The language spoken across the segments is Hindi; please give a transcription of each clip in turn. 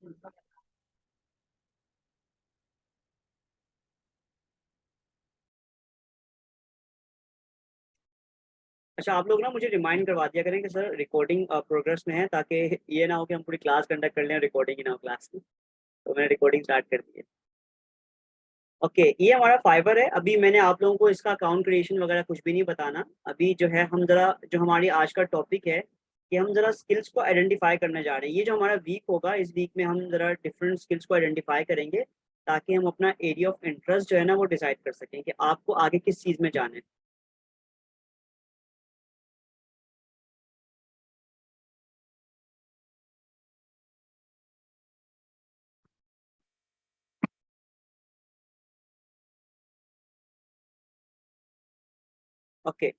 अच्छा, आप लोग ना मुझे रिमाइंड करवा दिया करें कि सर रिकॉर्डिंग प्रोग्रेस में है, ताकि ये ना हो कि हम पूरी क्लास कंडक्ट कर लें, रिकॉर्डिंग ही ना हो क्लास की। तो मैंने रिकॉर्डिंग स्टार्ट कर दी है। ओके, ये हमारा फाइबर है। अभी मैंने आप लोगों को इसका अकाउंट क्रिएशन वगैरह कुछ भी नहीं बताना। अभी जो है हम जरा, जो हमारी आज का टॉपिक है कि हम जरा स्किल्स को आइडेंटिफाई करने जा रहे हैं। ये जो हमारा वीक होगा, इस वीक में हम जरा डिफरेंट स्किल्स को आइडेंटिफाई करेंगे, ताकि हम अपना एरिया ऑफ इंटरेस्ट जो है ना वो डिसाइड कर सकें कि आपको आगे किस चीज़ में जाना है। ओके।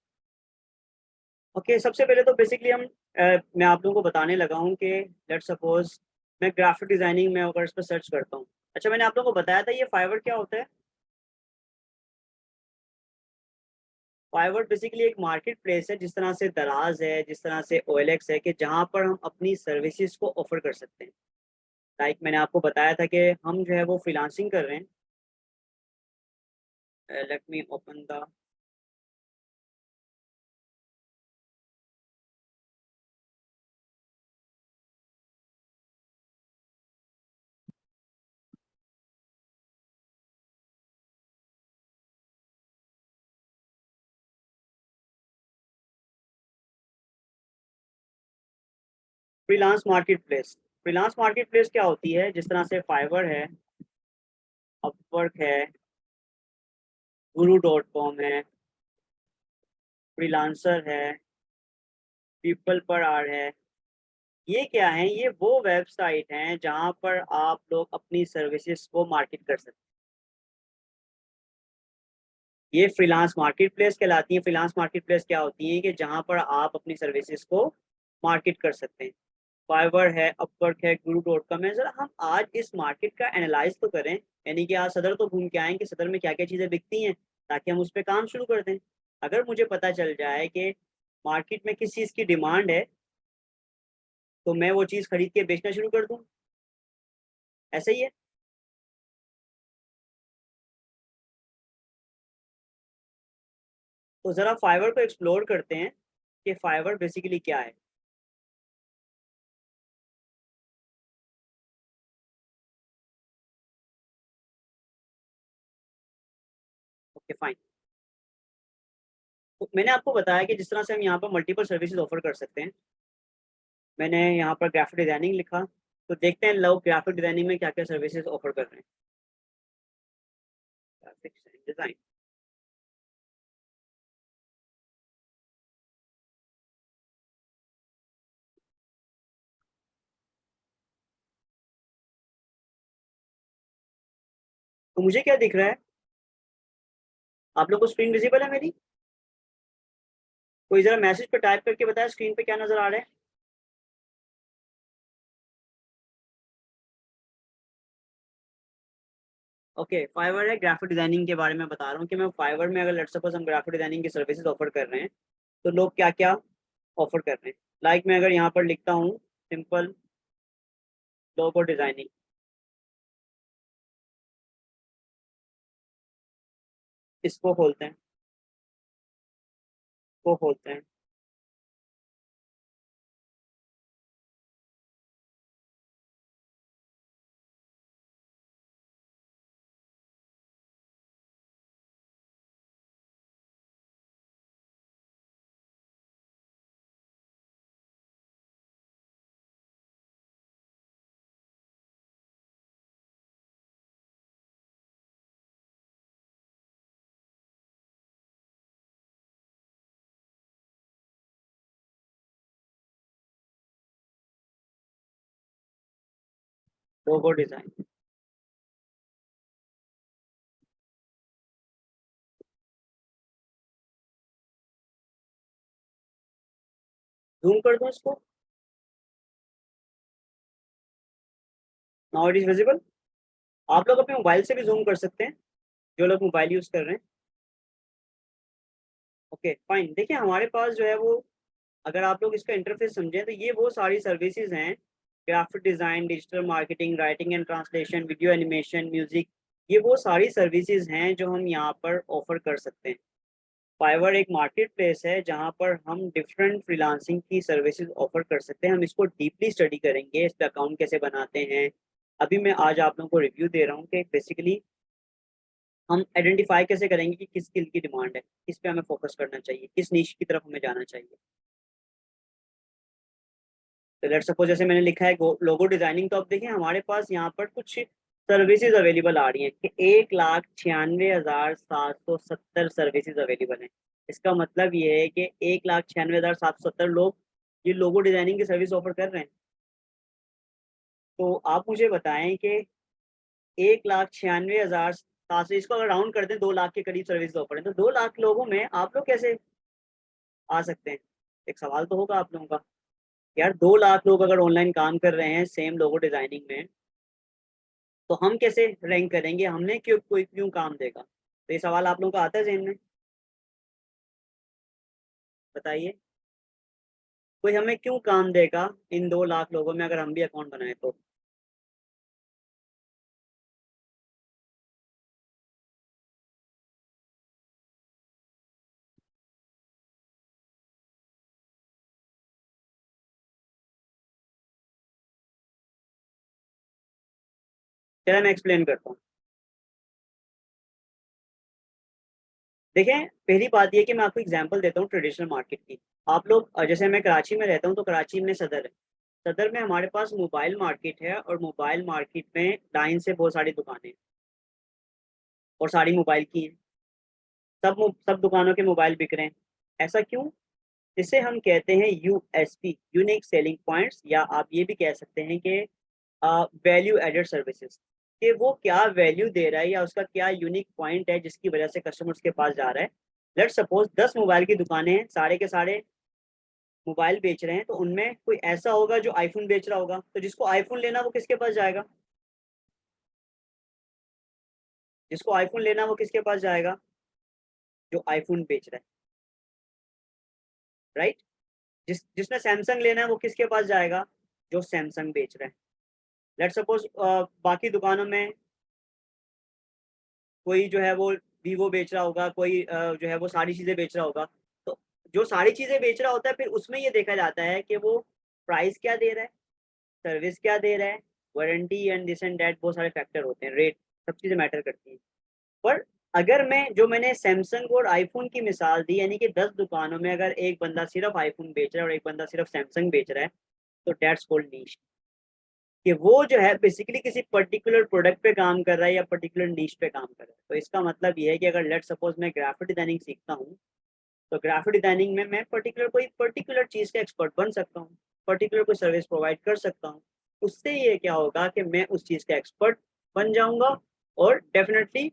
ओके, सबसे पहले तो बेसिकली मैं आप लोगों को बताने लगा हूँ कि लेट्स सपोज मैं ग्राफिक डिजाइनिंग में अगर इस पर सर्च करता हूँ। अच्छा, मैंने आप लोगों को बताया था ये फाइवर क्या होता है। फाइवर बेसिकली एक मार्केट प्लेस है, जिस तरह से दराज है, जिस तरह से ओएलएक्स है, कि जहाँ पर हम अपनी सर्विसेज को ऑफर कर सकते हैं। लाइक मैंने आपको बताया था कि हम जो है वो फ्रीलांसिंग कर रहे हैं। Let me open the freelance market place. Freelance market place क्या होती है, जिस तरह से फाइवर है, अपवर्क है, guru.com है, फ्रीलांसर है, पीपल पर आर है। ये क्या है? ये वो वेबसाइट हैं जहाँ पर आप लोग अपनी सर्विसेज को मार्केट कर सकते हैं। ये फ्रीलांस मार्केट प्लेस कहलाती है। फ्रीलांस मार्केट प्लेस क्या होती है कि जहाँ पर आप अपनी सर्विसेज को मार्केट कर सकते हैं। फाइवर है, अपवर्क है, guru.com है। जरा हम आज इस मार्केट का एनालाइज तो करें, यानी कि आज सदर तो घूम के आएँ कि सदर में क्या क्या चीज़ें बिकती हैं, ताकि हम उस पर काम शुरू कर दें। अगर मुझे पता चल जाए कि मार्केट में किस चीज़ की डिमांड है, तो मैं वो चीज़ खरीद के बेचना शुरू कर दूँ। ऐसा ही है। तो ज़रा फाइवर को एक्सप्लोर करते हैं कि फाइवर बेसिकली क्या है। Okay fine. तो मैंने आपको बताया कि जिस तरह से हम यहाँ पर मल्टीपल सर्विसेज ऑफर कर सकते हैं। मैंने यहाँ पर ग्राफिक डिजाइनिंग लिखा, तो देखते हैं लोग ग्राफिक डिजाइनिंग में क्या क्या सर्विसेज ऑफर कर रहे हैं। Graphics and design. तो मुझे क्या दिख रहा है? आप लोग को स्क्रीन विजिबल है मेरी? कोई जरा मैसेज पे टाइप करके बताया स्क्रीन पे क्या नजर आ रहा है। ओके, फाइवर है, ग्राफिक डिजाइनिंग के बारे में बता रहा हूँ कि मैं फाइवर में अगर लेट्स सपोज हम ग्राफिक डिजाइनिंग की सर्विसेज ऑफर कर रहे हैं, तो लोग क्या क्या ऑफर कर रहे हैं। लाइक मैं अगर यहाँ पर लिखता हूँ सिंपल लोगो डिजाइनिंग, इसको खोलते हैं, को खोलते हैं। Logo design. जूम कर दूं इसको? Now it is visible. आप लोग अपने मोबाइल से भी जूम कर सकते हैं, जो लोग मोबाइल यूज कर रहे हैं। Okay fine. देखिए हमारे पास जो है वो, अगर आप लोग इसका इंटरफेस समझें, तो ये वो सारी सर्विसेज हैं graphic design, digital marketing, writing and translation, video animation, music, ये वो सारी सर्विसेज हैं जो हम यहाँ पर ऑफर कर सकते हैं। फाइवर एक मार्केट प्लेस है जहाँ पर हम डिफरेंट फ्रीलांसिंग की सर्विसेज ऑफर कर सकते हैं। हम इसको डीपली स्टडी करेंगे, इस पे अकाउंट कैसे बनाते हैं। अभी मैं आज आप लोगों को रिव्यू दे रहा हूँ कि बेसिकली हम आइडेंटिफाई कैसे करेंगे कि किस स्किल की डिमांड है, किस पे हमें फोकस करना चाहिए, किस नीश की तरफ हमें जाना चाहिए। तो लेट्स सपोज जैसे मैंने लिखा है लोगो डिजाइनिंग, तो अब देखिए हमारे पास यहाँ पर कुछ सर्विसेज अवेलेबल आ रही हैं कि 1,96,770 सर्विसेज अवेलेबल हैं। इसका मतलब ये है कि 1,96,770 लोग ये लोगो डिजाइनिंग की सर्विस ऑफर कर रहे हैं। तो आप मुझे बताएं कि 1,96,700, इसको अगर राउंड कर दें 2 लाख के करीब सर्विस ऑफर है, तो 2 लाख लोगों में आप लोग कैसे आ सकते हैं? एक सवाल तो होगा आप लोगों का, यार 2 लाख लोग अगर ऑनलाइन काम कर रहे हैं सेम लोगो डिजाइनिंग में, तो हम कैसे रैंक करेंगे, हमने कोई क्यों काम देगा? तो ये सवाल आप लोगों का आता है जहन में? बताइए, कोई हमें क्यों काम देगा इन 2 लाख लोगों में अगर हम भी अकाउंट बनाए तो? चलो मैं एक्सप्लेन करता हूँ। देखें, पहली बात ये कि मैं आपको एग्जांपल देता हूँ ट्रेडिशनल मार्केट की। आप लोग जैसे मैं कराची में रहता हूँ, तो कराची में सदर है। सदर में हमारे पास मोबाइल मार्केट है, और मोबाइल मार्केट में लाइन से बहुत सारी दुकानें हैं, और सारी मोबाइल की हैं। सब दुकानों के मोबाइल बिक रहे हैं। ऐसा क्यों? इसे हम कहते हैं यूएसपी, यूनिक सेलिंग पॉइंट्स, या आप ये भी कह सकते हैं कि वैल्यू एडेड सर्विसेज, कि वो क्या वैल्यू दे रहा है या उसका क्या यूनिक पॉइंट है जिसकी वजह से कस्टमर उसके पास जा रहा है। लेट सपोज 10 मोबाइल की दुकानें हैं, सारे के सारे मोबाइल बेच रहे हैं, तो उनमें कोई ऐसा होगा जो आईफोन बेच रहा होगा, तो जिसको आईफोन लेना वो किसके पास जाएगा? जिसको आईफोन लेना वो किसके पास जाएगा? जो आईफोन बेच रहा है, राइट। जिसने सैमसंग लेना है वो किसके पास जाएगा? जो सैमसंग बेच रहा है। लेट सपोज बाकी दुकानों में कोई जो है वो वीवो बेच रहा होगा, कोई जो है वो सारी चीज़ें बेच रहा होगा। तो जो सारी चीज़ें बेच रहा होता है, फिर उसमें ये देखा जाता है कि वो प्राइस क्या दे रहा है, सर्विस क्या दे रहा है, warranty and this and that, बहुत सारे फैक्टर होते हैं, रेट, सब चीज़ें मैटर करती हैं। पर अगर मैंने सैमसंग और आईफोन की मिसाल दी, यानी कि 10 दुकानों में अगर एक बंदा सिर्फ आईफोन बेच रहा है और एक बंदा सिर्फ सैमसंग बेच रहा है, तो डेट्स कॉल्ड नीश। कि वो जो है बेसिकली किसी पर्टिकुलर प्रोडक्ट पे काम कर रहा है या पर्टिकुलर नीश पे काम कर रहा है। तो इसका मतलब ये है कि अगर लेट सपोज मैं ग्राफिक डिजाइनिंग सीखता हूँ, तो ग्राफिक डिजाइनिंग में मैं कोई पर्टिकुलर चीज़ का एक्सपर्ट बन सकता हूँ, पर्टिकुलर कोई सर्विस प्रोवाइड कर सकता हूँ। उससे ये क्या होगा कि मैं उस चीज़ का एक्सपर्ट बन जाऊंगा, और डेफिनेटली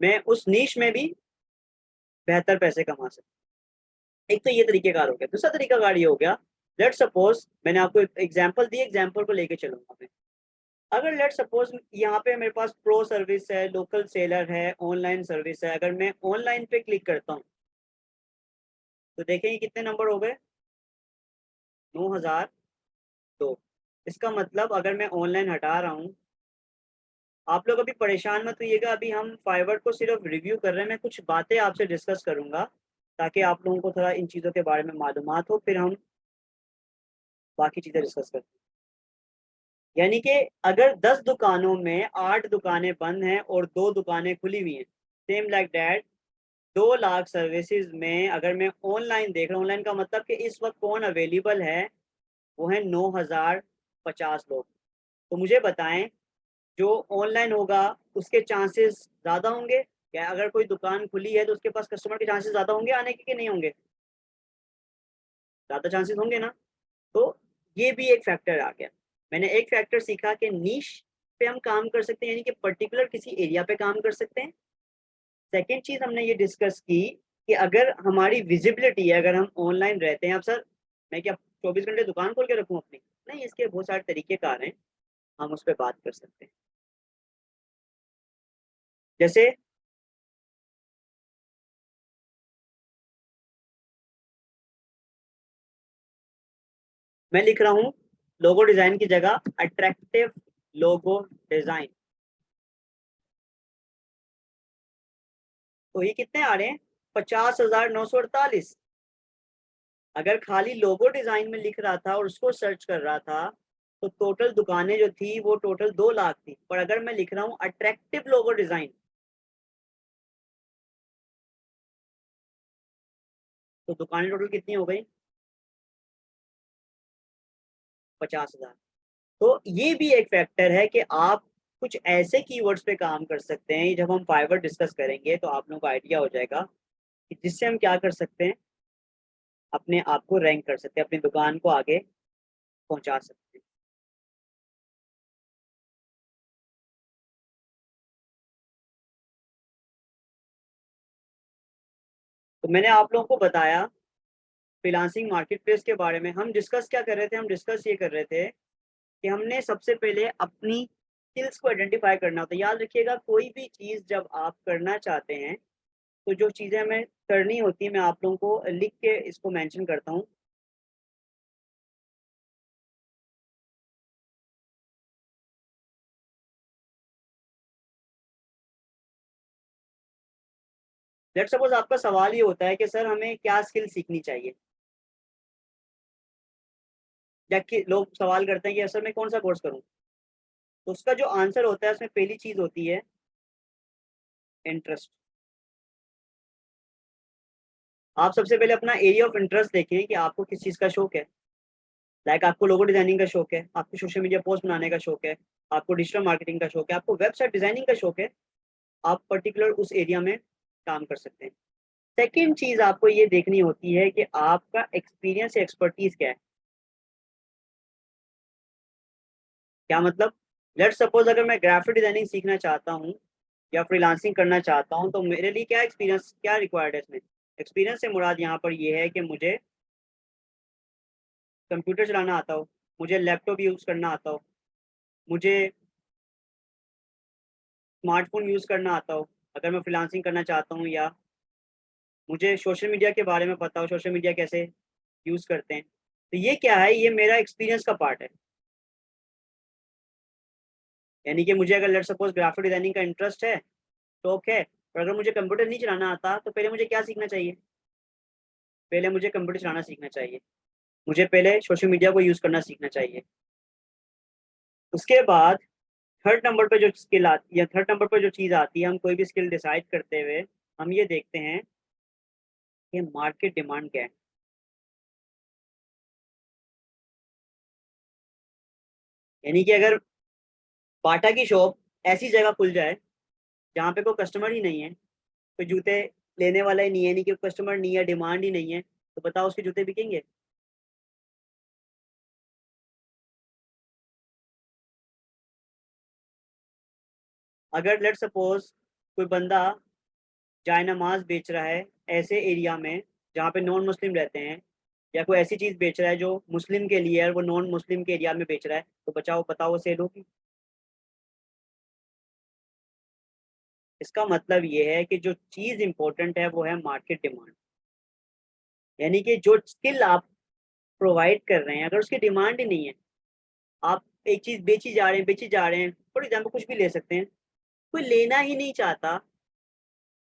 मैं उस नीश में भी बेहतर पैसे कमा सकता हूँ। एक तो ये तरीकेकार हो गया। दूसरा तरीकाकार ये हो गया, लेट सपोज मैंने आपको एग्जाम्पल दी, एग्जाम्पल को लेके चलूंगा मैं। अगर लेट सपोज यहाँ पे मेरे पास प्रो सर्विस है, लोकल सेलर है, ऑनलाइन सर्विस है, अगर मैं ऑनलाइन पे क्लिक करता हूँ, तो देखेंगे कितने नंबर हो गए? 9,002। इसका मतलब अगर मैं ऑनलाइन हटा रहा हूँ, आप लोग अभी परेशान मत होइएगा, अभी हम फाइवर को सिर्फ रिव्यू कर रहे हैं। मैं कुछ बातें आपसे डिस्कस करूंगा ताकि आप लोगों को थोड़ा इन चीज़ों के बारे में मालूमात हो, फिर हम बाकी चीज़ें डिस्कस करते हैं। यानी कि अगर 10 दुकानों में 8 दुकानें बंद हैं और 2 दुकानें खुली हुई हैं, same like that 2 lakh services में अगर मैं ऑनलाइन देख रहा हूँ, ऑनलाइन का मतलब कि इस वक्त कौन अवेलेबल है, वो है 9,050 लोग। तो मुझे बताएं, जो ऑनलाइन होगा उसके चांसेस ज़्यादा होंगे, या अगर कोई दुकान खुली है तो उसके पास कस्टमर के चांसेस ज़्यादा होंगे आने के, कि नहीं होंगे? ज़्यादा चांसेस होंगे ना। तो ये भी एक फैक्टर आ गया। मैंने एक फैक्टर सीखा कि नीश पे हम काम कर सकते हैं, यानी कि पर्टिकुलर किसी एरिया पे काम कर सकते हैं। सेकेंड चीज़ हमने ये डिस्कस की कि अगर हमारी विजिबिलिटी है, अगर हम ऑनलाइन रहते हैं, अब सर मैं क्या 24 घंटे दुकान खोल के रखूँ अपनी? नहीं, इसके बहुत सारे तरीके कार हैं, हम उस पर बात कर सकते हैं। जैसे मैं लिख रहा हूँ लोगो डिजाइन की जगह अट्रैक्टिव लोगो डिजाइन। तो ये कितने आ रहे हैं? 50,948। अगर खाली लोगो डिजाइन में लिख रहा था और उसको सर्च कर रहा था तो टोटल दुकानें जो थी वो टोटल 2 लाख थी। पर अगर मैं लिख रहा हूँ अट्रैक्टिव लोगो डिजाइन तो दुकानें टोटल कितनी हो गई? 50,000। तो ये भी एक फैक्टर है कि आप कुछ ऐसे कीवर्ड्स पे काम कर सकते हैं। जब हम फाइवर डिस्कस करेंगे तो आप लोगों को आइडिया हो जाएगा कि जिससे हम क्या कर सकते हैं, अपने आप को रैंक कर सकते हैं, अपनी दुकान को आगे पहुंचा सकते हैं। तो मैंने आप लोगों को बताया फ्रीलांसिंग मार्केट प्लेस के बारे में। हम डिस्कस क्या कर रहे थे? हम डिस्कस ये कर रहे थे कि हमने सबसे पहले अपनी स्किल्स को आइडेंटिफाई करना होता है। याद रखिएगा, कोई भी चीज़ जब आप करना चाहते हैं तो जो चीज़ें हमें करनी होती है, मैं आप लोगों को लिख के इसको मेंशन करता हूँ। लेट सपोज आपका सवाल ये होता है कि सर हमें क्या स्किल सीखनी चाहिए, या कि लोग सवाल करते हैं कि सर मैं कौन सा कोर्स करूँ। तो उसका जो आंसर होता है उसमें पहली चीज़ होती है इंटरेस्ट। आप सबसे पहले अपना एरिया ऑफ इंटरेस्ट देखें कि आपको किस चीज़ का शौक है। लाइक आपको लोगो डिजाइनिंग का शौक है, आपको सोशल मीडिया पोस्ट बनाने का शौक है, आपको डिजिटल मार्केटिंग का शौक है, आपको वेबसाइट डिजाइनिंग का शौक है, आप पर्टिकुलर उस एरिया में काम कर सकते हैं। सेकेंड चीज आपको ये देखनी होती है कि आपका एक्सपीरियंस या एक्सपर्टीज क्या है। क्या मतलब? लेट्स सपोज अगर मैं ग्राफिक डिजाइनिंग सीखना चाहता हूँ या फ्रीलांसिंग करना चाहता हूँ तो मेरे लिए क्या एक्सपीरियंस, क्या रिक्वायर्ड है इसमें? एक्सपीरियंस से मुराद यहाँ पर ये है कि मुझे कंप्यूटर चलाना आता हो, मुझे लैपटॉप यूज़ करना आता हो, मुझे स्मार्टफोन यूज़ करना आता हो अगर मैं फ्रीलांसिंग करना चाहता हूँ, या मुझे सोशल मीडिया के बारे में पता हो, सोशल मीडिया कैसे यूज़ करते हैं। तो ये क्या है? ये मेरा एक्सपीरियंस का पार्ट है। यानी कि मुझे अगर लेट्स सपोज ग्राफिक डिजाइनिंग का इंटरेस्ट है, शौक है, और अगर मुझे कंप्यूटर नहीं चलाना आता तो पहले मुझे क्या सीखना चाहिए? पहले मुझे कंप्यूटर चलाना सीखना चाहिए, मुझे पहले सोशल मीडिया को यूज़ करना सीखना चाहिए। उसके बाद थर्ड नंबर पे जो स्किल आती है, थर्ड नंबर पे जो चीज़ आती है, हम कोई भी स्किल डिसाइड करते हुए हम ये देखते हैं कि मार्केट डिमांड क्या है। यानी कि अगर बाटा की शॉप ऐसी जगह खुल जाए जहाँ पे कोई कस्टमर ही नहीं है, कोई जूते लेने वाला ही नहीं है, नहीं कि कस्टमर नहीं है, डिमांड ही नहीं है, तो बताओ उसके जूते बिकेंगे? अगर लेट सपोज कोई बंदा जाय नमाज बेच रहा है ऐसे एरिया में जहाँ पे नॉन मुस्लिम रहते हैं, या कोई ऐसी चीज बेच रहा है जो मुस्लिम के लिए है और वो नॉन मुस्लिम के एरिया में बेच रहा है, तो बचाओ बताओ वो सेल होगी? इसका मतलब ये है कि जो चीज इंपॉर्टेंट है वो है मार्केट डिमांड। यानी कि जो स्किल आप प्रोवाइड कर रहे हैं अगर उसकी डिमांड ही नहीं है, आप एक चीज बेची जा रहे हैं, बेची जा रहे हैं, फॉर एग्जाम्पल कुछ भी ले सकते हैं, कोई लेना ही नहीं चाहता,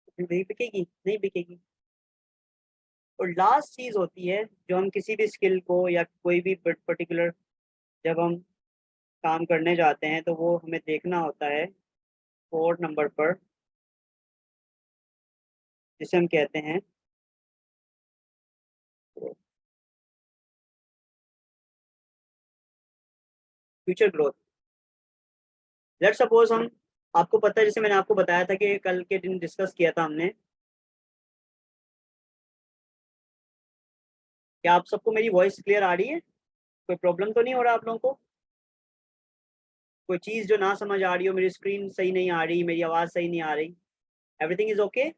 तो नहीं बिकेगी, नहीं बिकेगी। और लास्ट चीज होती है जो हम किसी भी स्किल को या कोई भी पर्टिकुलर जब हम काम करने जाते हैं तो वो हमें देखना होता है फोर्थ नंबर पर, जिसे हम कहते हैं फ्यूचर ग्रोथ। लेट्स सपोज हम, आपको पता है जैसे मैंने आपको बताया था कि कल के दिन डिस्कस किया था हमने, क्या आप सबको मेरी वॉइस क्लियर आ रही है? कोई प्रॉब्लम तो नहीं हो रहा आप लोगों को? कोई चीज़ जो ना समझ आ रही हो, मेरी स्क्रीन सही नहीं आ रही, मेरी आवाज़ सही नहीं आ रही, everything is okay?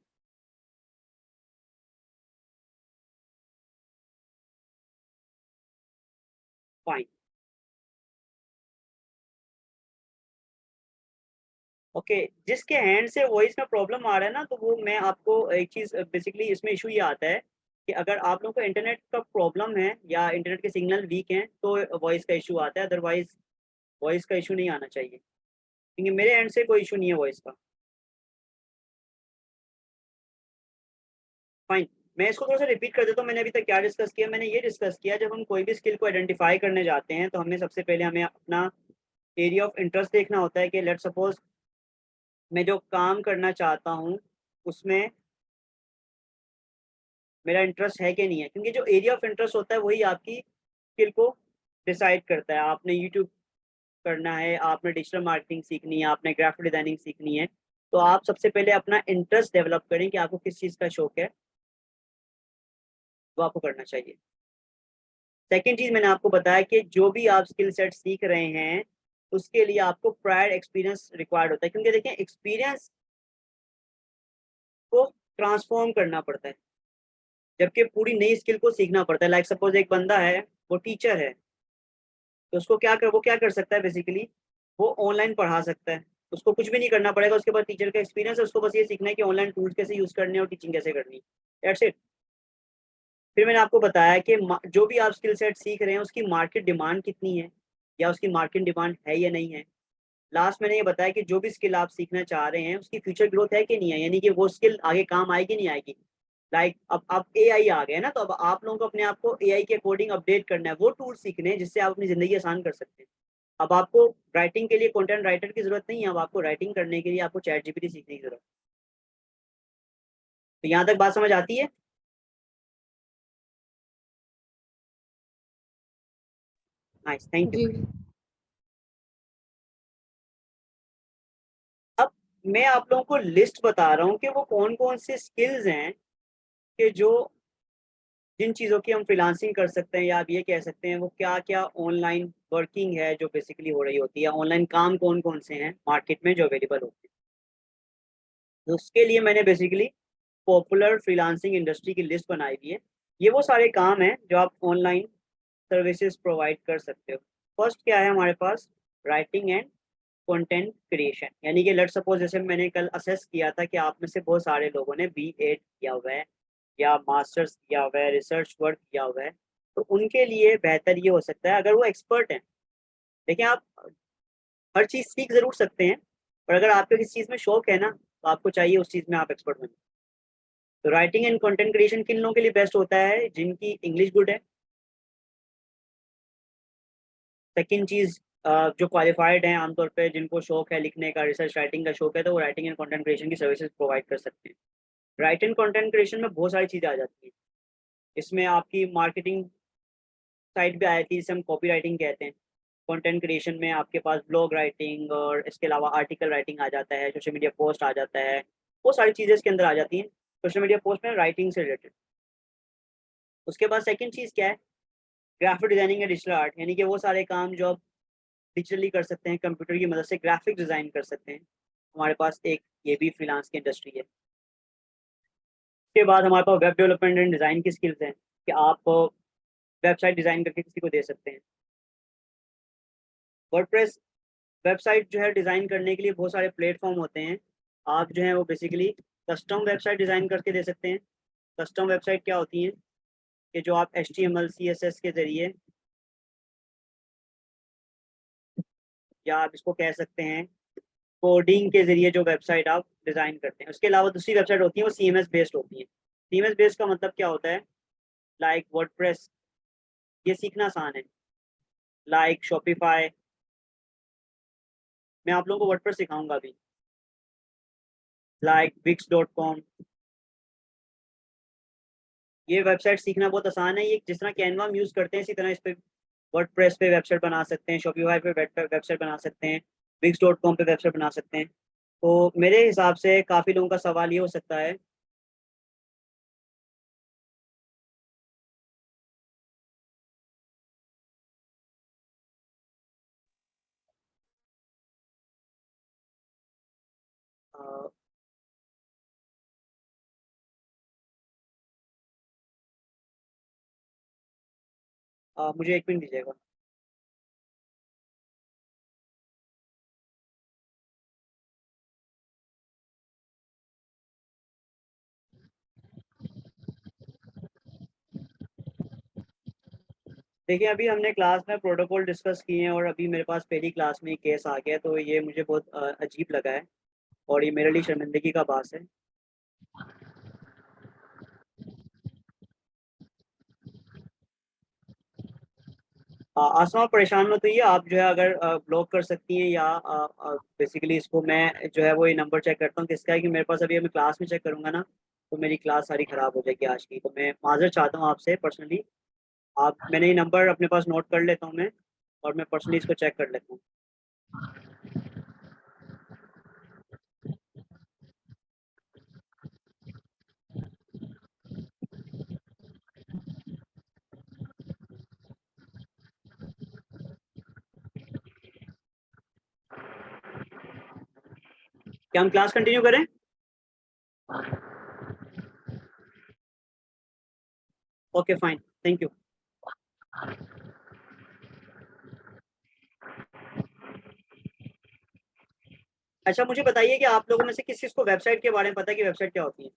Fine. Okay, जिसके हैंड से वॉइस में प्रॉब्लम आ रहा है ना, तो वो मैं आपको एक चीज़ बेसिकली इसमें इशू ये आता है कि अगर आप लोगों को इंटरनेट का प्रॉब्लम है या इंटरनेट के सिग्नल वीक हैं तो वॉइस का इशू आता है, अदरवाइज वॉइस का इशू नहीं आना चाहिए, क्योंकि मेरे एंड से कोई इशू नहीं है वॉइस का। फाइन, मैं इसको थोड़ा सा रिपीट कर देता हूँ। मैंने अभी तक क्या डिस्कस किया, मैंने ये डिस्कस किया जब हम कोई भी स्किल को आइडेंटिफाई करने जाते हैं तो हमें सबसे पहले हमें अपना एरिया ऑफ इंटरेस्ट देखना होता है कि लेट सपोज मैं जो काम करना चाहता हूँ उसमें मेरा इंटरेस्ट है कि नहीं है, क्योंकि जो एरिया ऑफ इंटरेस्ट होता है वही आपकी स्किल को डिसाइड करता है। आपने यूट्यूब करना है, आपने डिजिटल मार्केटिंग सीखनी है, आपने ग्राफिक डिजाइनिंग सीखनी है, तो आप सबसे पहले अपना इंटरेस्ट डेवलप करें कि आपको किस चीज़ का शौक है, वो आपको करना चाहिए। सेकेंड चीज़ मैंने आपको बताया कि जो भी आप स्किल सेट सीख रहे हैं उसके लिए आपको प्रायर एक्सपीरियंस रिक्वायर्ड होता है, क्योंकि देखें एक्सपीरियंस को ट्रांसफॉर्म करना पड़ता है जबकि पूरी नई स्किल को सीखना पड़ता है। लाइक सपोज एक बंदा है, वो टीचर है, तो उसको वो क्या कर सकता है बेसिकली, वो ऑनलाइन पढ़ा सकता है, उसको कुछ भी नहीं करना पड़ेगा, उसके पास टीचर का एक्सपीरियंस है, उसको बस ये सीखना है कि ऑनलाइन टूल्स कैसे यूज़ करने हैं और टीचिंग कैसे करनी है, दैट्स इट। फिर मैंने आपको बताया कि जो भी आप स्किल सेट सीख रहे हैं उसकी मार्केट डिमांड कितनी है या उसकी मार्केट डिमांड है या नहीं है। लास्ट मैंने ये बताया कि जो भी स्किल आप सीखना चाह रहे हैं उसकी फ्यूचर ग्रोथ है कि नहीं है, यानी कि वो स्किल आगे काम आएगी नहीं आएगी। लाइक अब एआई आ गया है ना, तो अब आप लोगों को अपने आप को एआई के अकॉर्डिंग अपडेट करना है, वो टूल सीखने हैं जिससे आप अपनी ज़िंदगी आसान कर सकते हैं। अब आपको राइटिंग के लिए कंटेंट राइटर की ज़रूरत नहीं है, अब आपको राइटिंग करने के लिए आपको चैट जीपीटी सीखने की ज़रूरत है। तो यहाँ तक बात समझ आती है? Nice, thank you. जी। अब मैं आप लोगों को लिस्ट बता रहा हूँ कि वो कौन कौन से स्किल्स हैं कि जो जिन चीज़ों की हम फ्रीलांसिंग कर सकते हैं, या आप ये कह सकते हैं वो क्या क्या ऑनलाइन वर्किंग है जो बेसिकली हो रही होती है, ऑनलाइन काम कौन कौन से हैं मार्केट में जो अवेलेबल होते हैं। तो उसके लिए मैंने बेसिकली पॉपुलर फ्रीलांसिंग इंडस्ट्री की लिस्ट बनाई हुई है। ये वो सारे काम हैं जो आप ऑनलाइन सर्विसेज प्रोवाइड कर सकते हो। फर्स्ट क्या है हमारे पास, राइटिंग एंड कंटेंट क्रिएशन, यानी कि लेट सपोज जैसे मैंने कल असेस किया था कि आप में से बहुत सारे लोगों ने बी.एड किया हुआ है या मास्टर्स किया हुआ है, रिसर्च वर्क किया हुआ है, तो उनके लिए बेहतर ये हो सकता है अगर वो एक्सपर्ट हैं। देखिए आप हर चीज़ सीख ज़रूर सकते हैं, पर अगर आपको किसी चीज़ में शौक है ना तो आपको चाहिए उस चीज़ में आप एक्सपर्ट बने। तो राइटिंग एंड कंटेंट क्रिएशन किन लोगों के लिए बेस्ट होता है, जिनकी इंग्लिश गुड है। सेकंड चीज़ जो क्वालिफाइड हैं आमतौर पे, जिनको शौक है लिखने का, रिसर्च राइटिंग का शौक है, तो वो राइटिंग एंड कंटेंट क्रिएशन की सर्विसेज प्रोवाइड कर सकते हैं। राइटिंग एंड कंटेंट क्रिएशन में बहुत सारी चीज़ें आ जाती हैं। इसमें आपकी मार्केटिंग साइड भी आ जाती है जिसे हम कॉपी राइटिंग कहते हैं। कंटेंट क्रिएशन में आपके पास ब्लॉग राइटिंग और इसके अलावा आर्टिकल राइटिंग आ जाता है, सोशल मीडिया पोस्ट आ जाता है, वो सारी चीज़ें इसके अंदर आ जाती हैं सोशल मीडिया पोस्ट में राइटिंग से रिलेटेड। उसके बाद सेकंड चीज़ क्या है, ग्राफिक डिजाइनिंग या डिजिटल आर्ट, यानी कि वो सारे काम जो आप डिजिटली कर सकते हैं, कंप्यूटर की मदद से ग्राफिक डिज़ाइन कर सकते हैं। हमारे पास एक ये भी फ्रीलांस की इंडस्ट्री है। उसके बाद हमारे पास वेब डेवलपमेंट एंड डिज़ाइन की स्किल्स हैं कि आप वेबसाइट डिज़ाइन करके किसी को दे सकते हैं। वर्डप्रेस वेबसाइट जो है डिज़ाइन करने के लिए बहुत सारे प्लेटफॉर्म होते हैं। आप जो है वो बेसिकली कस्टम वेबसाइट डिज़ाइन करके दे सकते हैं। कस्टम वेबसाइट क्या होती हैं कि जो आप HTML CSS के ज़रिए, या आप इसको कह सकते हैं कोडिंग के ज़रिए जो वेबसाइट आप डिज़ाइन करते हैं। उसके अलावा दूसरी वेबसाइट होती है वो CMS बेस्ड होती है। CMS बेस्ड का मतलब क्या होता है, लाइक वर्डप्रेस, ये सीखना आसान है। लाइक शॉपिफाई, मैं आप लोगों को वर्डप्रेस सिखाऊंगा अभी। लाइक wix.com, ये वेबसाइट सीखना बहुत आसान है। ये जिस तरह कैनवा हम यूज़ करते हैं इसी तरह इस पे वर्डप्रेस पे वेबसाइट बना सकते हैं, शॉपिफाई पे वेबसाइट बना सकते हैं, wix.com पे वेबसाइट बना सकते हैं। तो मेरे हिसाब से काफ़ी लोगों का सवाल ये हो सकता है, अ, मुझे एक मिनट दीजिएगा। देखिए अभी हमने क्लास में प्रोटोकॉल डिस्कस किए हैं और अभी मेरे पास पहली क्लास में केस आ गया, तो ये मुझे बहुत अजीब लगा है और ये मेरे लिए शर्मिंदगी का बात है। आसमा परेशान मत होइए, आप जो है अगर ब्लॉक कर सकती हैं या बेसिकली इसको मैं जो है वो ये नंबर चेक करता हूँ किसका है, कि मेरे पास अभी मैं क्लास में चेक करूंगा ना तो मेरी क्लास सारी खराब हो जाएगी आज की, तो मैं माजर चाहता हूँ आपसे पर्सनली। आप मैंने ये नंबर अपने पास नोट कर लेता हूँ मैं, और मैं पर्सनली इसको चेक कर लेता हूँ। क्या हम क्लास कंटिन्यू करें? Okay fine, thank you. अच्छा मुझे बताइए कि आप लोगों में से किस किस को वेबसाइट के बारे में पता है कि वेबसाइट क्या होती है?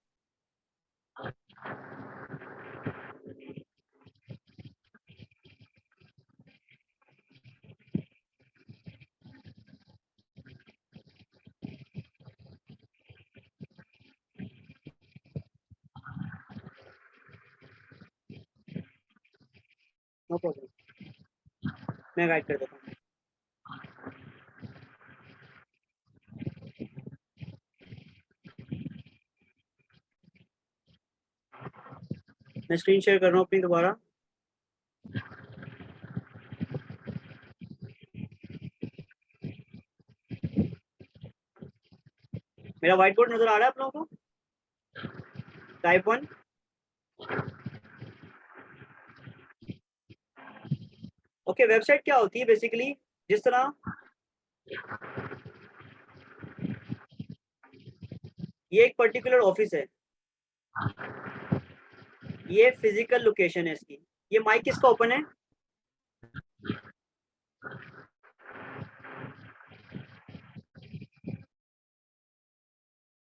नो प्रॉब्लम, मैं गाइड कर देता हूँ। मैं स्क्रीन शेयर कर रहा हूँ अपनी दोबारा। मेरा व्हाइट बोर्ड नजर आ रहा है आप लोगों को? टाइप 1। ओके, वेबसाइट क्या होती है बेसिकली? जिस तरह ये एक पर्टिकुलर ऑफिस है, ये फिजिकल लोकेशन है इसकी। ये माइक किसका ओपन है?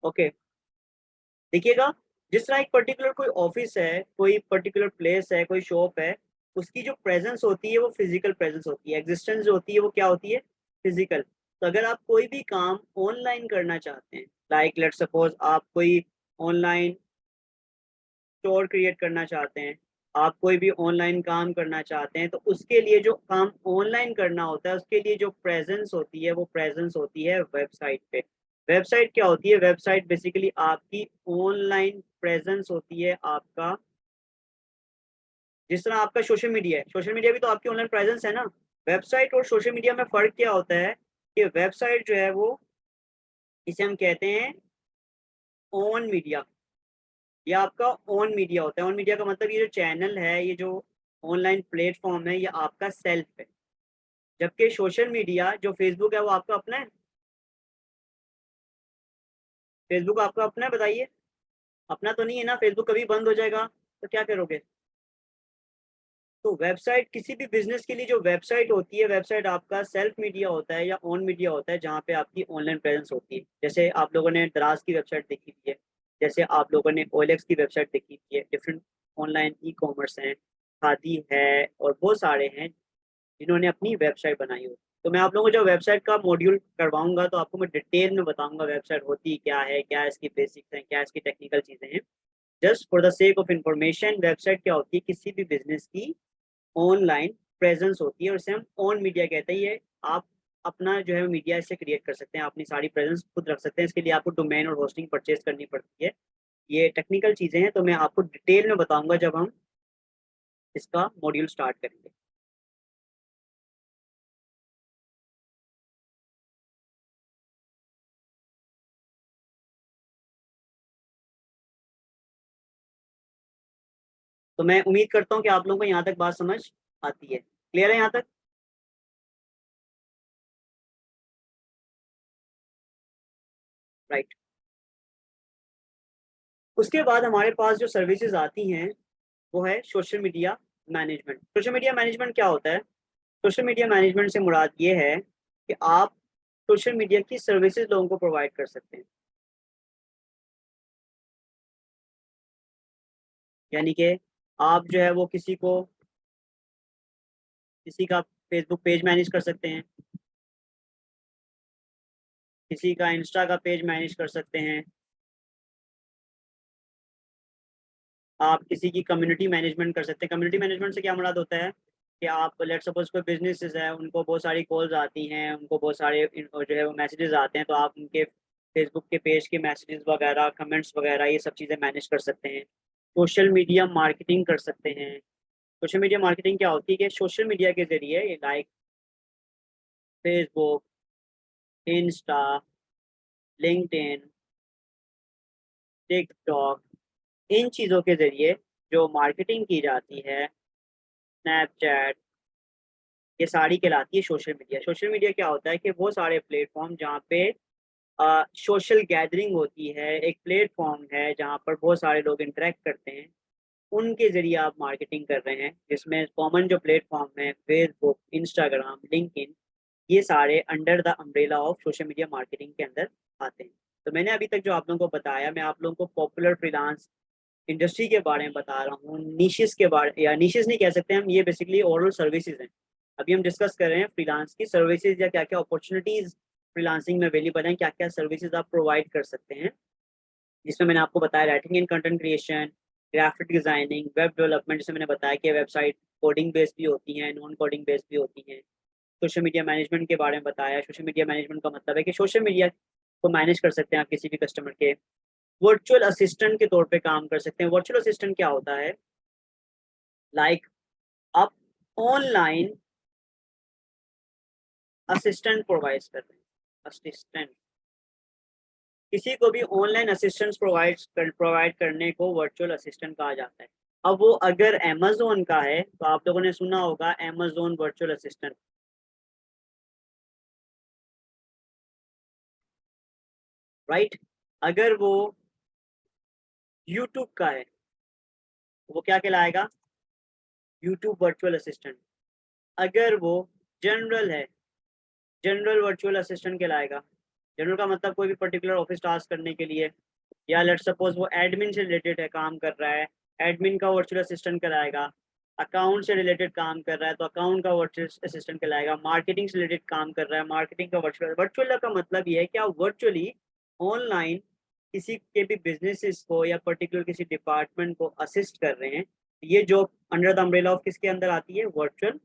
ओके, देखिएगा, जिस तरह एक पर्टिकुलर कोई ऑफिस है, कोई पर्टिकुलर प्लेस है, कोई शॉप है, उसकी जो प्रेजेंस होती है वो फिजिकल प्रेजेंस होती है, एग्जिस्टेंस जो होती है वो क्या होती है? फिजिकल। तो अगर आप कोई भी काम ऑनलाइन करना चाहते हैं, लाइक लेट सपोज आप कोई ऑनलाइन स्टोर क्रिएट करना चाहते हैं, आप कोई भी ऑनलाइन काम करना चाहते हैं, तो उसके लिए जो काम ऑनलाइन करना होता है उसके लिए जो प्रेजेंस होती है वो प्रेजेंस होती है वेबसाइट पे। वेबसाइट क्या होती है? वेबसाइट बेसिकली आपकी ऑनलाइन प्रेजेंस होती है आपका। जिस तरह आपका सोशल मीडिया है, सोशल मीडिया भी तो आपकी ऑनलाइन प्रेजेंस है ना। वेबसाइट और सोशल मीडिया में फर्क क्या होता है कि वेबसाइट जो है वो, इसे हम कहते हैं ऑन मीडिया। ये आपका ऑन मीडिया होता है। ऑन मीडिया का मतलब ये जो चैनल है, ये जो ऑनलाइन प्लेटफॉर्म है, ये आपका सेल्फ है। जबकि सोशल मीडिया जो फेसबुक है वो आपका अपना है। फेसबुक आपका अपना है, बताइए। अपना तो नहीं है ना, फेसबुक कभी बंद हो जाएगा तो क्या करोगे? तो वेबसाइट किसी भी बिजनेस के लिए जो वेबसाइट होती है, वेबसाइट आपका सेल्फ मीडिया होता है या ऑन मीडिया होता है, जहाँ पे आपकी ऑनलाइन प्रेजेंस होती है। जैसे आप लोगों ने दराज की वेबसाइट देखी हुई है, जैसे आप लोगों ने ओएलएक्स की वेबसाइट देखी हुई है, डिफरेंट ऑनलाइन ई कॉमर्स हैं, खादी है, और बहुत सारे हैं जिन्होंने अपनी वेबसाइट बनाई हो। तो मैं आप लोगों को जब वेबसाइट का मॉड्यूल करवाऊंगा तो आपको मैं डिटेल में बताऊंगा वेबसाइट होती क्या है, क्या इसकी बेसिक्स हैं, क्या इसकी टेक्निकल चीज़ें हैं। Just for the sake of information, website क्या होती है? किसी भी बिजनेस की ऑनलाइन प्रेजेंस होती है और इसे हम ऑन मीडिया कहते हैं। ये आप अपना जो है मीडिया इससे क्रिएट कर सकते हैं, अपनी सारी प्रेजेंस खुद रख सकते हैं। इसके लिए आपको डोमेन और होस्टिंग परचेज करनी पड़ती है। ये टेक्निकल चीज़ें हैं, तो मैं आपको डिटेल में बताऊंगा जब हम इसका मॉड्यूल स्टार्ट करेंगे। तो मैं उम्मीद करता हूँ कि आप लोगों को यहाँ तक बात समझ आती है। क्लियर है यहाँ तक? राइट। उसके बाद हमारे पास जो सर्विसेज आती हैं वो है social media management. Social media management क्या होता है? सोशल मीडिया मैनेजमेंट से मुराद ये है कि आप सोशल मीडिया की सर्विसेज लोगों को प्रोवाइड कर सकते हैं। यानी कि आप जो है वो किसी को किसी का फेसबुक पेज मैनेज कर सकते हैं, किसी का इंस्टा का पेज मैनेज कर सकते हैं, आप किसी की कम्युनिटी मैनेजमेंट कर सकते हैं। कम्युनिटी मैनेजमेंट से क्या मुराद होता है कि आप लेट सपोज कोई बिजनेसेस है, उनको बहुत सारी कॉल्स आती हैं, उनको बहुत सारे जो है वो मैसेजेस आते हैं, तो आप उनके फेसबुक के पेज के मैसेजेस वगैरह, कमेंट्स वगैरह, ये सब चीज़ें मैनेज कर सकते हैं। सोशल मीडिया मार्केटिंग कर सकते हैं। सोशल मीडिया मार्केटिंग क्या होती है कि सोशल मीडिया के ज़रिए like Facebook, Insta, LinkedIn, TikTok, इन चीज़ों के ज़रिए जो मार्केटिंग की जाती है, स्नैपचैट, ये सारी कहलाती है सोशल मीडिया। सोशल मीडिया क्या होता है कि वो सारे प्लेटफॉर्म जहाँ पे सोशल गैदरिंग होती है, एक प्लेटफॉर्म है जहाँ पर बहुत सारे लोग इंटरेक्ट करते हैं, उनके ज़रिए आप मार्केटिंग कर रहे हैं, जिसमें कॉमन जो प्लेटफॉर्म है फेसबुक, इंस्टाग्राम, लिंक्डइन, ये सारे under the umbrella of social media marketing के अंदर आते हैं। तो मैंने अभी तक जो आप लोगों को बताया, मैं आप लोगों को पॉपुलर फ्रीलांस इंडस्ट्री के बारे में बता रहा हूँ, निशेस के बारे, या निशेस नहीं कह सकते हम, ये बेसिकली ओवरऑल सर्विसेज हैं। अभी हम डिस्कस कर रहे हैं फ्रीलांस की सर्विसेज, या क्या क्या अपॉर्चुनिटीज़ फ्रीलांसिंग में अवेलेबल हैं, क्या क्या सर्विसेज आप प्रोवाइड कर सकते हैं, जिसमें मैंने आपको बताया writing and content creation, graphic designing, web development, जिसमें मैंने बताया कि वेबसाइट कोडिंग बेस्ड भी होती हैं, नॉन कोडिंग बेस्ड भी होती हैं। सोशल मीडिया मैनेजमेंट के बारे में बताया। सोशल मीडिया मैनेजमेंट का मतलब है कि सोशल मीडिया को मैनेज कर सकते हैं आप किसी भी कस्टमर के। वर्चुअल असिस्टेंट के तौर पे काम कर सकते हैं। वर्चुअल असिस्टेंट क्या होता है, लाइक आप ऑनलाइन असिस्टेंट प्रोवाइड कर रहे हैं। असिस्टेंट, किसी को भी ऑनलाइन असिस्टेंस प्रोवाइड करने को वर्चुअल असिस्टेंट कहा जाता है। अब वो अगर अमेजोन का है तो आप लोगों ने सुना होगा अमेजोन वर्चुअल असिस्टेंट, राइट। अगर वो यूट्यूब का है तो वो क्या कहलाएगा, यूट्यूब वर्चुअल असिस्टेंट। अगर वो जनरल है, जनरल वर्चुअल असिस्टेंट कहलाएगा। जनरल का मतलब कोई भी पर्टिकुलर ऑफिस टास्क करने के लिए, या लेट सपोज वो एडमिन से रिलेटेड है, काम कर रहा है, एडमिन का वर्चुअल असिस्टेंट कहलाएगा। अकाउंट से रिलेटेड काम कर रहा है तो अकाउंट का वर्चुअल असिस्टेंट कहलाएगा। मार्केटिंग से रिलेटेड काम कर रहा है, मार्केटिंग का वर्चुअल। वर्चुअल का मतलब ये है कि आप वर्चुअली ऑनलाइन किसी के भी बिजनेसेस को या पर्टिकुलर किसी डिपार्टमेंट को असिस्ट कर रहे हैं। ये job under the umbrella of किसके अंदर आती है, वर्चुअल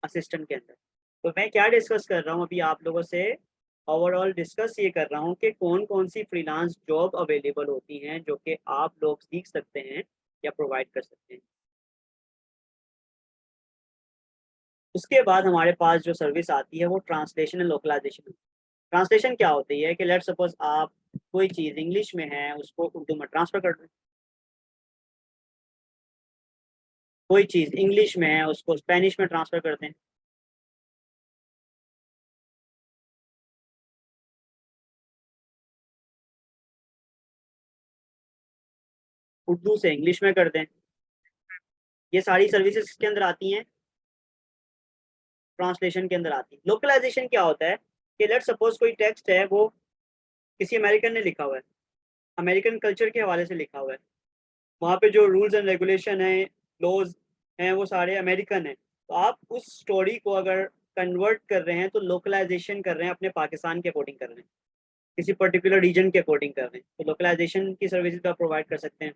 असिस्टेंट के अंदर। तो मैं क्या डिस्कस कर रहा हूँ अभी आप लोगों से, ओवरऑल डिस्कस ये कर रहा हूँ कि कौन कौन सी फ्रीलांस जॉब अवेलेबल होती हैं जो कि आप लोग सीख सकते हैं या प्रोवाइड कर सकते हैं। उसके बाद हमारे पास जो सर्विस आती है वो ट्रांसलेशन एंड लोकलाइजेशन। ट्रांसलेशन क्या होती है कि लेट सपोज आप कोई चीज़ इंग्लिश में है उसको उर्दू में ट्रांसफर कर दें, कोई चीज़ इंग्लिश में है उसको स्पेनिश में ट्रांसफर कर दें, उर्दू से इंग्लिश में कर दें। ये सारी सर्विसेज के अंदर आती हैं, ट्रांसलेशन के अंदर आती है। लोकलाइजेशन क्या होता है कि लेट सपोज कोई टेक्स्ट है वो किसी अमेरिकन ने लिखा हुआ है, अमेरिकन कल्चर के हवाले से लिखा हुआ है, वहाँ पे जो रूल्स एंड रेगुलेशन है, लॉज हैं, वो सारे अमेरिकन हैं। तो आप उस स्टोरी को अगर कन्वर्ट कर रहे हैं तो लोकलाइजेशन कर रहे हैं, अपने पाकिस्तान के अकॉर्डिंग कर रहे हैं, किसी पर्टिकुलर रीजन के अकॉर्डिंग कर रहे हैं, तो लोकलाइजेशन की सर्विसेज आप प्रोवाइड कर सकते हैं।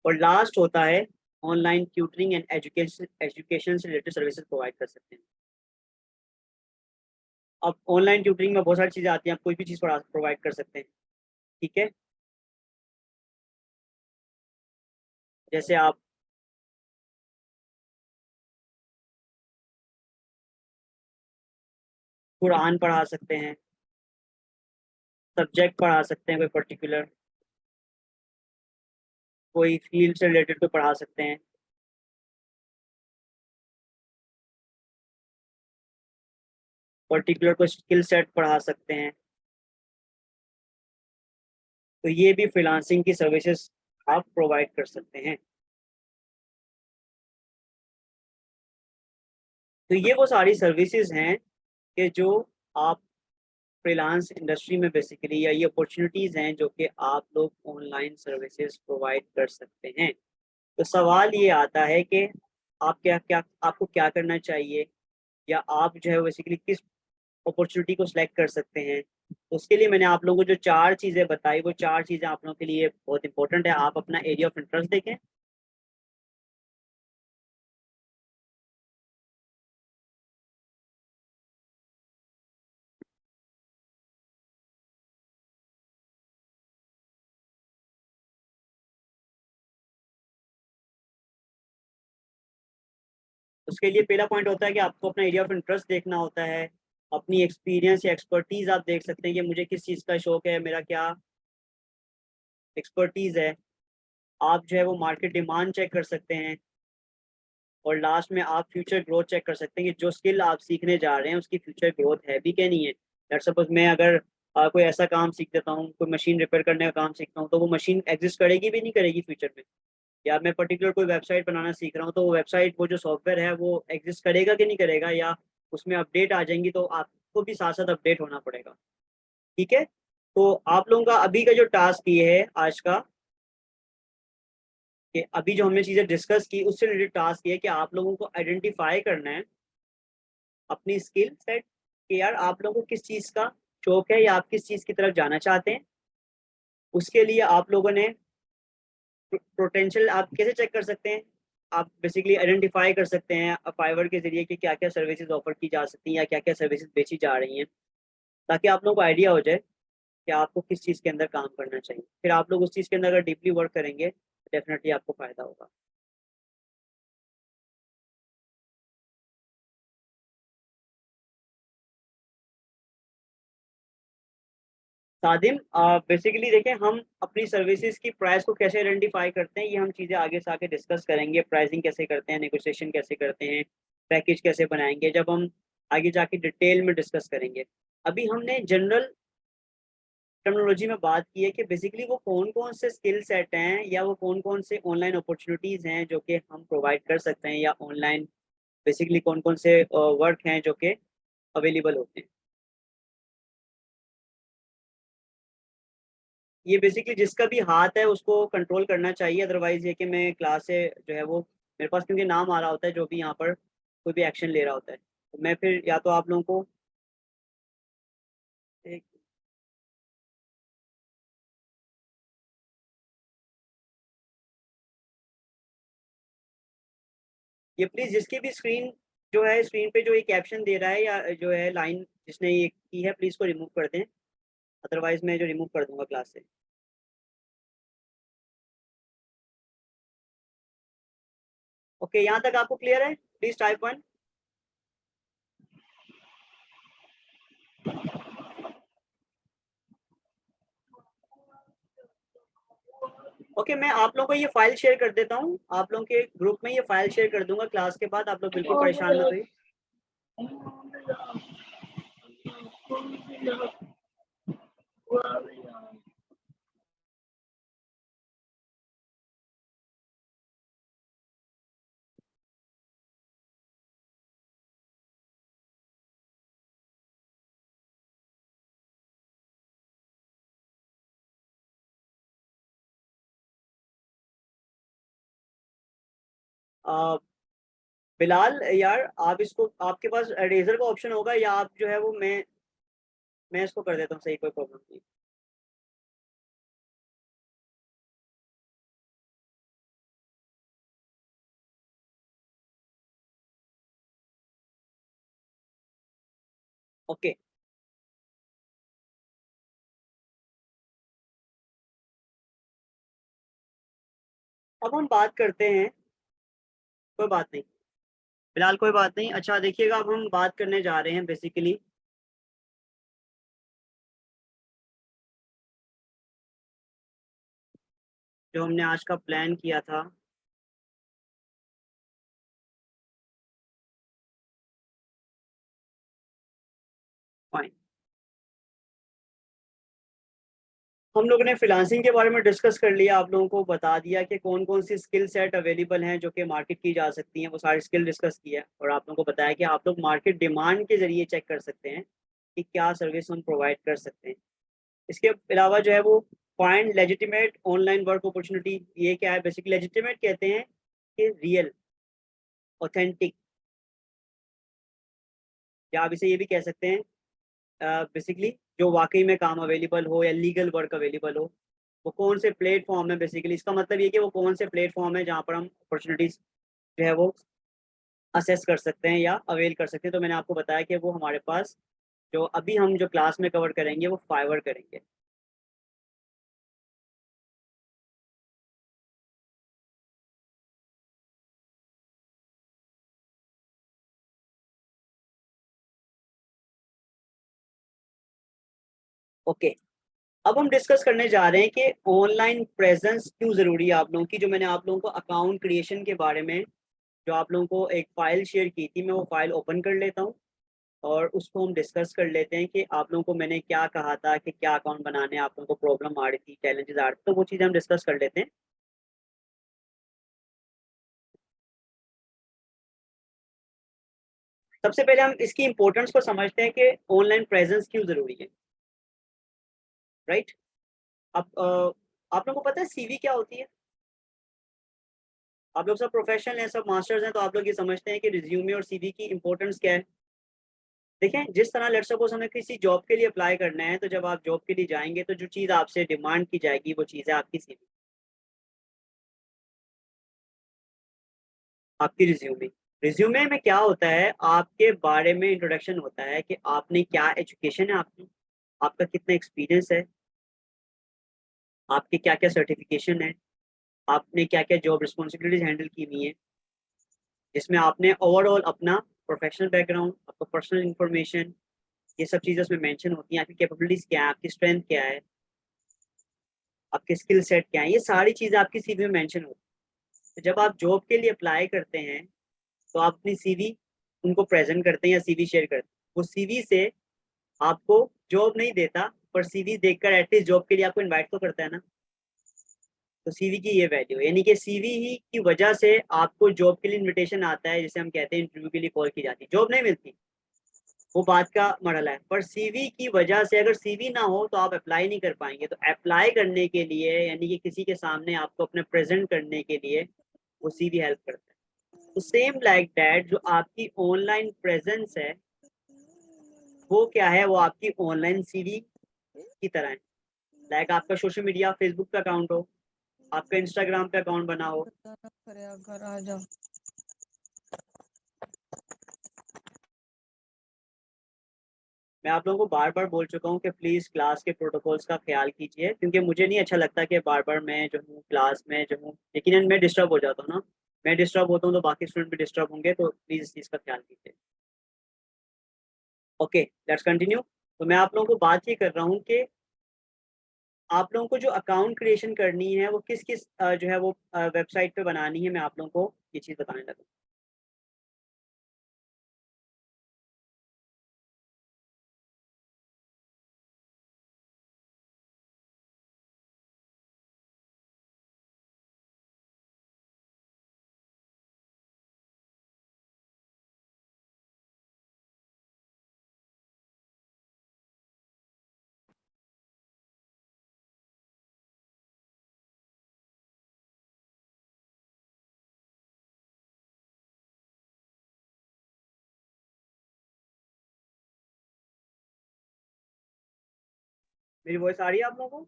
और लास्ट होता है online tutoring and education, education से रिलेटेड सर्विसेज प्रोवाइड कर सकते हैं। अब ऑनलाइन ट्यूटरिंग में बहुत सारी चीज़ें आती हैं, आप कोई भी चीज़ प्रोवाइड कर सकते हैं, ठीक है। जैसे आप कुरान पढ़ा सकते हैं, सब्जेक्ट पढ़ा सकते हैं, कोई पर्टिकुलर कोई फील्ड से रिलेटेड को पढ़ा सकते हैं, पर्टिकुलर कोई स्किल सेट पढ़ा सकते हैं। तो ये भी फ्रीलांसिंग की सर्विसेज आप प्रोवाइड कर सकते हैं। तो ये वो सारी सर्विसेज हैं कि जो आप फ्रीलांस इंडस्ट्री में बेसिकली, या ये अपॉर्चुनिटीज़ हैं जो कि आप लोग ऑनलाइन सर्विसेज प्रोवाइड कर सकते हैं। तो सवाल ये आता है कि आप क्या क्या आपको क्या करना चाहिए, या आप जो है बेसिकली किस अपॉर्चुनिटी को सिलेक्ट कर सकते हैं। तो उसके लिए मैंने आप लोगों को जो 4 चीज़ें बताई, वो 4 चीज़ें आप लोगों के लिए बहुत इंपॉर्टेंट है। आप अपना एरिया ऑफ इंटरेस्ट देखें। उसके लिए पहला पॉइंट होता है कि आपको अपना एरिया ऑफ इंटरेस्ट देखना होता है। अपनी एक्सपीरियंस या एक्सपर्टीज आप देख सकते हैं कि मुझे किस चीज़ का शौक है, मेरा क्या एक्सपर्टीज है। आप जो है वो मार्केट डिमांड चेक कर सकते हैं। और लास्ट में आप फ्यूचर ग्रोथ चेक कर सकते हैं कि जो स्किल आप सीखने जा रहे हैं उसकी फ्यूचर ग्रोथ है भी क्या नहीं है। लेट सपोज मैं अगर कोई ऐसा काम सीख देता हूँ, कोई मशीन रिपेयर करने का काम सीखता हूँ, तो वो मशीन एग्जिस्ट करेगी भी नहीं करेगी फ्यूचर में। या मैं पर्टिकुलर कोई वेबसाइट बनाना सीख रहा हूँ, तो वो वेबसाइट, वो जो सॉफ्टवेयर है वो एग्जिस्ट करेगा कि नहीं करेगा, या उसमें अपडेट आ जाएंगी, तो आपको भी साथ साथ अपडेट होना पड़ेगा। ठीक है। तो आप लोगों का अभी का जो टास्क ये है आज का, कि अभी जो हमने चीज़ें डिस्कस की उससे रिलेटेड टास्क ये है कि आप लोगों को आइडेंटिफाई करना है अपनी स्किल सेट, कि यार आप लोगों को किस चीज़ का शौक है या आप किस चीज़ की तरफ जाना चाहते हैं। उसके लिए आप लोगों ने पोटेंशियल आप कैसे चेक कर सकते हैं। आप बेसिकली आइडेंटिफाई कर सकते हैं फाइवर के जरिए कि क्या क्या सर्विसेज ऑफर की जा सकती हैं या क्या क्या सर्विसेज बेची जा रही हैं, ताकि आप लोगों को आइडिया हो जाए कि आपको किस चीज़ के अंदर काम करना चाहिए। फिर आप लोग उस चीज़ के अंदर अगर डीपली वर्क करेंगे तो डेफिनेटली आपको फ़ायदा होगा। सादिम, बेसिकली देखें, हम अपनी सर्विसेज की प्राइस को कैसे आइडेंटिफाई करते हैं, ये हम चीज़ें आगे से आगे डिस्कस करेंगे। प्राइसिंग कैसे करते हैं, नेगोशिएशन कैसे करते हैं, पैकेज कैसे बनाएंगे, जब हम आगे जाके डिटेल में डिस्कस करेंगे। अभी हमने जनरल टर्मिनोलॉजी में बात की है कि बेसिकली वो कौन कौन से स्किल सेट हैं या वो कौन कौन से ऑनलाइन अपॉर्चुनिटीज़ हैं जो कि हम प्रोवाइड कर सकते हैं, या ऑनलाइन बेसिकली कौन कौन से वर्क हैं जो कि अवेलेबल होते हैं। ये बेसिकली जिसका भी हाथ है उसको कंट्रोल करना चाहिए, अदरवाइज ये कि मैं क्लास से जो है वो मेरे पास क्योंकि नाम आ रहा होता है जो भी यहाँ पर कोई भी एक्शन ले रहा होता है, तो मैं फिर या तो आप लोगों को एक, ये प्लीज जिसकी भी स्क्रीन जो है, स्क्रीन पे जो ये कैप्शन दे रहा है या जो है लाइन जिसने ये की है, प्लीज को रिमूव कर दें, अदरवाइज मैं जो रिमूव कर दूंगा क्लास से। ओके, यहाँ तक आपको क्लियर है? Please type 1। ओके, मैं आप लोगों को ये फाइल शेयर कर देता हूँ, आप लोगों के ग्रुप में ये फाइल शेयर कर दूंगा क्लास के बाद। आप लोग बिल्कुल परेशान मत होइए। आ, बिलाल यार, आप इसको, आपके पास रेजर का ऑप्शन होगा, या आप जो है वो मैं इसको कर देता हूँ सही, कोई प्रॉब्लम नहीं। ओके, अब हम बात करते हैं, कोई बात नहीं बिलाल, कोई बात नहीं। अच्छा देखिएगा, अब हम बात करने जा रहे हैं बेसिकली जो हमने आज का प्लान किया था। फाइन, हम लोगों ने फ्रीलांसिंग के बारे में डिस्कस कर लिया, आप लोगों को बता दिया कि कौन कौन सी स्किल सेट अवेलेबल हैं जो कि मार्केट की जा सकती हैं, वो सारी स्किल डिस्कस किया है। और आप लोगों को बताया कि आप लोग मार्केट डिमांड के जरिए चेक कर सकते हैं कि क्या सर्विस हम प्रोवाइड कर सकते हैं। इसके अलावा जो है वो find legitimate online work opportunity, ये क्या है बेसिकली? लेजिटिमेट कहते हैं कि रियल, ऑथेंटिक, या आप इसे ये भी कह सकते हैं बेसिकली जो वाकई में काम अवेलेबल हो या लीगल वर्क अवेलेबल हो, वो कौन से प्लेटफॉर्म है। बेसिकली इसका मतलब ये कि वो कौन से प्लेटफॉर्म है जहाँ पर हम अपॉर्चुनिटीज जो है वो असेस कर सकते हैं या अवेल कर सकते हैं। तो मैंने आपको बताया कि वो हमारे पास जो अभी हम जो क्लास में कवर करेंगे वो फाइवर करेंगे। ओके, अब हम डिस्कस करने जा रहे हैं कि ऑनलाइन प्रेजेंस क्यों ज़रूरी है आप लोगों की। जो मैंने आप लोगों को अकाउंट क्रिएशन के बारे में जो आप लोगों को एक फ़ाइल शेयर की थी, मैं वो फ़ाइल ओपन कर लेता हूँ और उसको हम डिस्कस कर लेते हैं कि आप लोगों को मैंने क्या कहा था कि क्या अकाउंट बनाने आप लोगों को प्रॉब्लम आ रही थी, चैलेंजेस आ रहे थे, तो वो चीज़ें हम डिस्कस कर लेते हैं। सबसे पहले हम इसकी इंपॉर्टेंस को समझते हैं कि ऑनलाइन प्रेजेंस क्यों ज़रूरी है, राइट। अब आप लोगों को पता है सीवी क्या होती है? आप लोग सब प्रोफेशनल हैं, सब मास्टर्स हैं, तो आप लोग ये समझते हैं कि रिज्यूमे और सीवी की इंपॉर्टेंस क्या है। देखें, जिस तरह लेट्स सपोज हमें किसी जॉब के लिए अप्लाई करना है, तो जब आप जॉब के लिए जाएंगे तो जो चीज़ आपसे डिमांड की जाएगी वो चीज़ है आपकी सीवी, आपकी रिज्यूमे। रिज्यूमे में क्या होता है, आपके बारे में इंट्रोडक्शन होता है कि आपने क्या एजुकेशन है आपकी, आपका कितना एक्सपीरियंस है, आपके क्या क्या सर्टिफिकेशन है, आपने क्या क्या जॉब रिस्पॉन्सिबिलिटीज हैंडल की हुई है, जिसमें आपने ओवरऑल अपना प्रोफेशनल बैकग्राउंड, आपका पर्सनल इंफॉर्मेशन, ये सब चीज़ें उसमें मेंशन होती हैं। आपकी कैपेबिलिटीज़ क्या है, आपकी स्ट्रेंथ क्या है, आपके स्किल सेट क्या है, ये सारी चीज़ें आपकी सीवी में मेंशन होती हैं। तो जब आप जॉब के लिए अप्लाई करते हैं तो आप अपनी सीवी उनको प्रेजेंट करते हैं या सीवी शेयर करते हैं। वो सीवी से आपको जॉब नहीं देता, पर सीवी देखकर एटलीस्ट जॉब के लिए आपको इनवाइट तो करता है ना। तो सीवी की ये वैल्यू है, यानी कि सीवी ही की वजह से आपको जॉब के लिए इनविटेशन आता है, जिसे हम कहते हैं इंटरव्यू के लिए कॉल की जाती है। जॉब नहीं मिलती, वो बात का मरहला है, पर सीवी की वजह से, अगर सीवी ना हो तो आप अप्लाई नहीं कर पाएंगे। तो अप्लाई करने के लिए यानी कि किसी के सामने आपको अपने प्रेजेंट करने के लिए वो सीवी हेल्प करता है। तो सेम लाइक दैट जो आपकी ऑनलाइन प्रेजेंस है वो क्या है, वो आपकी ऑनलाइन सीवी की तरह है। लाइक आपका सोशल मीडिया फेसबुक पे अकाउंट हो, आपका इंस्टाग्राम पे अकाउंट बना हो। घर आ जाओ। मैं आप लोगों को बार बार बोल चुका हूँ कि प्लीज़ क्लास के प्रोटोकॉल्स का ख्याल कीजिए, क्योंकि मुझे नहीं अच्छा लगता कि बार बार मैं जो हूँ क्लास में जो हूँ, लेकिन मैं डिस्टर्ब हो जाता हूँ ना। मैं डिस्टर्ब होता हूँ तो बाकी स्टूडेंट भी डिस्टर्ब होंगे, तो प्लीज़ इस चीज़ का ख्याल कीजिए। Okay, let's continue. तो मैं आप लोगों को बात ये कर रहा हूँ कि आप लोगों को जो अकाउंट क्रिएशन करनी है वो किस किस जो है वो वेबसाइट पे बनानी है, मैं आप लोगों को ये चीज़ बताने लगा। मेरी वॉइस आ रही है आप लोगों को?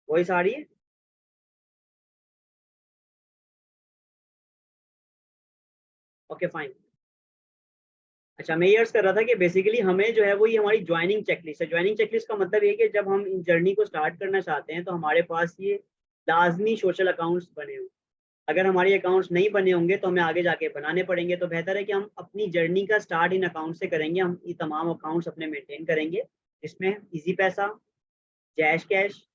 वॉइस आ रही है? Okay fine. अच्छा, मैं ये अर्ज कर रहा था कि बेसिकली हमें जो है वो ये हमारी ज्वाइनिंग चेकलिस्ट है। ज्वाइनिंग चेकलिस्ट का मतलब ये है कि जब हम इन जर्नी को स्टार्ट करना चाहते हैं तो हमारे पास ये लाजमी सोशल अकाउंट्स बने हों। अगर हमारे अकाउंट्स नहीं बने होंगे तो हमें आगे जाके बनाने पड़ेंगे। तो बेहतर है कि हम अपनी जर्नी का स्टार्ट इन अकाउंट से करेंगे। हम ये तमाम अकाउंट्स अपने मेंटेन करेंगे, जिसमें इजी पैसा, जैश कैश,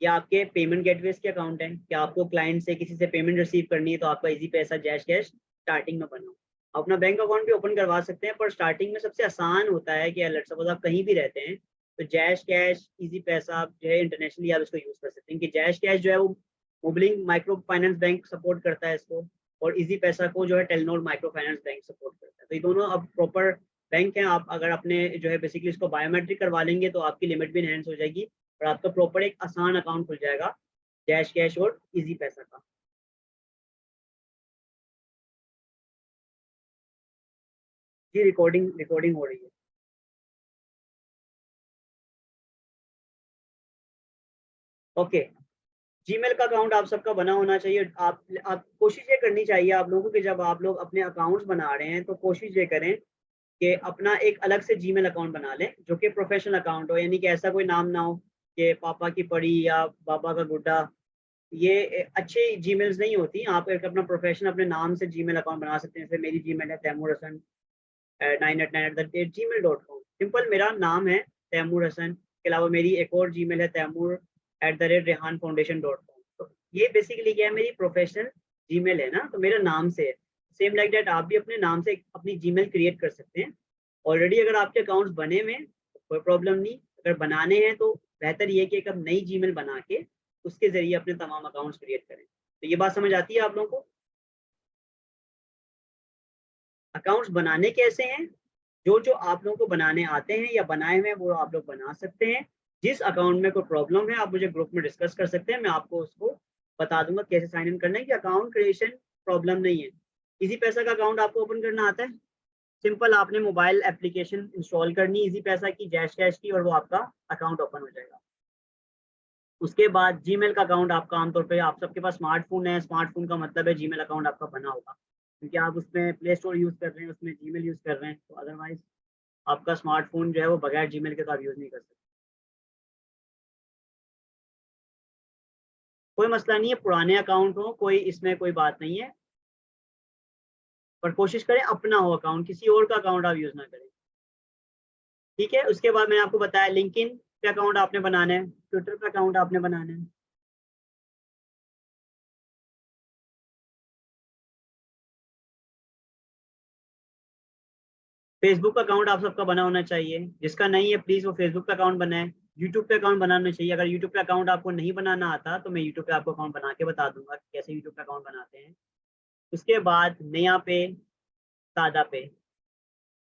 या आपके पेमेंट गेटवेज के अकाउंट हैं। क्या आपको क्लाइंट से किसी से पेमेंट रिसीव करनी है तो आपका इजी पैसा, जैश कैश स्टार्टिंग में बनाओ। आप अपना बैंक अकाउंट भी ओपन करवा सकते हैं, पर स्टार्टिंग में सबसे आसान होता है कि लेट्स सपोज आप कहीं भी रहते हैं तो जैश कैश, इजी पैसा आप जो है इंटरनेशनली आप इसको यूज कर सकते हैं। कि जैश कैश जो है वो Mobilink micro finance bank support करता है इसको, और इजी पैसा को जो है Telenor micro finance bank support करता है। तो ये दोनों अब प्रॉपर बैंक हैं। आप अगर अपने जो है बेसिकली इसको बायोमेट्रिक करवा लेंगे तो आपकी लिमिट भी एनहेंस हो जाएगी और आपका प्रॉपर एक आसान अकाउंट खुल जाएगा जैश कैश और इजी पैसा का। जी, रिकॉर्डिंग रिकॉर्डिंग हो रही है। ओके, जीमेल का अकाउंट आप सबका बना होना चाहिए। आप कोशिश ये करनी चाहिए आप लोगों को कि जब आप लोग अपने अकाउंट्स बना रहे हैं तो कोशिश ये करें कि अपना एक अलग से जीमेल अकाउंट बना लें जो कि प्रोफेशनल अकाउंट हो। यानी कि ऐसा कोई नाम ना हो कि पापा की परी या बाबा का गुड्डा। ये अच्छी जीमेल्स नहीं होती। आप एक अपना प्रोफेशनल अपने नाम से जीमेल अकाउंट बना सकते हैं। जैसे मेरी जीमेल है तैमूर हसन 989@gmail.com। सिंपल मेरा नाम है तैमूर हसन, के अलावा मेरी एक और जीमेल है तैमूर@rehanfoundation.com। तो ये बेसिकली क्या है, मेरी प्रोफेशनल जीमेल है ना, तो मेरा नाम से है। सेम लाइक दैट आप भी अपने नाम से अपनी जीमेल क्रिएट कर सकते हैं। ऑलरेडी अगर आपके अकाउंट्स बने हुए हैं तो कोई प्रॉब्लम नहीं। अगर बनाने हैं तो बेहतर ये है कि एक अब नई जीमेल बना के उसके जरिए अपने तमाम अकाउंट्स क्रिएट करें। तो ये बात समझ आती है आप लोगों को? अकाउंट्स बनाने कैसे हैं? जो जो आप लोगों को बनाने आते हैं या बनाए हुए हैं वो आप लोग बना सकते हैं। जिस अकाउंट में कोई प्रॉब्लम है आप मुझे ग्रुप में डिस्कस कर सकते हैं। मैं आपको उसको बता दूंगा कैसे साइन इन करना है। कि अकाउंट क्रिएशन प्रॉब्लम नहीं है। इजी पैसा का अकाउंट आपको ओपन करना आता है। सिंपल आपने मोबाइल एप्लीकेशन इंस्टॉल करनी इजी पैसा की, जैश कैश की, और वो आपका अकाउंट ओपन हो जाएगा। उसके बाद जीमेल का अकाउंट आपका आमतौर पे आप सबके पास स्मार्टफोन है। स्मार्टफोन का मतलब है जीमेल अकाउंट आपका बना होगा, क्योंकि आप उसमें प्ले स्टोर यूज़ कर रहे हैं, उसमें जीमेल यूज़ कर रहे हैं। तो अदरवाइज आपका स्मार्टफोन जो है वो बगैर जीमेल के तो आप यूज़ नहीं कर सकते। कोई मसला नहीं है, पुराने अकाउंट हो, कोई इसमें कोई बात नहीं है, पर कोशिश करें अपना हो अकाउंट, किसी और का अकाउंट आप यूज़ ना करें। ठीक है। उसके बाद मैंने आपको बताया लिंक्डइन पे अकाउंट आपने बनाना है, ट्विटर पे अकाउंट आपने बनाना है। फेसबुक का अकाउंट आप सबका बना होना चाहिए। जिसका नहीं है प्लीज वो फेसबुक का अकाउंट बनाए। यूट्यूब पे अकाउंट बनाना चाहिए। अगर यूट्यूब पे अकाउंट आपको नहीं बनाना आता तो मैं यूट्यूब पे आपको अकाउंट बना के बता दूंगा कि कैसे यूट्यूब पे अकाउंट बनाते हैं। उसके बाद नया पे, सादा पे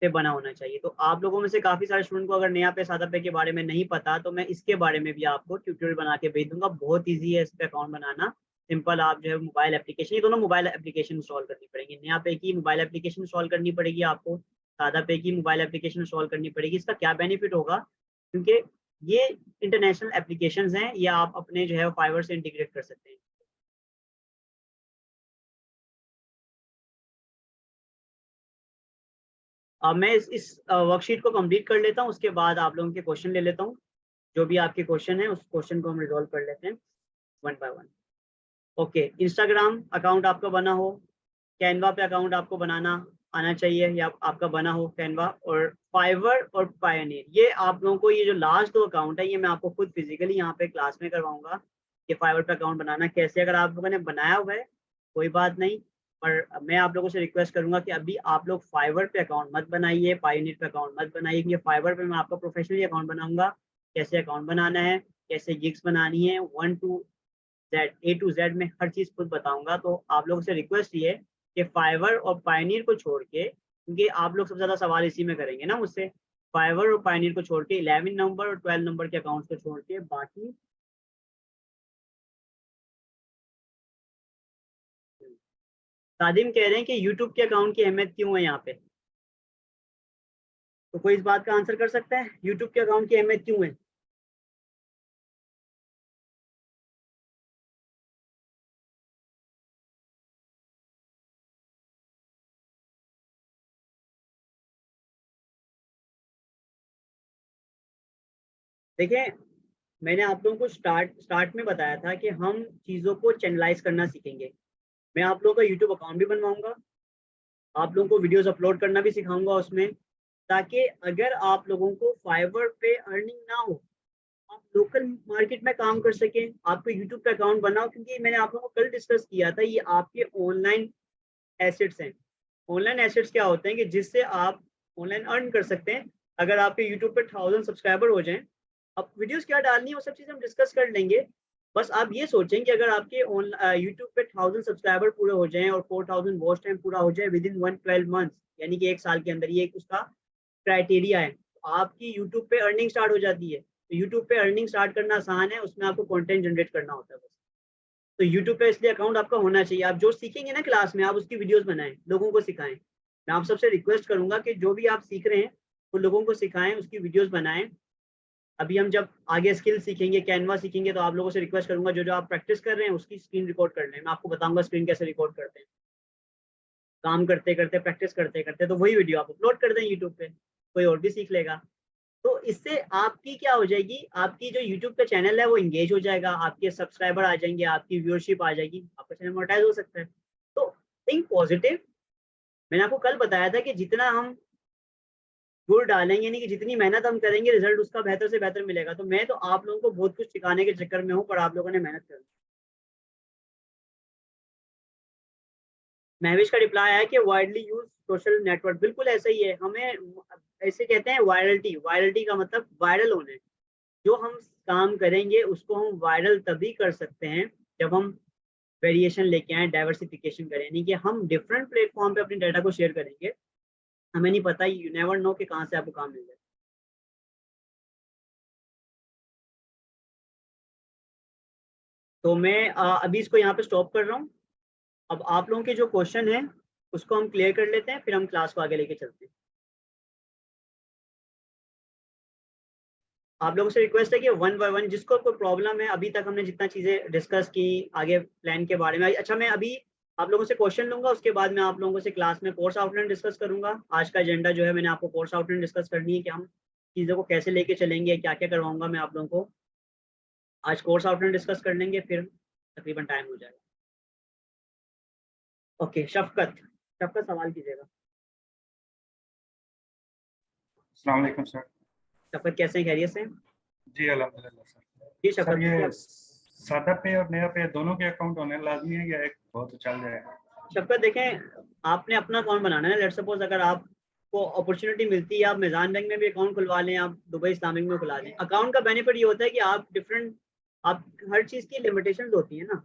बना होना चाहिए। तो आप लोगों में से काफी सारे स्टूडेंट को अगर नया पे सादा पे के बारे में नहीं पता तो मैं इसके बारे में भी आपको ट्यूटोरियल बना के भेज दूंगा। बहुत ईजी है इस पे अकाउंट बनाना। सिंपल आप जो है मोबाइल एप्लीकेशन, ये दोनों मोबाइल एप्लीकेशन इंस्टॉल करनी पड़ेगी। नया पे की मोबाइल एप्लीकेशन इंस्टॉल करनी पड़ेगी आपको, सादा पे की मोबाइल एप्लीकेशन इंस्टॉल करनी पड़ेगी। इसका क्या बेनिफिट होगा, क्योंकि ये इंटरनेशनल एप्लीकेशन हैं, ये आप अपने जो है फाइवर से इंटीग्रेट कर सकते हैं। अब मैं इस वर्कशीट को कंप्लीट कर लेता हूँ, उसके बाद आप लोगों के क्वेश्चन ले लेता हूँ। जो भी आपके क्वेश्चन है उस क्वेश्चन को हम रिजॉल्व कर लेते हैं one by one. Okay, Instagram account आपका बना हो, कैनवा पे अकाउंट आपको बनाना आना चाहिए या आपका बना हो कैनवा, और फाइवर और पायनियर। ये आप लोगों को ये जो लास्ट दो अकाउंट है ये मैं आपको खुद फिजिकली यहाँ पे क्लास में करवाऊंगा कि फाइवर पे अकाउंट बनाना कैसे। अगर आप लोगों ने बनाया हुआ है कोई बात नहीं, पर मैं आप लोगों से रिक्वेस्ट करूंगा कि अभी आप लोग फाइवर पे अकाउंट मत बनाइए, पायनियर पे अकाउंट मत बनाइए, क्योंकि फाइवर पे मैं आपका प्रोफेशनली अकाउंट बनाऊंगा। कैसे अकाउंट बनाना है, कैसे गिग्स बनानी है, 1 to Z, A to Z में हर चीज़ खुद बताऊंगा। तो आप लोगों से रिक्वेस्ट ये है कि फाइवर और पायनियर को छोड़ के, क्योंकि आप लोग सबसे ज़्यादा सवाल इसी में करेंगे ना मुझसे, फाइवर और पायनियर को छोड़ के 11 नंबर और 12 नंबर के अकाउंट्स को छोड़ के बाकी सादिम कह रहे हैं कि यूट्यूब के अकाउंट की अहमियत क्यों है यहाँ पे। तो कोई इस बात का आंसर कर सकता है, यूट्यूब के अकाउंट की अहमियत क्यों है? देखिए, मैंने आप लोगों को स्टार्ट में बताया था कि हम चीज़ों को चैनलाइज़ करना सीखेंगे। मैं आप लोगों का यूट्यूब अकाउंट भी बनवाऊँगा, आप लोगों को वीडियोज़ अपलोड करना भी सिखाऊँगा उसमें, ताकि अगर आप लोगों को फाइवर पे अर्निंग ना हो, आप लोकल मार्केट में काम कर सकें, आपको यूट्यूब पे अकाउंट बनाओ, क्योंकि मैंने आप लोगों को कल डिस्कस किया था, ये आपके ऑनलाइन एसेट्स हैं। ऑनलाइन एसेट्स क्या होते हैं कि जिससे आप ऑनलाइन अर्न कर सकते हैं। अगर आपके यूट्यूब पे 1000 सब्सक्राइबर हो जाएँ, अब वीडियोज़ क्या डालनी है वो सब चीज़ें हम डिस्कस कर लेंगे। बस आप ये सोचें कि अगर आपके यूट्यूब पे 1000 सब्सक्राइबर पूरे हो जाएँ और 4000 वॉच टाइम पूरा हो जाए विदिन 112 मंथ्स, यानी कि 1 साल के अंदर, ये एक उसका क्राइटेरिया है। तो आपकी यूट्यूब पे अर्निंग स्टार्ट हो जाती है। तो यूट्यूब पे अर्निंग स्टार्ट करना आसान है, उसमें आपको कंटेंट जनरेट करना होता है बस। तो यूट्यूब पे इसलिए अकाउंट आपका होना चाहिए। आप जो सीखेंगे ना क्लास में, आप उसकी वीडियोज़ बनाएँ, लोगों को सिखाएँ। मैं आप सबसे रिक्वेस्ट करूँगा कि जो भी आप सीख रहे हैं, वो लोगों को सिखाएँ, उसकी वीडियोज़ बनाएँ। अभी हम जब आगे स्किल सीखेंगे, कैनवा सीखेंगे, तो आप लोगों से रिक्वेस्ट करूँगा जो-जो आप प्रैक्टिस कर रहे हैं, उसकी स्क्रीन रिकॉर्ड कर लें। मैं आपको बताऊँगा स्क्रीन कैसे रिकॉर्ड करते हैं। काम करते-करते, प्रैक्टिस करते-करते, तो वही वीडियो आप अपलोड कर दें यूट्यूब पे, कोई और भी सीख लेगा। तो इससे आपकी क्या हो जाएगी, आपकी जो यूट्यूब का चैनल है वो एंगेज हो जाएगा, आपके सब्सक्राइबर आ जाएँगे, आपकी व्यूअरशिप आ जाएगी, आपका चैनल मोनेटाइज़ हो सकता है। तो थिंक पॉजिटिव। मैंने आपको कल बताया था कि जितना हम गुड़ डालेंगे, यानी कि जितनी मेहनत हम करेंगे, रिज़ल्ट उसका बेहतर से बेहतर मिलेगा। तो मैं तो आप लोगों को बहुत कुछ सिखाने के चक्कर में हूँ, पर आप लोगों ने मेहनत करनी। महविश का रिप्लाई आया कि वाइडली यूज़ सोशल नेटवर्क, बिल्कुल ऐसा ही है। हमें ऐसे कहते हैं वायरलिटी, वायरलिटी का मतलब वायरल होना है। जो हम काम करेंगे उसको हम वायरल तभी कर सकते हैं जब हम वेरिएशन लेके आएँ, डाइवर्सिफिकेशन करें, यानी कि हम डिफरेंट प्लेटफ़ॉर्म पे अपने डाटा को शेयर करेंगे। हमें नहीं पता, यू नेवर नो कि कहाँ से आपको काम मिल जाए। तो मैं अभी इसको यहाँ पे स्टॉप कर रहा हूँ। अब आप लोगों के जो क्वेश्चन हैं, उसको हम क्लियर कर लेते हैं, फिर हम क्लास को आगे लेके चलते हैं। आप लोगों से रिक्वेस्ट है कि वन बाय वन जिसको कोई प्रॉब्लम है, अभी तक हमने जितना चीज़ें डिस्कस की आगे प्लान के बारे में, अच्छा मैं अभी आप लोगों से क्वेश्चन लूँगा, उसके बाद मैं आप लोगों से क्लास में कोर्स आउटलाइन डिस्कस करूँगा। आज का एजेंडा जो है, मैंने आपको कोर्स आउटलाइन डिस्कस करनी है कि हम चीज़ों को कैसे लेके चलेंगे, क्या-क्या करवाऊँगा मैं आप लोगों को। आज कोर्स आउटलाइन डिस्कस कर लेंगे, फिर तकरीबन टाइम हो जाएगा। ओके, शफ़क़त, शफ़क़त सवाल कीजिएगा। अस्सलाम वालेकुम सर। शफ़क़त कैसे हैं, खैरियत से हैं? जी अल्हम्दुलिल्लाह सर। जी सर शफ़क़त ये पूछिए आप। सादा पे और नया पे दोनों के अकाउंट होने लाज़मी है या एक बहुत तो चल जाएगा? शफ़क़त देखें, आपने अपना अकाउंट बनाना है। लेट्स सपोज़ अगर आपको अपॉर्च्युनिटी मिलती है, आप मीज़ान बैंक में भी अकाउंट खुलवा लें, आप दुबई इस्लामिक में खुला लें। अकाउंट का बेनिफिट ये होता है कि आप डिफरेंट, आप हर चीज़ की लिमिटेशंस होती है ना।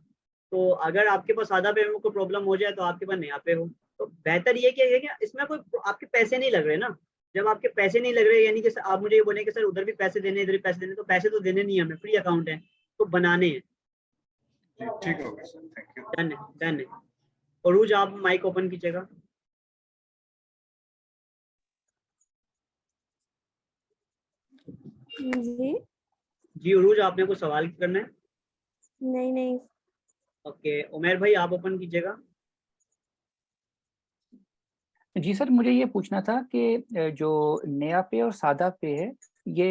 तो अगर आपके पास सादा पे में कोई प्रॉब्लम हो जाए, तो आपके पास नया पे हो। तो बेहतर ये कि है कि इसमें कोई आपके पैसे नहीं लग रहे ना। जब आपके पैसे नहीं लग रहे, यानी कि आप मुझे ये बोलें कि सर उधर भी पैसे देने हैं, इधर भी पैसे देने हैं, तो पैसे तो देने नहीं है हमें, फ्री अकाउंट है, तो बनाने हैं। जी ठीक हो गया सर, थैंक यू। डन है, डन है। अरूज आप माइक ओपन कीजिएगा। जी जी अरूज, आपने कुछ सवाल करना है? नहीं नहीं ओके, उमेर भाई आप ओपन कीजिएगा। जी सर, मुझे ये पूछना था कि जो नया पे और सादा पे है, ये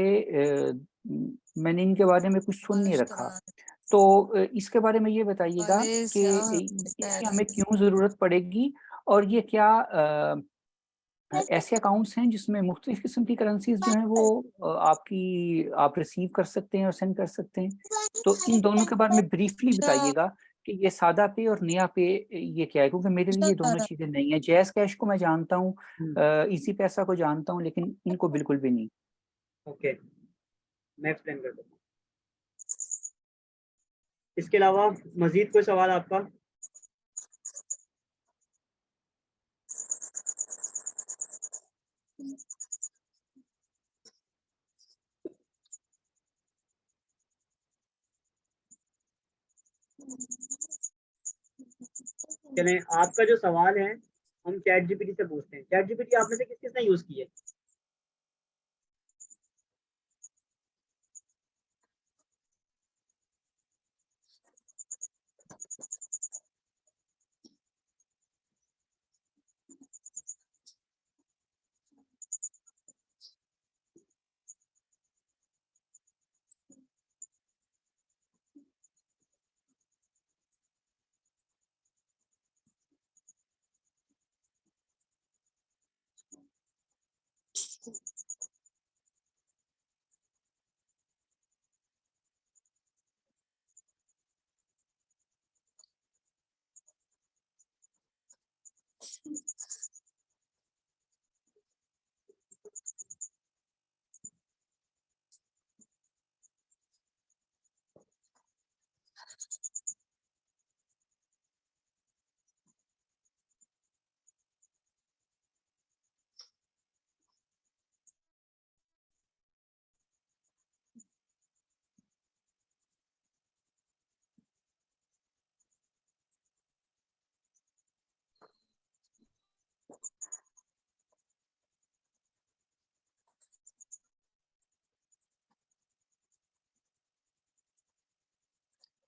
मैंने इनके बारे में कुछ सुन नहीं रखा। तो इसके बारे में ये बताइएगा कि इसकी हमें क्यों ज़रूरत पड़ेगी और ये क्या ऐसे अकाउंट्स हैं जिसमें मुख्तलिफ किस्म की करेंसीज़ जो हैं वो आप रिसीव कर सकते हैं और सेंड कर सकते हैं। तो इन दोनों के बारे में ब्रीफली बताइएगा कि ये सादा पे और नया पे ये क्या है? क्योंकि मेरे लिए ये दोनों चीज़ें नहीं है। जैज़ कैश को मैं जानता हूँ, ईज़ी पैसा को जानता हूँ, लेकिन इनको बिल्कुल भी नहीं। ओके, मैं एक्सप्लेन कर दूँ। इसके अलावा मज़ीद कोई सवाल आपका? चलें, आपका जो सवाल है, हम चैट जीपीटी से पूछते हैं। चैट जीपीटी आप में से किस-किसने यूज़ की है?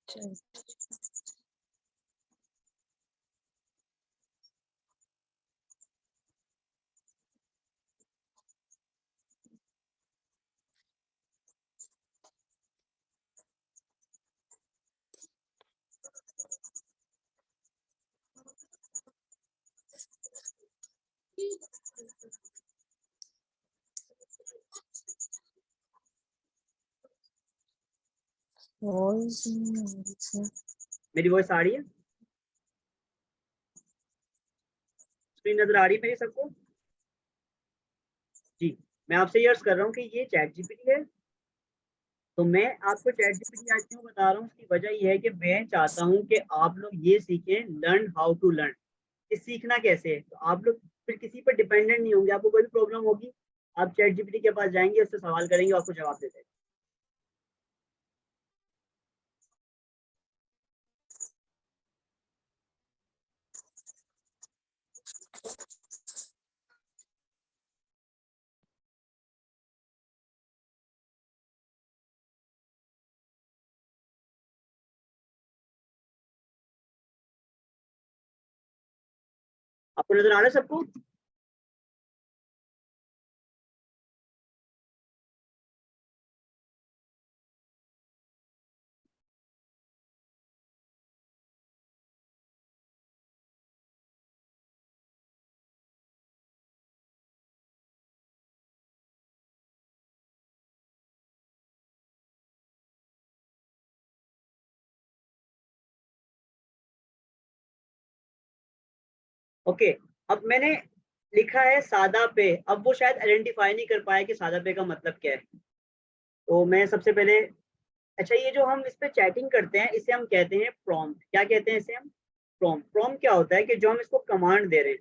चल वॉइस मेरी वॉइस आ रही है? स्क्रीन नजर आ रही है मेरी सबको? जी, मैं आपसे ये अर्ज कर रहा हूँ कि ये चैट जीपीटी है। तो मैं आपको चैट जीपीटी आज क्यों बता रहा हूँ, उसकी वजह ये है कि मैं चाहता हूँ कि आप लोग ये सीखें, लर्न हाउ टू लर्न, कि सीखना कैसे है। तो आप लोग फिर किसी पर डिपेंडेंट नहीं होंगे। आपको कोई भी प्रॉब्लम होगी, आप चैट जीपीटी के पास जाएंगे, उससे सवाल करेंगे, आपको जवाब दे देगा। आपको नजर आ रहा है सबको? ओके, अब मैंने लिखा है सादा पे। अब वो शायद आइडेंटिफाई नहीं कर पाया कि सादा पे का मतलब क्या है। तो मैं सबसे पहले, अच्छा, ये जो हम इस पे चैटिंग करते हैं, इसे हम कहते हैं प्रॉम्प्ट। क्या कहते हैं इसे हम? प्रॉम्प्ट। प्रॉम्प्ट क्या होता है कि जो हम इसको कमांड दे रहे हैं।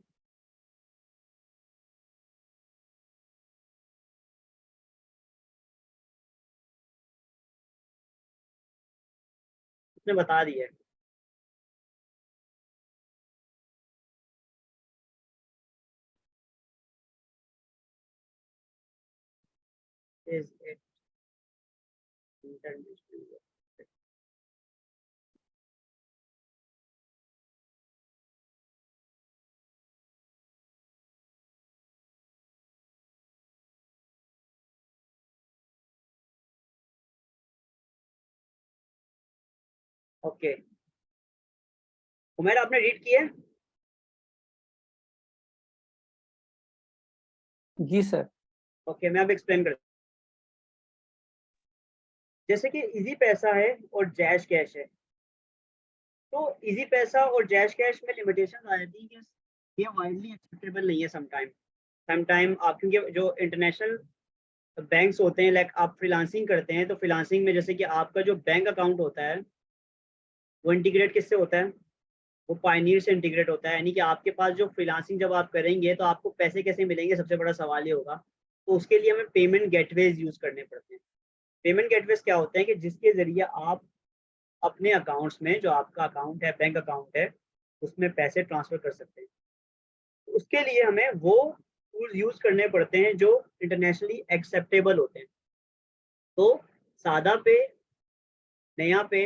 उसने बता दिया है। Is it international? ओके, उमेर आपने रीड किया है? जी सर। ओके, मैं अब एक्सप्लेन कर, जैसे कि इजी पैसा है और जैश कैश है। तो इजी पैसा और जैश कैश में लिमिटेशन आ जाती है कि ये वाइडली एक्सेप्टेबल नहीं है समटाइम आप, क्योंकि जो इंटरनेशनल बैंक्स होते हैं, लाइक आप फ्रीलांसिंग करते हैं, तो फ्रीलांसिंग में जैसे कि आपका जो बैंक अकाउंट होता है वो इंटीग्रेट किससे होता है? वो पायनियर से इंटीग्रेट होता है। यानी कि आपके पास जो फ्रीलांसिंग जब आप करेंगे तो आपको पैसे कैसे मिलेंगे, सबसे बड़ा सवाल ये होगा। तो उसके लिए हमें पेमेंट गेटवेज यूज करने पड़ते हैं। पेमेंट गेटवेज क्या होते हैं कि जिसके जरिए आप अपने अकाउंट्स में, जो आपका अकाउंट है, बैंक अकाउंट है, उसमें पैसे ट्रांसफर कर सकते हैं। तो उसके लिए हमें वो टूल्स यूज करने पड़ते हैं जो इंटरनेशनली एक्सेप्टेबल होते हैं। तो सादा पे, नया पे,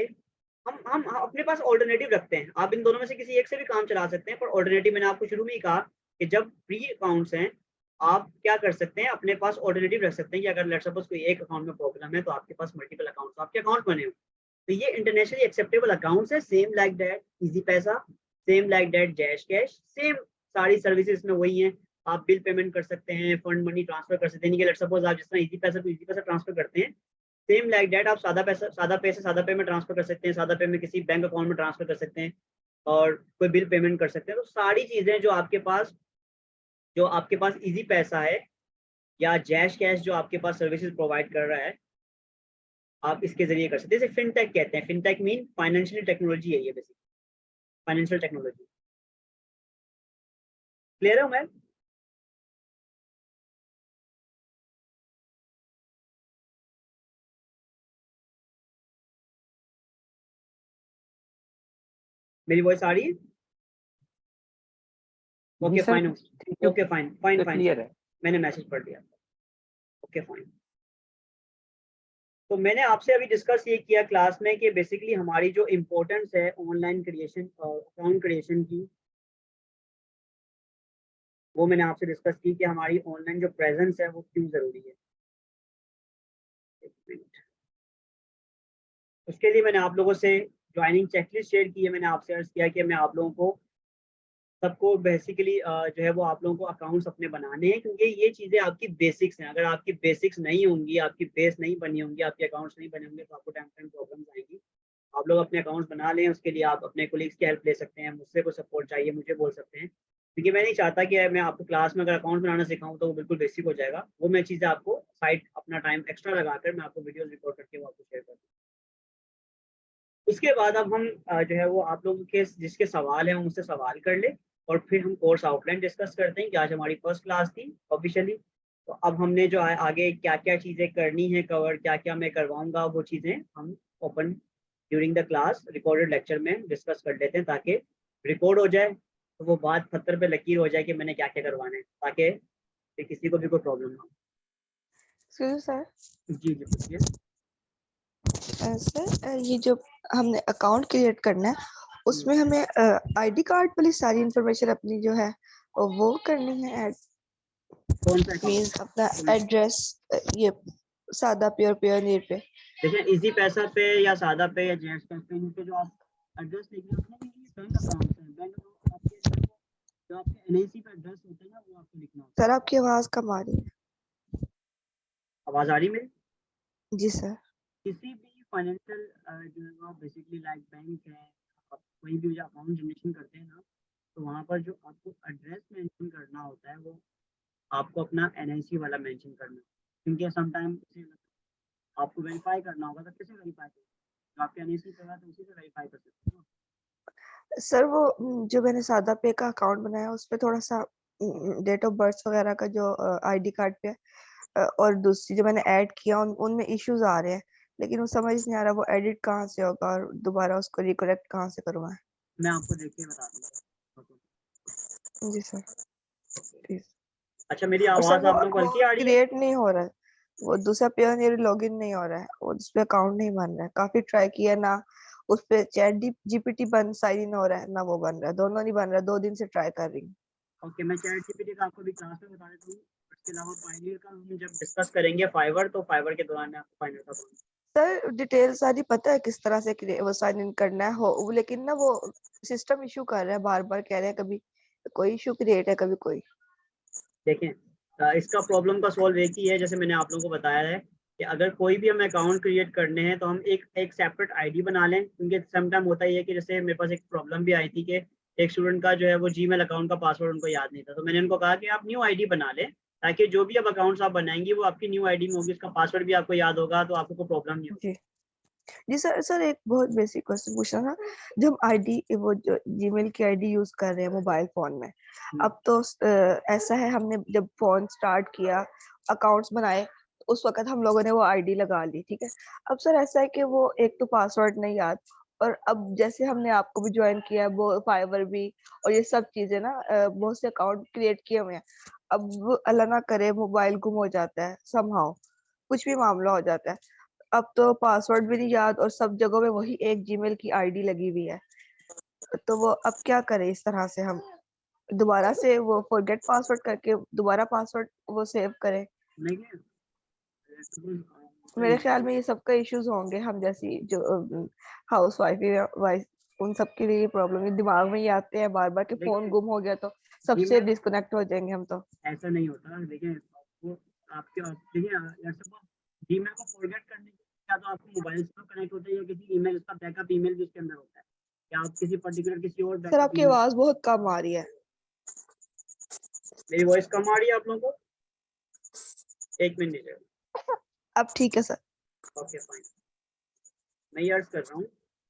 हम अपने पास ऑल्टरनेटिव रखते हैं। आप इन दोनों में से किसी एक से भी काम चला सकते हैं, पर ऑल्टरनेटिव मैंने आपको शुरू में ही कहा कि जब फ्री अकाउंट्स हैं, आप क्या कर सकते हैं, अपने पास ऑल्टरनेटिव रख सकते हैं कि अगर लेट्स सपोज कोई एक अकाउंट में प्रॉब्लम है तो आपके पास मल्टीपल अकाउंट्स, आपके अकाउंट बने हो। तो ये इंटरनेशनली एक्सेप्टेबल अकाउंट्स है, सेम लाइक दैट इजी पैसा, same like that Jaish cash, same सारी सर्विसेज में वही हैं। आप बिल पेमेंट कर सकते हैं, फंड मनी ट्रांसफर कर सकते हैं। लेट्स सपोज आप जिस तरह इजी पैसा टू इजी पैसा ट्रांसफर करते हैं, सेम लाइक दैट आप सादा पे से सादा पे में ट्रांसफर कर सकते हैं, सादा पे में किसी बैंक अकाउंट में ट्रांसफर कर सकते हैं और कोई बिल पेमेंट कर सकते हैं। तो सारी चीजें जो आपके पास इजी पैसा है या जैश कैश जो आपके पास सर्विसेज प्रोवाइड कर रहा है, आप इसके जरिए कर सकते हैं। जैसे फिनटेक कहते हैं, फिनटेक मीन फाइनेंशियल टेक्नोलॉजी है ये, बेसिकली फाइनेंशियल टेक्नोलॉजी। क्लियर है मैम? मेरी वॉइस आ रही है? Okay fine, okay fine fine fine, clear है। मैंने मैसेज पढ़ लिया। Okay fine. तो मैंने आपसे अभी डिस्कस ये किया क्लास में कि बेसिकली हमारी जो इम्पोर्टेंस है ऑनलाइन क्रिएशन और अकाउंट क्रिएशन की, वो मैंने आपसे डिस्कस की कि हमारी ऑनलाइन जो प्रेजेंस है वो क्यों जरूरी है। एक मिनट। उसके लिए मैंने आप लोगों से ज्वाइनिंग चेकलिस्ट शेयर की है। मैंने आपसे अर्ज किया कि मैं आप लोगों को सबको बेसिकली जो है वो आप लोगों को अकाउंट्स अपने बनाने हैं, क्योंकि ये चीज़ें आपकी बेसिक्स हैं। अगर आपकी बेसिक्स नहीं होंगी, आपकी बेस नहीं बनी होंगी, आपके अकाउंट्स नहीं बने होंगे, तो आपको टाइम टाइम प्रॉब्लम्स आएंगी। आप लोग अपने अकाउंट्स बना लें, उसके लिए आप अपने कोलीग्स की हेल्प ले सकते हैं, मुझसे कोई सपोर्ट चाहिए मुझे बोल सकते हैं, क्योंकि मैं नहीं चाहता कि मैं आपको क्लास में अगर अकाउंट बनाना सिखाऊं तो वो बिल्कुल बेसिक हो जाएगा। वो मैं चीज़ें आपको साइड अपना टाइम एक्स्ट्रा लगाकर मैं आपको वीडियोस रिकॉर्ड करके वो आपको शेयर कर दूँ। उसके बाद अब हम जो है वो आप लोगों के जिसके सवाल हैं उनसे सवाल कर ले और फिर हम कोर्स आउटलाइन डिस्कस करते हैं कि आज हमारी फर्स्ट क्लास थी ऑफिशियली। तो अब हमने जो आगे क्या क्या चीज़ें करनी है कवर, क्या क्या मैं करवाऊंगा, वो चीज़ें हम open during the class recorded lecture में डिस्कस कर लेते हैं, ताकि रिकॉर्ड हो जाए तो वो बात पत्थर पे लकीर हो जाए कि मैंने क्या क्या करवाना है, ताकि फिर किसी को भी कोई प्रॉब्लम ना हो। सर जी जी पूछिए। सर ये जो हमने अकाउंट क्रिएट करना है उसमें हमें आईडी कार्ड वाली सारी इंफॉर्मेशन अपनी जो है वो करनी है ऐड, कौन सा account? मींस अपना एड्रेस ये सादा पियोनियर पे। देखिए इजी पैसा पे या सादा पे या जेट्स पे, इन पे जो आप एड्रेस लिख रहे हो ना, ये बैंक अकाउंट है। बैंक अकाउंट आपके जो आपके एनआईसी पे एड्रेस होता है ना, वो आपको लिखना होता सर आपकी आवाज कम आ रही है। है। आवाज आ रही मेरी? जी सर। किसी भी फाइनेंशियल जो है वो बेसिकली लाइक बैंक है, आप कोई भी अकाउंट जनरेशन करते हैं ना, तो वहाँ पर जो आपको एड्रेस मेंशन करना होता है वो आपको अपना एनआईसी वाला मेंशन करना है, क्योंकि समटाइम आपको वेरीफाई करना होगा। तो कैसे वेरीफाई करें? तो आपके एनआईसी पे है तो उसी से वेरीफाई कर सकते हो। सर वो जो मैंने सादा पे का अकाउंट बनाया उस पे थोड़ा सा डेट ऑफ बर्थ वगैरह का जो आईडी कार्ड पे और दूसरी जो मैंने ऐड किया उनमें इश्यूज आ रहे हैं, लेकिन वो समझ नहीं आ रहा वो एडिट कहाँ से होगा और दोबारा उसको रिकरेक्ट कहाँ से करवाएं। मैं आपको देख के बता दूंगा। जी सर प्लीज। अच्छा मेरी और सर आवाज वो आप लोगों को हल्की आ अकाउंट रही है? क्रिएट नहीं हो रहा है, वो दूसरा पियोनियर लॉगिन नहीं हो रहा है, वो उस पे अकाउंट नहीं बन रहा है। काफी ट्राई किया ना, उस पे चैट जीपीटी बन साइन इन हो रहा है ना वो बन रहा है, दोनों नहीं बन रहा है। 2 दिन से ट्राई कर रही हूँ। ओके मैं चैट जीपीटी का आपको भी क्लास में बता देता हूँ। इसके अलावा पायनियर का हम जब डिस्कस करेंगे फाइवर, तो फाइवर के दौरान मैं आपको पायनियर का बताऊंगा। सर डिटेल सारी पता है किस तरह से वो साइन इन करना है हो, लेकिन ना वो सिस्टम इशू कर रहा है, बार बार कह रहे हैं कभी कोई इशू क्रिएट है कभी कोई। देखें इसका प्रॉब्लम का सॉल्व एक ही है, जैसे मैंने आप लोगों को बताया है कि अगर कोई भी हमें अकाउंट क्रिएट करने हैं तो हम एक सेपरेट आईडी बना लें, क्योंकि समटाइम होता ही है कि जैसे मेरे पास एक प्रॉब्लम भी आई थी कि एक स्टूडेंट का जो है वो जीमेल अकाउंट का पासवर्ड उनको याद नहीं था। तो मैंने उनको कहा कि आप न्यू आईडी बना लें, ताकि जो भी अब अकाउंट्स आप बनाएंगी वो आपकी न्यू आईडी में होगी, उसका पासवर्ड भी आपको याद होगा, तो आपको कोई प्रॉब्लम नहीं होगी। जी जी सर एक बहुत बेसिक क्वेश्चन पूछना था। जब हम आईडी वो जो जीमेल की आईडी यूज कर रहे हैं मोबाइल फोन में, अब तो ऐसा है हमने जब फोन स्टार्ट किया अकाउंट्स बनाए तो उस वक्त हम लोगों ने वो आईडी लगा ली, ठीक है। अब सर ऐसा है कि वो एक तो पासवर्ड नहीं याद, और अब जैसे हमने आपको भी ज्वाइन किया है वो फाइवर भी और ये सब चीजें ना बहुत से अकाउंट क्रिएट किए हुए हैं। अब अल्लाह ना करे मोबाइल गुम हो जाता है समहाउ, कुछ भी मामला हो जाता है, अब तो पासवर्ड भी नहीं याद और सब जगहों में वही एक जीमेल की आईडी लगी हुई है। तो वो अब क्या करें, इस तरह से हम दोबारा से वो फॉरगेट पासवर्ड करके दोबारा पासवर्ड वो सेव करें? नहीं मेरे ख्याल में ये सबका इश्यूज होंगे, हम जैसी जो हाउस वाइफ उन सब के लिए प्रॉब्लम दिमाग में ही आते हैं बार बार कि फोन गुम हो गया तो सबसे Gmail- डिस्कनेक्ट हो जाएंगे हम तो। ऐसा नहीं होता। देखिए आपको आपके देखिए जीमेल को फॉरगेट करने के लिए या तो आपको मोबाइल से कनेक्ट होता है या किसी ईमेल, उसका बैकअप ईमेल भी इसके अंदर होता है, या आप किसी पर्टिकुलर किसी और सर बैकअप आपकी आवाज बहुत कम आ रही है। मेरी वॉइस कम आ रही है आप लोगों को? एक मिनट दीजिए। अब ठीक है सर। ओके फाइन, मैं ये अर्ज कर रहा हूँ।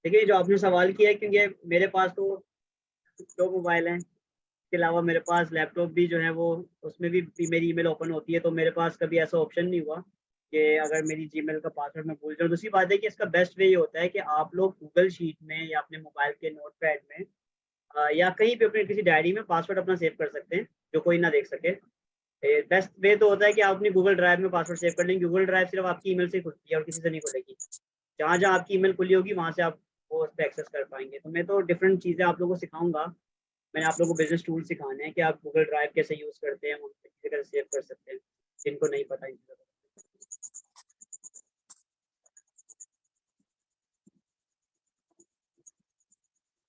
देखिए जो आपने सवाल किया है, क्योंकि मेरे पास तो 2 मोबाइल हैं, इसके अलावा मेरे पास लैपटॉप भी जो है वो उसमें भी मेरी ईमेल ओपन होती है, तो मेरे पास कभी ऐसा ऑप्शन नहीं हुआ कि अगर मेरी जीमेल का पासवर्ड मैं भूल जाऊँ। दूसरी बात है कि इसका बेस्ट वे ये होता है कि आप लोग गूगल शीट में या अपने मोबाइल के नोटपैड में या कहीं पे अपने किसी डायरी में पासवर्ड अपना सेव कर सकते हैं जो कोई ना देख सके। बेस्ट वे तो होता है कि आप अपनी गूगल ड्राइव में पासवर्ड सेव कर लेंगे। गूगल ड्राइव सिर्फ आपकी ईमेल से खुलती है और किसी से नहीं खुलेगी। जहाँ जहाँ आपकी ईमेल खुली होगी वहाँ से आप वो उस पर एक्सेस कर पाएंगे। तो मैं तो डिफरेंट चीज़ें आप लोगों को सिखाऊंगा। मैंने आप लोगों को बिजनेस टूल सिखाने हैं कि आप गूगल ड्राइव कैसे यूज़ करते हैं, उन पे कैसे सेव कर सकते हैं, जिनको नहीं पता इन चीज़ों का।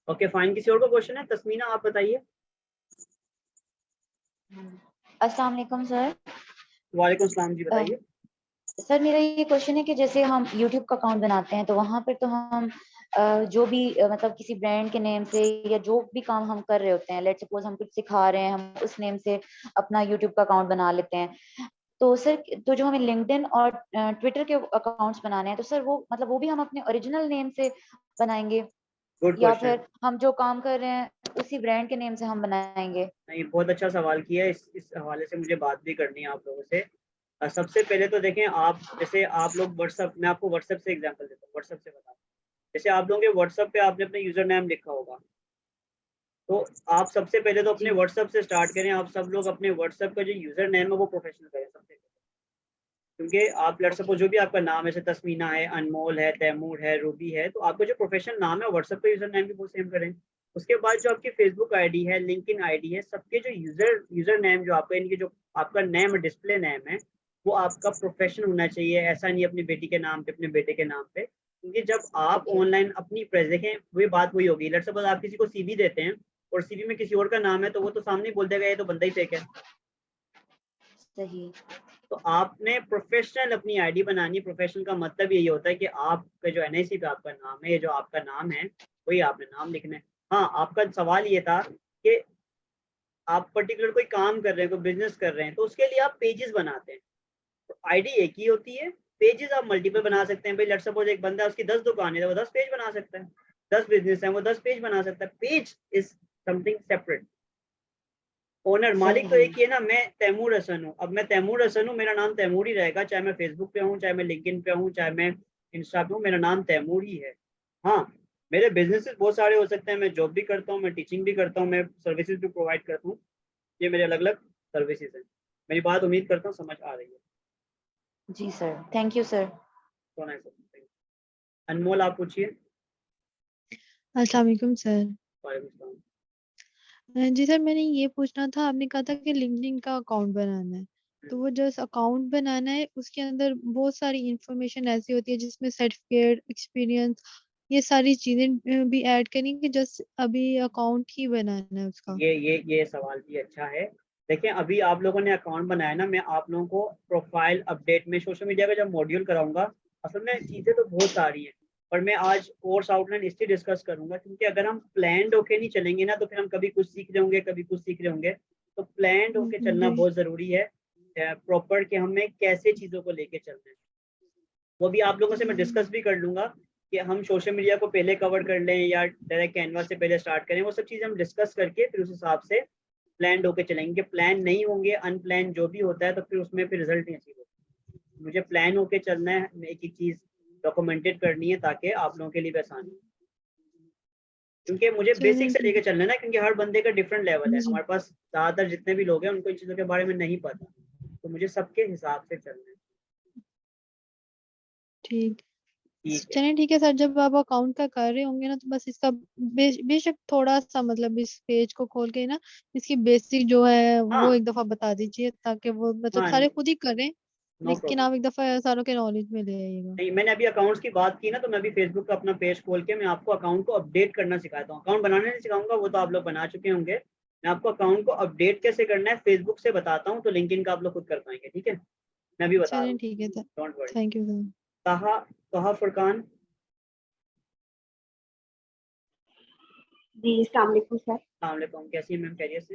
ओके फाइन, किसी और को क्वेश्चन है? तस्मीना आप बताइए। अस्सलाम वालेकुम सर। वालेकुम सलाम जी, बताइए। सर मेरा ये क्वेश्चन है कि जैसे हम YouTube का अकाउंट बनाते हैं तो वहां पर तो हम जो भी मतलब किसी ब्रांड के नेम से या जो भी काम हम कर रहे होते हैं, लेट्स सपोज हम कुछ सिखा रहे हैं, हम उस नेम से अपना YouTube का अकाउंट बना लेते हैं। तो सर तो जो हमें लिंक्डइन और ट्विटर के अकाउंट्स बनाने हैं तो सर वो मतलब वो भी हम अपने ओरिजिनल नेम से बनाएंगे गुड या क्वेश्चन। फिर हम जो काम कर रहे हैं उसी ब्रांड के नेम से हम बनाएंगे? नहीं, बहुत अच्छा सवाल किया है। इस हवाले से मुझे बात भी करनी है आप लोगों से। सबसे पहले तो देखें, आप जैसे आप लोग व्हाट्सअप, मैं आपको व्हाट्सअप से एग्जांपल देता हूँ, व्हाट्सअप से बता। जैसे आप लोगों के व्हाट्सअप पे आपने अपने यूजर नेम लिखा होगा, तो आप सबसे पहले तो अपने जी। व्हाट्सअप से स्टार्ट करें। आप सब लोग अपने व्हाट्सअप का जो यूजर नेम है वो प्रोफेशनल करें सबसे पहले। क्योंकि आप लेट्स सपोज जो भी आपका नाम है, जैसे तस्मीना है, अनमोल है, तैमूर है, रूबी है, तो आपका जो प्रोफेशनल नाम है व्हाट्सएप का यूजर नेम भी वो सेम करें। उसके बाद जो आपकी फेसबुक आईडी है, लिंक्डइन आईडी है, सबके जो यूजर नेम जो आपका, इनके जो आपका नेम डिस्प्ले नेम है वो आपका प्रोफेशनल होना चाहिए। ऐसा नहीं अपनी बेटी के नाम पे, अपने बेटे के नाम पे। क्योंकि जब आप Okay. ऑनलाइन अपनी प्रेस देखें, वही बात वही होगी। लेट्स सपोज आप किसी को सीवी देते हैं और सीवी में किसी और का नाम है, तो वो तो सामने ही बोल देगा ये तो बंदा ही फेक है। सही। तो आपने प्रोफेशनल अपनी आईडी बनानी। प्रोफेशनल का मतलब यही होता है कि आपका जो एनआईसी पे आपका नाम है, ये जो आपका नाम है वही आपने नाम लिखना है। हाँ, आपका सवाल ये था कि आप पर्टिकुलर कोई काम कर रहे हैं, कोई बिजनेस कर रहे हैं, तो उसके लिए आप पेजेस बनाते हैं। तो आईडी एक ही होती है, पेजेस आप मल्टीपल बना सकते हैं। भाई लेट्स सपोज एक बंदा, उसकी 10 दुकानें हैं, वो 10 पेज बना सकता है। 10 बिजनेस है, वो 10 पेज बना सकता है। Page is something separate. Owner मालिक तो सही। एक ही है ना। मैं तैमूर हसन हूँ, अब मैं तैमूर हसन हूँ, मेरा नाम तैमूर ही रहेगा, चाहे मैं फेसबुक पे हूँ, चाहे मैं लिंक्डइन पे हूँ, चाहे मैं इंस्टा पे हूँ, मेरा नाम तैमूर ही है। हाँ, मेरे बिजनेसेस बहुत सारे हो सकते हैं। मैं जॉब भी करता हूँ, मैं टीचिंग भी करता हूँ, मैं सर्विसेज भी प्रोवाइड करता हूँ। ये मेरे अलग अलग सर्विसेज हैं। मेरी बात उम्मीद करता हूँ समझ आ रही है। जी सर, थैंक यू सर। कौन है सर? अनमोल आप पूछिए। अस्सलाम वालेकुम सर। वालेकुम सलाम। जी सर, मैंने ये पूछना था, आपने कहा था कि लिंक्डइन का अकाउंट बनाना है, तो वो जो अकाउंट बनाना है उसके अंदर बहुत सारी इंफॉर्मेशन ऐसी होती है जिसमें सर्टिफिकेट, एक्सपीरियंस, ये सारी चीजें भी ऐड करनी कि जस्ट अभी अकाउंट ही बनाना है उसका। ये सवाल भी अच्छा है। देखिए अभी आप लोगों ने अकाउंट बनाया ना, मैं आप लोगों को प्रोफाइल अपडेट में सोशल मीडिया का जब मॉड्यूल कराऊंगा, असल में चीज़ें तो बहुत सारी हैं, पर मैं आज कोर्स आउटलाइन इसलिए डिस्कस करूंगा क्योंकि अगर हम प्लान्ड होके नहीं चलेंगे ना, तो फिर हम कभी कुछ सीख रहे होंगे, कभी कुछ सीख रहे होंगे। तो प्लान्ड होके चलना जी बहुत ज़रूरी है, प्रॉपर कि हमें कैसे चीज़ों को लेके चलना है। वो भी आप लोगों से मैं डिस्कस भी कर लूंगा कि हम सोशल मीडिया को पहले कवर कर लें या डायरेक्ट कैनवास से पहले स्टार्ट करें। वो सब चीज़ें हम डिस्कस करके फिर उस हिसाब से प्लान होके चलेंगे। प्लान नहीं होंगे, अनप्लान जो भी होता है, तो फिर उसमें फिर रिजल्ट नहीं अचीव होता। मुझे प्लान होके चलना है, एक एक चीज़ डॉक्यूमेंटेड करनी है ताकि आप लोगों के लिए भी आसानी हो। क्योंकि मुझे बेसिक चलिए से ठीक लेके चलना है ना, क्योंकि हर बंदे का डिफरेंट लेवल है। जी हमारे पास ज़्यादातर जितने भी लोग हैं उनको इन चीज़ों के बारे में नहीं पता, तो मुझे सबके हिसाब से चलना है। ठीक। ठीक है। चलिए ठीक है सर, जब आप अकाउंट का कर रहे होंगे ना तो बस इसका बेशक थोड़ा सा मतलब इस पेज को खोल के ना इसकी बेसिक जो है वो हाँ एक दफा बता दीजिए ताकि वो मतलब हाँ, सारे खुद ही करें, नो लेकिन प्रॉब्लम। आप एक दफा सारों के नॉलेज में ले आइएगा। नहीं, मैंने अभी अकाउंट्स की बात की ना, तो मैं अभी फेसबुक का अपना पेज खोल के मैं आपको अकाउंट को अपडेट करना सिखाता हूँ। अकाउंट बनाने नहीं सिखाऊंगा, वो तो आप लोग बना चुके होंगे, मैं आपको अकाउंट को अपडेट कैसे करना है फेसबुक से बताता हूँ, तो लिंक्डइन का आप लोग खुद कर पाएंगे, ठीक है? मैं भी बता रहा चलें हूँ, ठीक है, don't worry. Thank you sir. तहा फुरकान, जी अस्सलाम वालेकुम सर। अस्सलाम वालेकुम, कैसी हैं मैम? खैरियत से?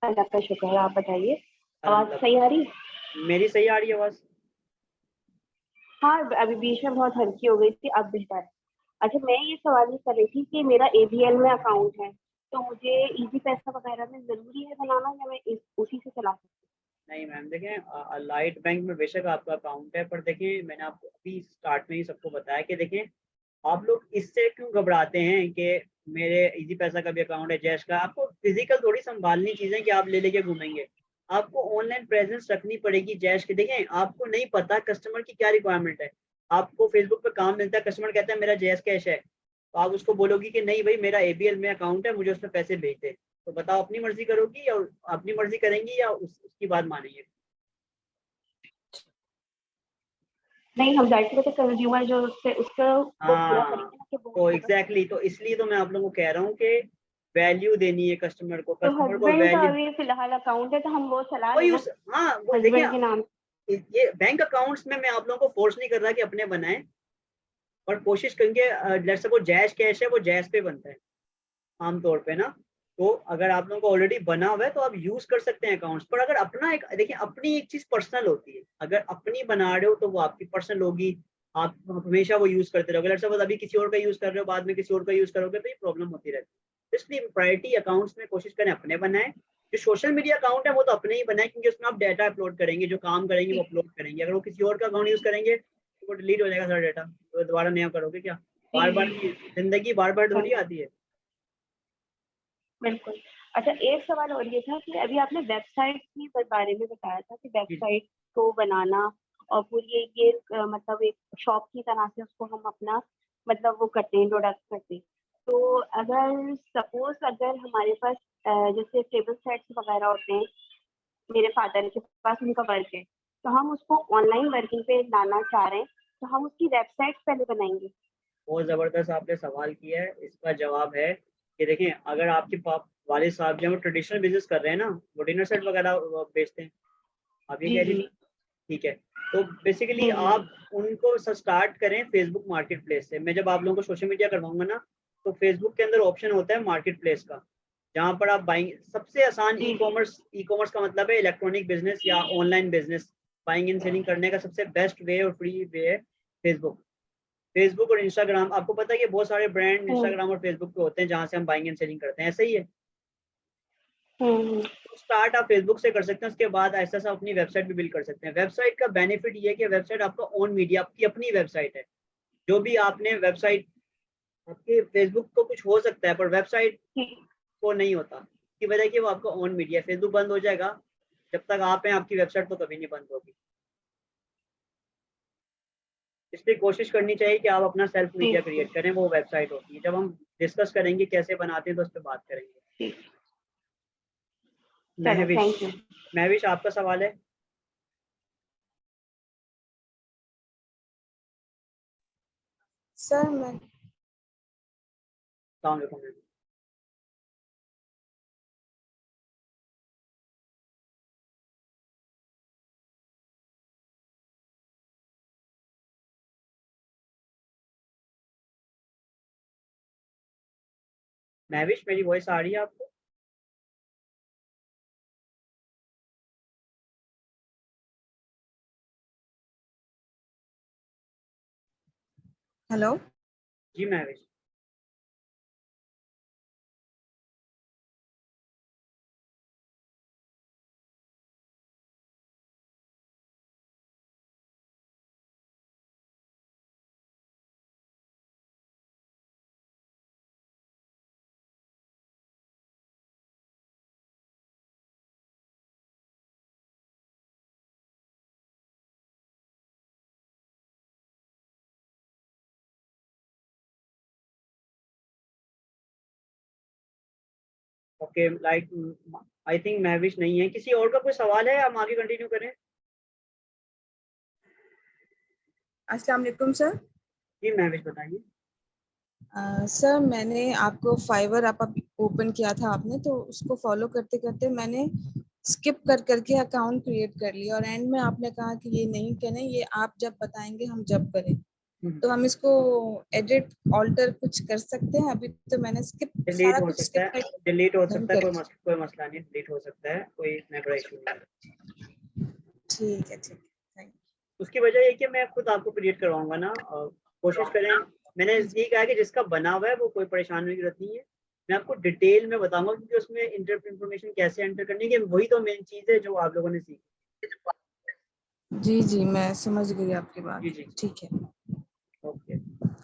अल्लाह का शुक्र है, आप बताइए। आवाज अल्हम्दुलिल्लाह। सही आ रही? मेरी सही आ रही है आवाज? हाँ, अभी बीच में बहुत हल्की हो गई थी, अब बेहतर है। अच्छा, मैं ये सवाल कर रही थी कि मेरा एबीएल में अकाउंट है, तो मुझे इजी पैसा वगैरह में जरूरी है बनाना, या मैं उसी से चला सकती हूँ? नहीं मैम, देखें लाइट बैंक में बेशक आपका अकाउंट है, पर देखिए मैंने आपको अभी स्टार्ट में ही सबको बताया कि देखें आप लोग इससे क्यों घबराते हैं कि मेरे इजी पैसा का भी अकाउंट है, जैश का। आपको फिजिकल थोड़ी संभालनी चीज़ें कि आप ले लेके घूमेंगे, आपको ऑनलाइन प्रेजेंस रखनी पड़ेगी जैश के। देखें आपको नहीं पता कस्टमर की क्या रिक्वायरमेंट है, आपको फेसबुक पे काम मिलता है, कस्टमर कहता है मेरा जैश कैश है, तो आप उसको बोलोगी कि नहीं भाई मेरा एबीएल में अकाउंट है, मुझे उसमें पैसे भेज दे। तो बताओ अपनी मर्जी करोगी या अपनी मर्जी करेंगी या उसकी बात मानेंगे? नहीं, हम जाहिर सी बात है कंज्यूमर जो उससे उसको वो पूरा हाँ, करेंगे ना कि वो तो एग्जैक्टली तो इसलिए तो मैं आप लोगों को कह रहा हूँ कि वैल्यू देनी है कस्टमर को, तो कस्टमर को हस्बैंड का वैल्यू अभी फिलहाल अकाउंट है, तो हम वो चला कोई लेना उस, हाँ वो देखिए हस्बैंड के नाम। ये बैंक अकाउंट्स में मैं आप लोगों को फोर्स नहीं कर रहा कि अपने बनाएं, और कोशिश करेंगे लेट्स सपोज जैश कैश है वो जैश पे बनता है आमतौर पे ना, तो अगर आप लोगों को ऑलरेडी बना हुआ है तो आप यूज कर सकते हैं अकाउंट्स। पर अगर अपना एक देखिए अपनी एक चीज पर्सनल होती है, अगर अपनी बना रहे हो तो वो आपकी पर्सनल होगी, आप हमेशा वो यूज करते रहोगे। लेट्स सपोज अभी किसी और का यूज कर रहे हो, बाद में किसी और का यूज करोगे तो ये प्रॉब्लम होती रहती है। इसलिए प्रायोरिटी अकाउंट्स में कोशिश करें अपने बनाएं। जो सोशल मीडिया अकाउंट है वो तो अपने ही बनाए, क्योंकि उसमें आप डाटा अपलोड करेंगे, जो काम करेंगे वो अपलोड करेंगे। अगर वो किसी और का अकाउंट यूज करेंगे तो वो डिलीट हो जाएगा सारा डाटा, तो दोबारा नया करोगे क्या? बार बार की जिंदगी बार बार थोड़ी आती है। बिल्कुल। अच्छा, एक सवाल और ये था कि अभी आपने वेबसाइट के बारे में बताया था कि वेबसाइट को बनाना और पूरी ये मतलब एक शॉप की तरह से उसको हम अपना मतलब वो करते हैं, प्रोडक्ट करते हैं। तो अगर सपोज अगर हमारे पास जैसे टेबल सेट्स वगैरह होते हैं, मेरे फादर के पास उनका वर्क है, तो हम उसको ऑनलाइन वर्किंग पे लाना चाह रहे हैं, तो हम उसकी वेबसाइट पहले बनाएंगे। बहुत ज़बरदस्त आपने सवाल किया है। इसका जवाब है कि देखें अगर आपके वालिद साहब जो है वो ट्रेडिशनल बिजनेस कर रहे हैं ना, वो डिनर सेट वगैरह बेचते हैं, आप ये जी कह रही जी थी, ठीक है? तो बेसिकली जी आप उनको स्टार्ट करें फेसबुक मार्केट प्लेस से। मैं जब आप लोगों को सोशल मीडिया करवाऊंगा ना, तो फेसबुक के अंदर ऑप्शन होता है मार्केट प्लेस का, जहाँ पर आप बाइंग सबसे आसान जी ई कॉमर्स का मतलब है इलेक्ट्रॉनिक बिजनेस या online business, buying and selling करने का सबसे बेस्ट वे और फ्री वे है फेसबुक और इंस्टाग्राम। आपको पता है कि बहुत सारे ब्रांड हम्म इंस्टाग्राम और फेसबुक पे होते हैं जहाँ से हम बाइंग एंड सेलिंग करते हैं, ऐसा ही है। हम्म तो स्टार्ट आप फेसबुक से कर सकते हैं, उसके बाद ऐसा ऐसा अपनी वेबसाइट भी बिल्ड कर सकते हैं। वेबसाइट का बेनिफिट ये है कि वेबसाइट आपका ओन मीडिया, आपकी अपनी वेबसाइट है। जो भी आपने वेबसाइट, आपके फेसबुक को कुछ हो सकता है पर वेबसाइट ठीक। को नहीं होता, इसकी वजह कि वो आपका ओन मीडिया। फेसबुक बंद हो जाएगा, जब तक आप हैं आपकी वेबसाइट तो कभी नहीं बंद होगी। इसलिए कोशिश करनी चाहिए कि आप अपना सेल्फ जी मीडिया क्रिएट करें, वो वेबसाइट होती है। जब हम डिस्कस करेंगे कैसे बनाते हैं तो उस पर बात करेंगे। ठीक, चलो थैंक यू। महविश आपका सवाल है? सर मैं अस्सलाम वालेकुम। महविश मेरी वॉइस आ रही है आपको? Hello ji Mahvish. Okay like I think Mahvish नहीं है। किसी और का कोई सवाल है, हम आगे कंटिन्यू करें? अस्सलाम वालेकुम सर। जी महविश बताइए। सर मैंने आपको फाइवर आप ओपन किया था आपने, तो उसको फॉलो करते करते मैंने स्किप कर करके अकाउंट क्रिएट कर लिया, और एंड में आपने कहा कि ये नहीं करें, ये आप जब बताएंगे हम जब करें। तो हम इसको एडिट ऑल्टर कुछ कर सकते हैं? अभी तो मैंने स्किप डिलीट सारा हो कुछ सकता स्किप है, डिलीट हो सकता है, कर। कोई मसला नहीं, डिलीट हो सकता है, कोई इसमें बड़ा इशू नहीं है। ठीक है, थैंक उसकी वजह ये कि मैं खुद आपको क्रिएट करवाऊंगा ना, कोशिश करें। मैंने ये कहा कि जिसका बना हुआ है वो कोई परेशान होने की जरूरत नहीं है, मैं आपको डिटेल में बताऊंगा, क्योंकि उसमें इंफॉर्मेशन कैसे एंटर करनी है, वही तो मेन चीज़ है जो आप लोगों ने सीखी। जी जी, मैं समझ गई आपकी बात। जी जी, ठीक है, ओके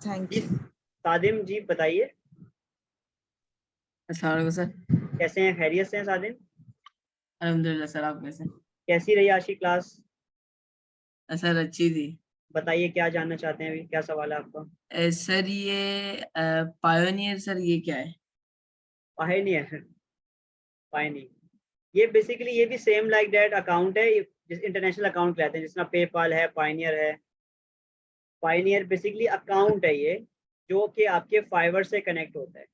थैंक जी। यू। सादिम जी बताइए, अस्सलाम वालेकुम सर। कैसे हैं, खैरियत से हैं सादिम? अल्हम्दुलिल्लाह सर, आप कैसे हैं? कैसी रही आज की क्लास? सर अच्छी थी। बताइए क्या जानना चाहते हैं, अभी क्या सवाल है आपका? सर ये पायोनियर सर ये क्या है? पायनियर, पायनियर ये बेसिकली ये भी सेम लाइक दैट अकाउंट है, जिस इंटरनेशनल अकाउंट कहते हैं, जिसमें पेपाल है, पायनियर है। पायनियर बेसिकली अकाउंट है ये, जो कि आपके फाइवर से कनेक्ट होता है।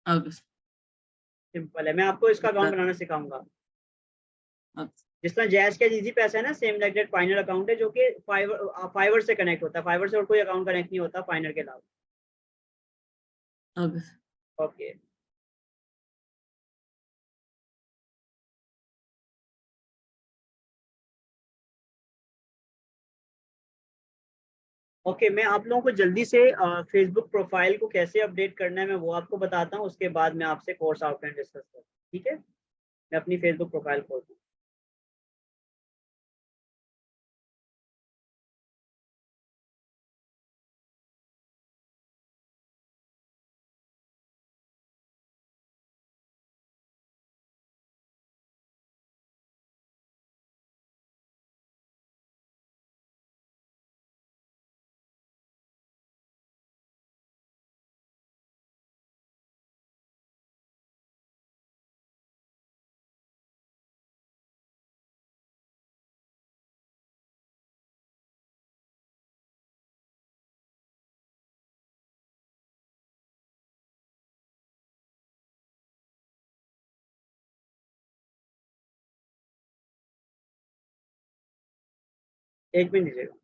ओके सिंपल है, मैं आपको इसका अकाउंट सर। बनाना सिखाऊंगा। ओके जिस तरह जैज का इजी पैसा है ना, same like that Pioneer account है, जो कि फाइवर से कनेक्ट होता है। फाइवर से और कोई अकाउंट कनेक्ट नहीं होता पायनियर के अलावा। ओके ओके ओके, मैं आप लोगों को जल्दी से फेसबुक प्रोफाइल को कैसे अपडेट करना है मैं वो आपको बताता हूँ, उसके बाद मैं आपसे कोर्स आउटलाइन डिस्कस करता हूँ। ठीक है, मैं अपनी फेसबुक प्रोफाइल खोलता हूँ। एक मिनट दीजिएगा।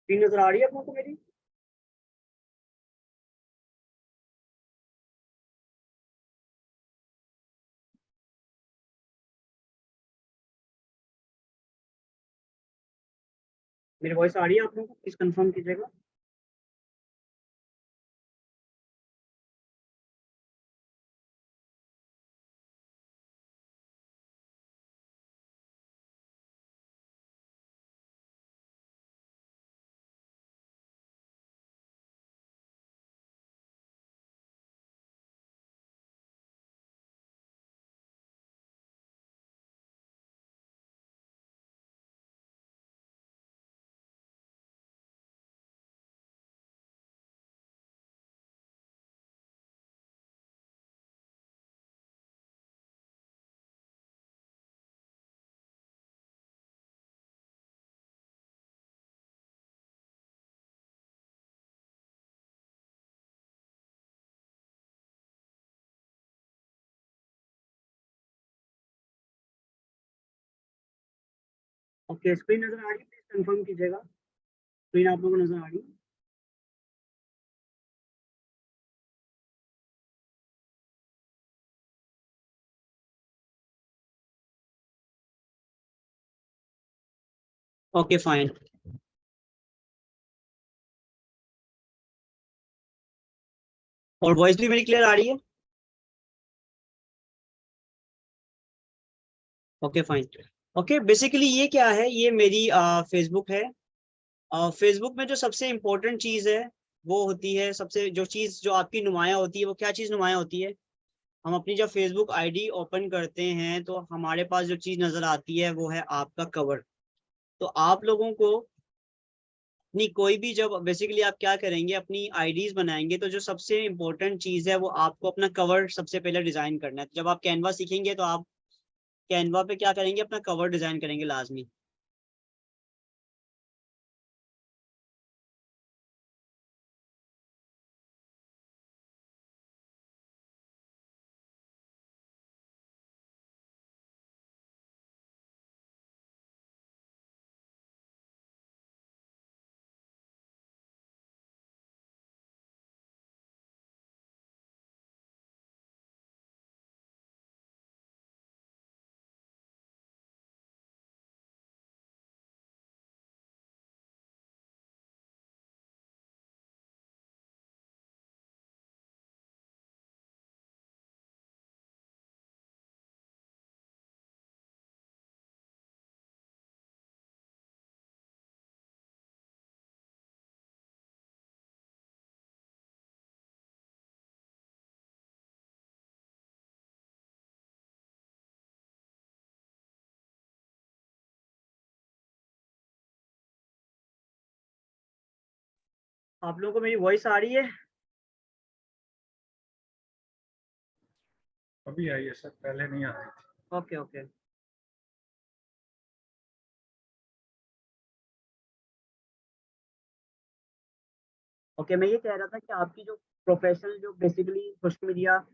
स्क्रीन नजर आ रही है आप लोगों को मेरी? मेरी वॉइस आ रही है आप लोगों को? प्लीज कंफर्म कीजिएगा। ओके, स्क्रीन नजर आ रही है? प्लीज कंफर्म कीजिएगा, स्क्रीन आप लोगों को नजर आ रही है? Okay fine. और वॉइस भी मेरी क्लियर आ रही है? Okay fine. ओके, बेसिकली ये क्या है, ये मेरी फेसबुक है। फेसबुक में जो सबसे इम्पोर्टेंट चीज़ है वो होती है, सबसे जो चीज़ जो आपकी नुमाया होती है, वो क्या चीज़ नुमाया होती है? हम अपनी जब फेसबुक आईडी ओपन करते हैं तो हमारे पास जो चीज़ नज़र आती है वो है आपका कवर। तो आप लोगों को अपनी कोई भी, जब बेसिकली आप क्या करेंगे, अपनी आईडीज बनाएंगे तो जो सबसे इम्पोर्टेंट चीज़ है वो आपको अपना कवर सबसे पहले डिज़ाइन करना है। जब आप कैनवा सीखेंगे तो आप कैनवा पे क्या करेंगे, अपना कवर डिज़ाइन करेंगे लाजमी। आप लोगों को मेरी वॉइस आ रही है? अभी आई है सर, पहले नहीं आ रही थी। Okay okay. ओके, मैं ये कह रहा था कि आपकी जो प्रोफेशनल, जो बेसिकली सोशल मीडिया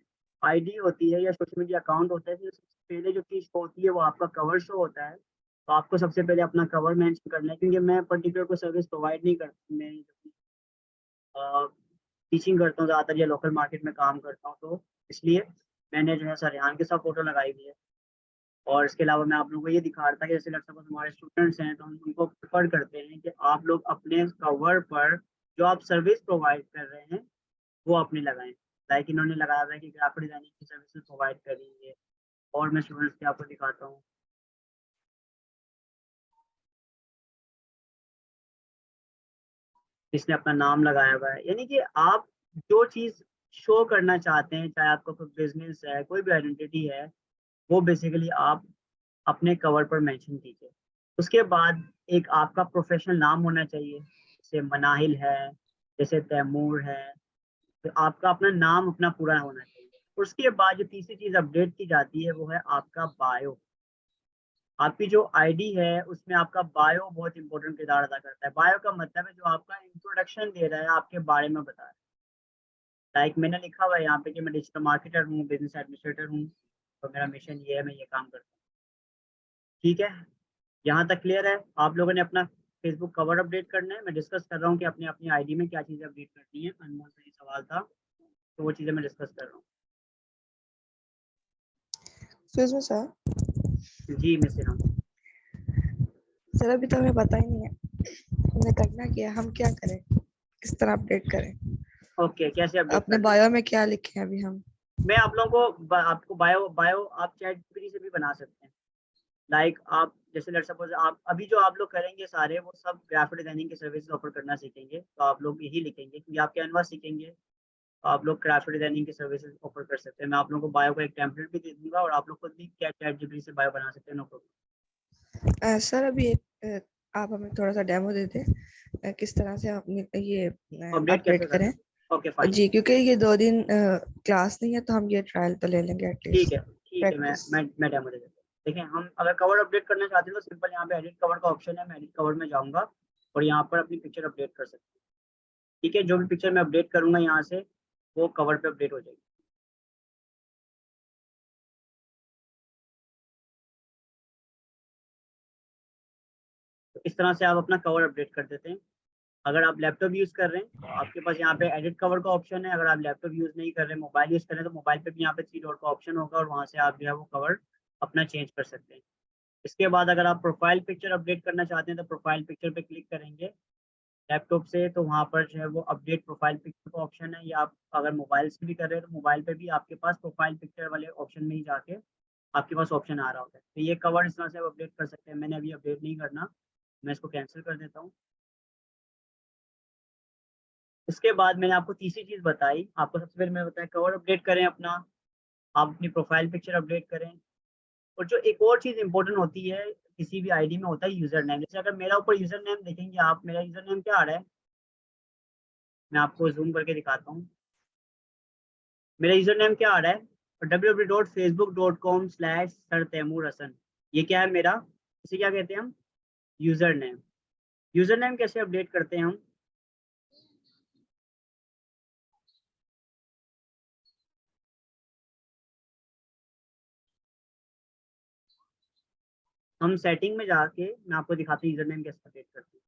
आईडी होती है या सोशल मीडिया अकाउंट होता है, तो सबसे पहले जो चीज़ होती है वो आपका कवर शो होता है। तो आपको सबसे पहले अपना कवर मेंशन करना है, क्योंकि मैं पर्टिकुलर कोई सर्विस प्रोवाइड नहीं करता। मैं टीचिंग करता हूँ ज़्यादातर, या लोकल मार्केट में काम करता हूँ, तो इसलिए मैंने जो है सर रेहान के साथ फ़ोटो लगाई हुई है। और इसके अलावा मैं आप लोगों को ये दिखा रहा था कि जैसे लगता है हमारे स्टूडेंट्स हैं तो हम उनको प्रेफर करते हैं कि आप लोग अपने कवर पर जो आप सर्विस प्रोवाइड कर रहे हैं वो अपने लगाएं। लाइक इन्होंने लगाया हुआ है कि ग्राफिक डिजाइनिंग की सर्विसेज प्रोवाइड कर रही है, और मैं स्टूडेंट्स के आपको दिखाता हूँ। इसने अपना नाम लगाया हुआ है, यानी कि आप जो चीज़ शो करना चाहते हैं, चाहे आपका कोई बिजनेस है, कोई भी आइडेंटिटी है, वो बेसिकली आप अपने कवर पर मेंशन कीजिए। उसके बाद एक आपका प्रोफेशनल नाम होना चाहिए, जैसे मनाहिल है, जैसे तैमूर है, तो आपका अपना नाम अपना पूरा होना चाहिए। उसके बाद जो तीसरी चीज़ अपडेट की जाती है वो है आपका बायो। आपकी जो आईडी है उसमें आपका बायो बहुत इंपॉर्टेंट किरदार अदा करता है। बायो का मतलब है जो आपका इंट्रोडक्शन दे रहा है, आपके बारे में बता रहा है। लाइक मैंने लिखा हुआ है यहाँ पे कि मैं डिजिटल मार्केटर हूँ, बिजनेस एडमिनिस्ट्रेटर हूँ, तो मेरा मिशन ये है, मैं ये काम करता हूँ। ठीक है, यहाँ तक क्लियर है? आप लोगों ने अपना फेसबुक कवर अपडेट करना है। मैं डिस्कस कर रहा हूँ कि अपनी अपनी आईडी में क्या चीज़ें अपडेट करनी है। अनमोल का ये सवाल था, तो वो चीज़ें मैं डिस्कस कर रहा हूँ। Excuse me, sir. जी मिस्टर राम। सर अभी तो हमें पता ही नहीं है हमें करना क्या है, हम क्या करें, किस तरह अपडेट करें, ओके, कैसे अपडेट अपने करना है? बायो में क्या लिखे हैं अभी हम? मैं आप लोगों को आपको बायो बायो आप चैट जीपीटी से भी बना सकते हैं। लाइक आप जैसे लेट्स सपोज आप अभी जो आप लोग करेंगे सारे वो सब ग्राफिक डिजाइनिंग की सर्विसेज ऑफर करना सीखेंगे, तो आप लोग यही लिखेंगे क्योंकि आप कैनवा सीखेंगे, तो आप लोग ग्राफिक डिजाइनिंग की सर्विसेज ऑफर कर सकते हैं। मैं आप लोगों को बायो का एक टेम्पलेट भी दे दूंगा और आप लोग खुद भी क्या चैट जीपीटी से बायो बना सकते हैं, नो प्रॉब्लम। सर अभी आप हमें थोड़ा सा डेमो दे दें किस तरह से अपनी ये अपडेट कैसे अपडेट करना करें। है? ओके फाइन, जी क्योंकि ये 2 दिन क्लास नहीं है तो हम ये ट्रायल तो ले लेंगे ठीक है एटलीस्ट ठीक है। प्रैक्टिस। मैं डेमो दे देता हूँ। देखिए, हम अगर कवर अपडेट करना चाहते हैं तो सिंपल यहाँ पे एडिट कवर का ऑप्शन है, मैं एडिट कवर में जाऊँगा और यहाँ पर अपनी पिक्चर अपडेट कर सकते हैं। ठीक है, जो भी पिक्चर मैं अपडेट करूँगा यहाँ से वो कवर पे अपडेट हो जाएगी। इस तरह से आप अपना कवर अपडेट कर देते हैं। अगर आप लैपटॉप यूज़ कर रहे हैं तो आपके पास यहाँ पे एडिट कवर का ऑप्शन है। अगर आप लैपटॉप यूज़ नहीं कर रहे, मोबाइल यूज़ कर रहे हैं, तो मोबाइल पे भी यहाँ पे 3 डॉट का ऑप्शन होगा और वहाँ से आप जो है वो कवर अपना चेंज कर सकते हैं। इसके बाद अगर आप प्रोफाइल पिक्चर अपडेट करना चाहते हैं तो प्रोफाइल पिक्चर पे क्लिक करेंगे लैपटॉप से, तो वहाँ पर जो है वो अपडेट प्रोफाइल पिक्चर का ऑप्शन है। या आप अगर मोबाइल से भी कर रहे हैं तो मोबाइल पे भी आपके पास प्रोफाइल पिक्चर वाले ऑप्शन में ही जाके आपके पास ऑप्शन आ रहा होता है। तो ये कवर इस तरह से आप अपडेट कर सकते हैं। मैंने अभी अपडेट नहीं करना, मैं इसको कैंसिल कर देता हूँ। इसके बाद मैंने आपको तीसरी चीज़ बताई, आपको सबसे पहले मैंने बताया कवर अपडेट करें अपना, आप अपनी प्रोफाइल पिक्चर अपडेट करें। और जो एक और चीज़ इंपॉर्टेंट होती है किसी भी आईडी में होता है यूज़र नेम। जैसे अगर मेरा ऊपर यूज़र नेम देखेंगे आप, मेरा यूज़र नेम क्या आ रहा है, मैं आपको जूम करके दिखाता हूँ। मेरा यूज़र नेम क्या आ रहा है, www.facebook.com/sir-taimur-hasan। ये क्या है मेरा, इसे क्या कहते हैं हम, यूज़र नेम। यूज़र नेम कैसे अपडेट करते हैं हम सेटिंग में जाके मैं आपको दिखाता हूँ यूज़र नेम कैसे अपडेट करते हैं।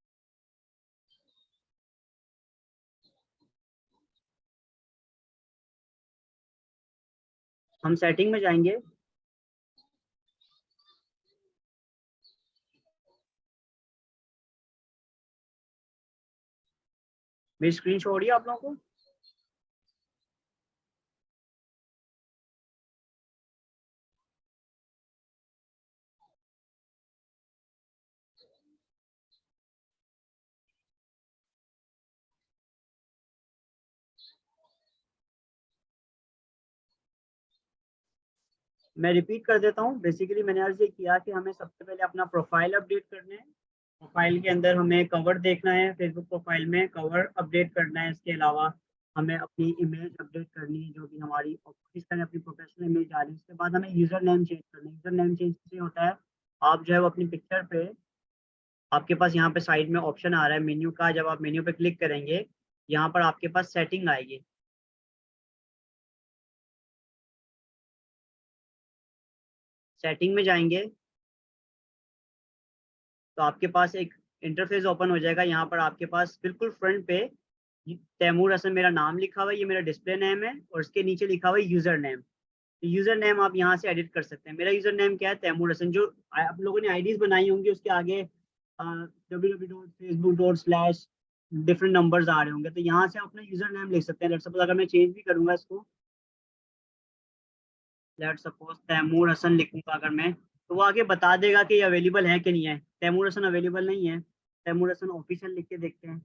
हम सेटिंग में जाएंगे, मेरी स्क्रीन शो हो रही है आप लोगों को। मैं रिपीट कर देता हूँ। बेसिकली मैंने अर्ज ये किया कि हमें सबसे पहले अपना प्रोफाइल अपडेट करना है। प्रोफाइल के अंदर हमें कवर देखना है, फेसबुक प्रोफाइल में कवर अपडेट करना है। इसके अलावा हमें अपनी इमेज अपडेट करनी है, जो कि हमारी ऑफिस में अपनी प्रोफेशनल इमेज आ रही है। उसके बाद हमें यूज़र नेम चेंज करना है। यूज़र नेम चेंज कैसे होता है, आप जो है वो अपनी पिक्चर पे, आपके पास यहाँ पे साइड में ऑप्शन आ रहा है मेन्यू का, जब आप मेन्यू पे क्लिक करेंगे यहाँ पर आपके पास सेटिंग आएगी। सेटिंग में जाएंगे तो आपके पास एक इंटरफेस ओपन हो जाएगा। यहाँ पर आपके पास बिल्कुल फ्रंट पे तैमूर हसन मेरा नाम लिखा हुआ है, ये मेरा डिस्प्ले नेम है, और इसके नीचे लिखा हुआ है यूज़र नेम। तो यूज़र नेम आप यहाँ से एडिट कर सकते हैं। मेरा यूज़र नेम क्या है, तैमूर हसन। जो आप लोगों ने आईडीज बनाई होंगी उसके आगे www.facebook.com/ डिफरेंट नंबर्स आ रहे होंगे, तो यहाँ से अपना यूज़र नेम लिख सकते हैं। लेट्स सपोज अगर मैं चेंज भी करूँगा इसको, लेट्स सपोज तैमूर हसन लिखूंगा अगर मैं, तो वो आगे बता देगा कि ये अवेलेबल है कि नहीं है। तैमूर हसन अवेलेबल नहीं है, तैमूर हसन ऑफिशियल लिख के देखते हैं।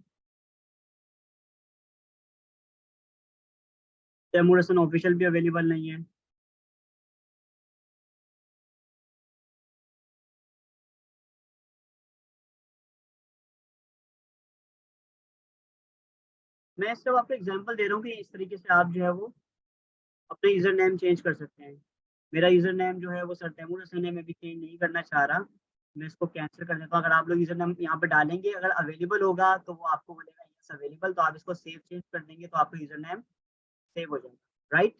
तैमूर हसन ऑफिशियल भी अवेलेबल नहीं है। मैं सिर्फ आपको एग्जांपल दे रहा हूँ कि इस तरीके से आप जो है वो अपना यूज़र नेम चेंज कर सकते हैं। मेरा यूज़र नेम जो है वो सर तैमूर हसन है, मैं भी चेंज नहीं करना चाह रहा, मैं इसको कैंसिल कर देता हूँ। अगर आप लोग यूज़र नेम यहाँ पे डालेंगे, अगर अवेलेबल होगा तो वो आपको बोलेगा यस अवेलेबल, तो आप इसको सेव चेंज कर देंगे तो आपका यूज़र नेम सेव हो जाएगा, राइट।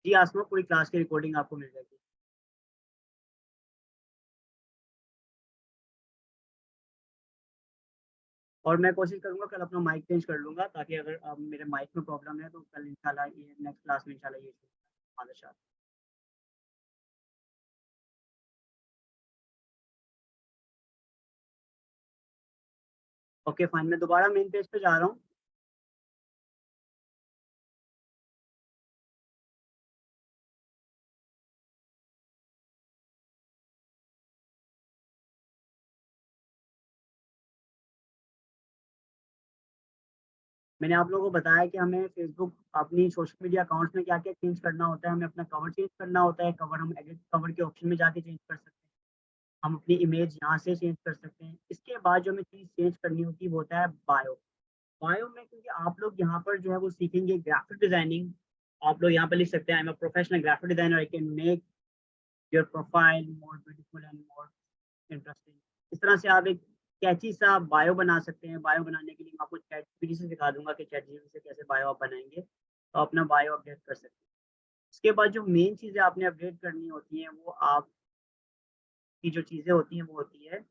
जी आसमा, पूरी क्लास की रिकॉर्डिंग आपको मिल जाएगी। और मैं कोशिश करूंगा कल अपना माइक चेंज कर लूंगा, ताकि अगर मेरे माइक में प्रॉब्लम है तो कल इंशाल्लाह ये नेक्स्ट क्लास में इंशाल्लाह ये मादरशाह। ओके फाइन, मैं दोबारा मेन पेज पे जा रहा हूँ। मैंने आप लोगों को बताया कि हमें फेसबुक अपनी सोशल मीडिया अकाउंट्स में क्या क्या चेंज करना होता है। हमें अपना कवर चेंज करना होता है, कवर हम एडिट कवर के ऑप्शन में जाके चेंज कर सकते हैं। हम अपनी इमेज यहाँ से चेंज कर सकते हैं। इसके बाद जो हमें चीज़ चेंज करनी होती है वो होता है बायो। बायो में क्योंकि आप लोग यहाँ पर जो है वो सीखेंगे ग्राफिक डिजाइनिंग, आप लोग यहाँ पर लिख सकते हैं I am a professional graphic designer, I can make your profile more beautiful and more interesting. इस तरह से आप एक कैची सा बायो बना सकते हैं। बायो बनाने के लिए मैं आपको चैट जीपीटी से सिखा दूंगा कि चैट जीपीटी से कैसे बायो आप बनाएंगे, तो अपना बायो अपडेट कर सकते हैं। उसके बाद जो मेन चीज़ें आपने अपडेट करनी होती हैं वो आपकी जो चीज़ें होती हैं वो होती है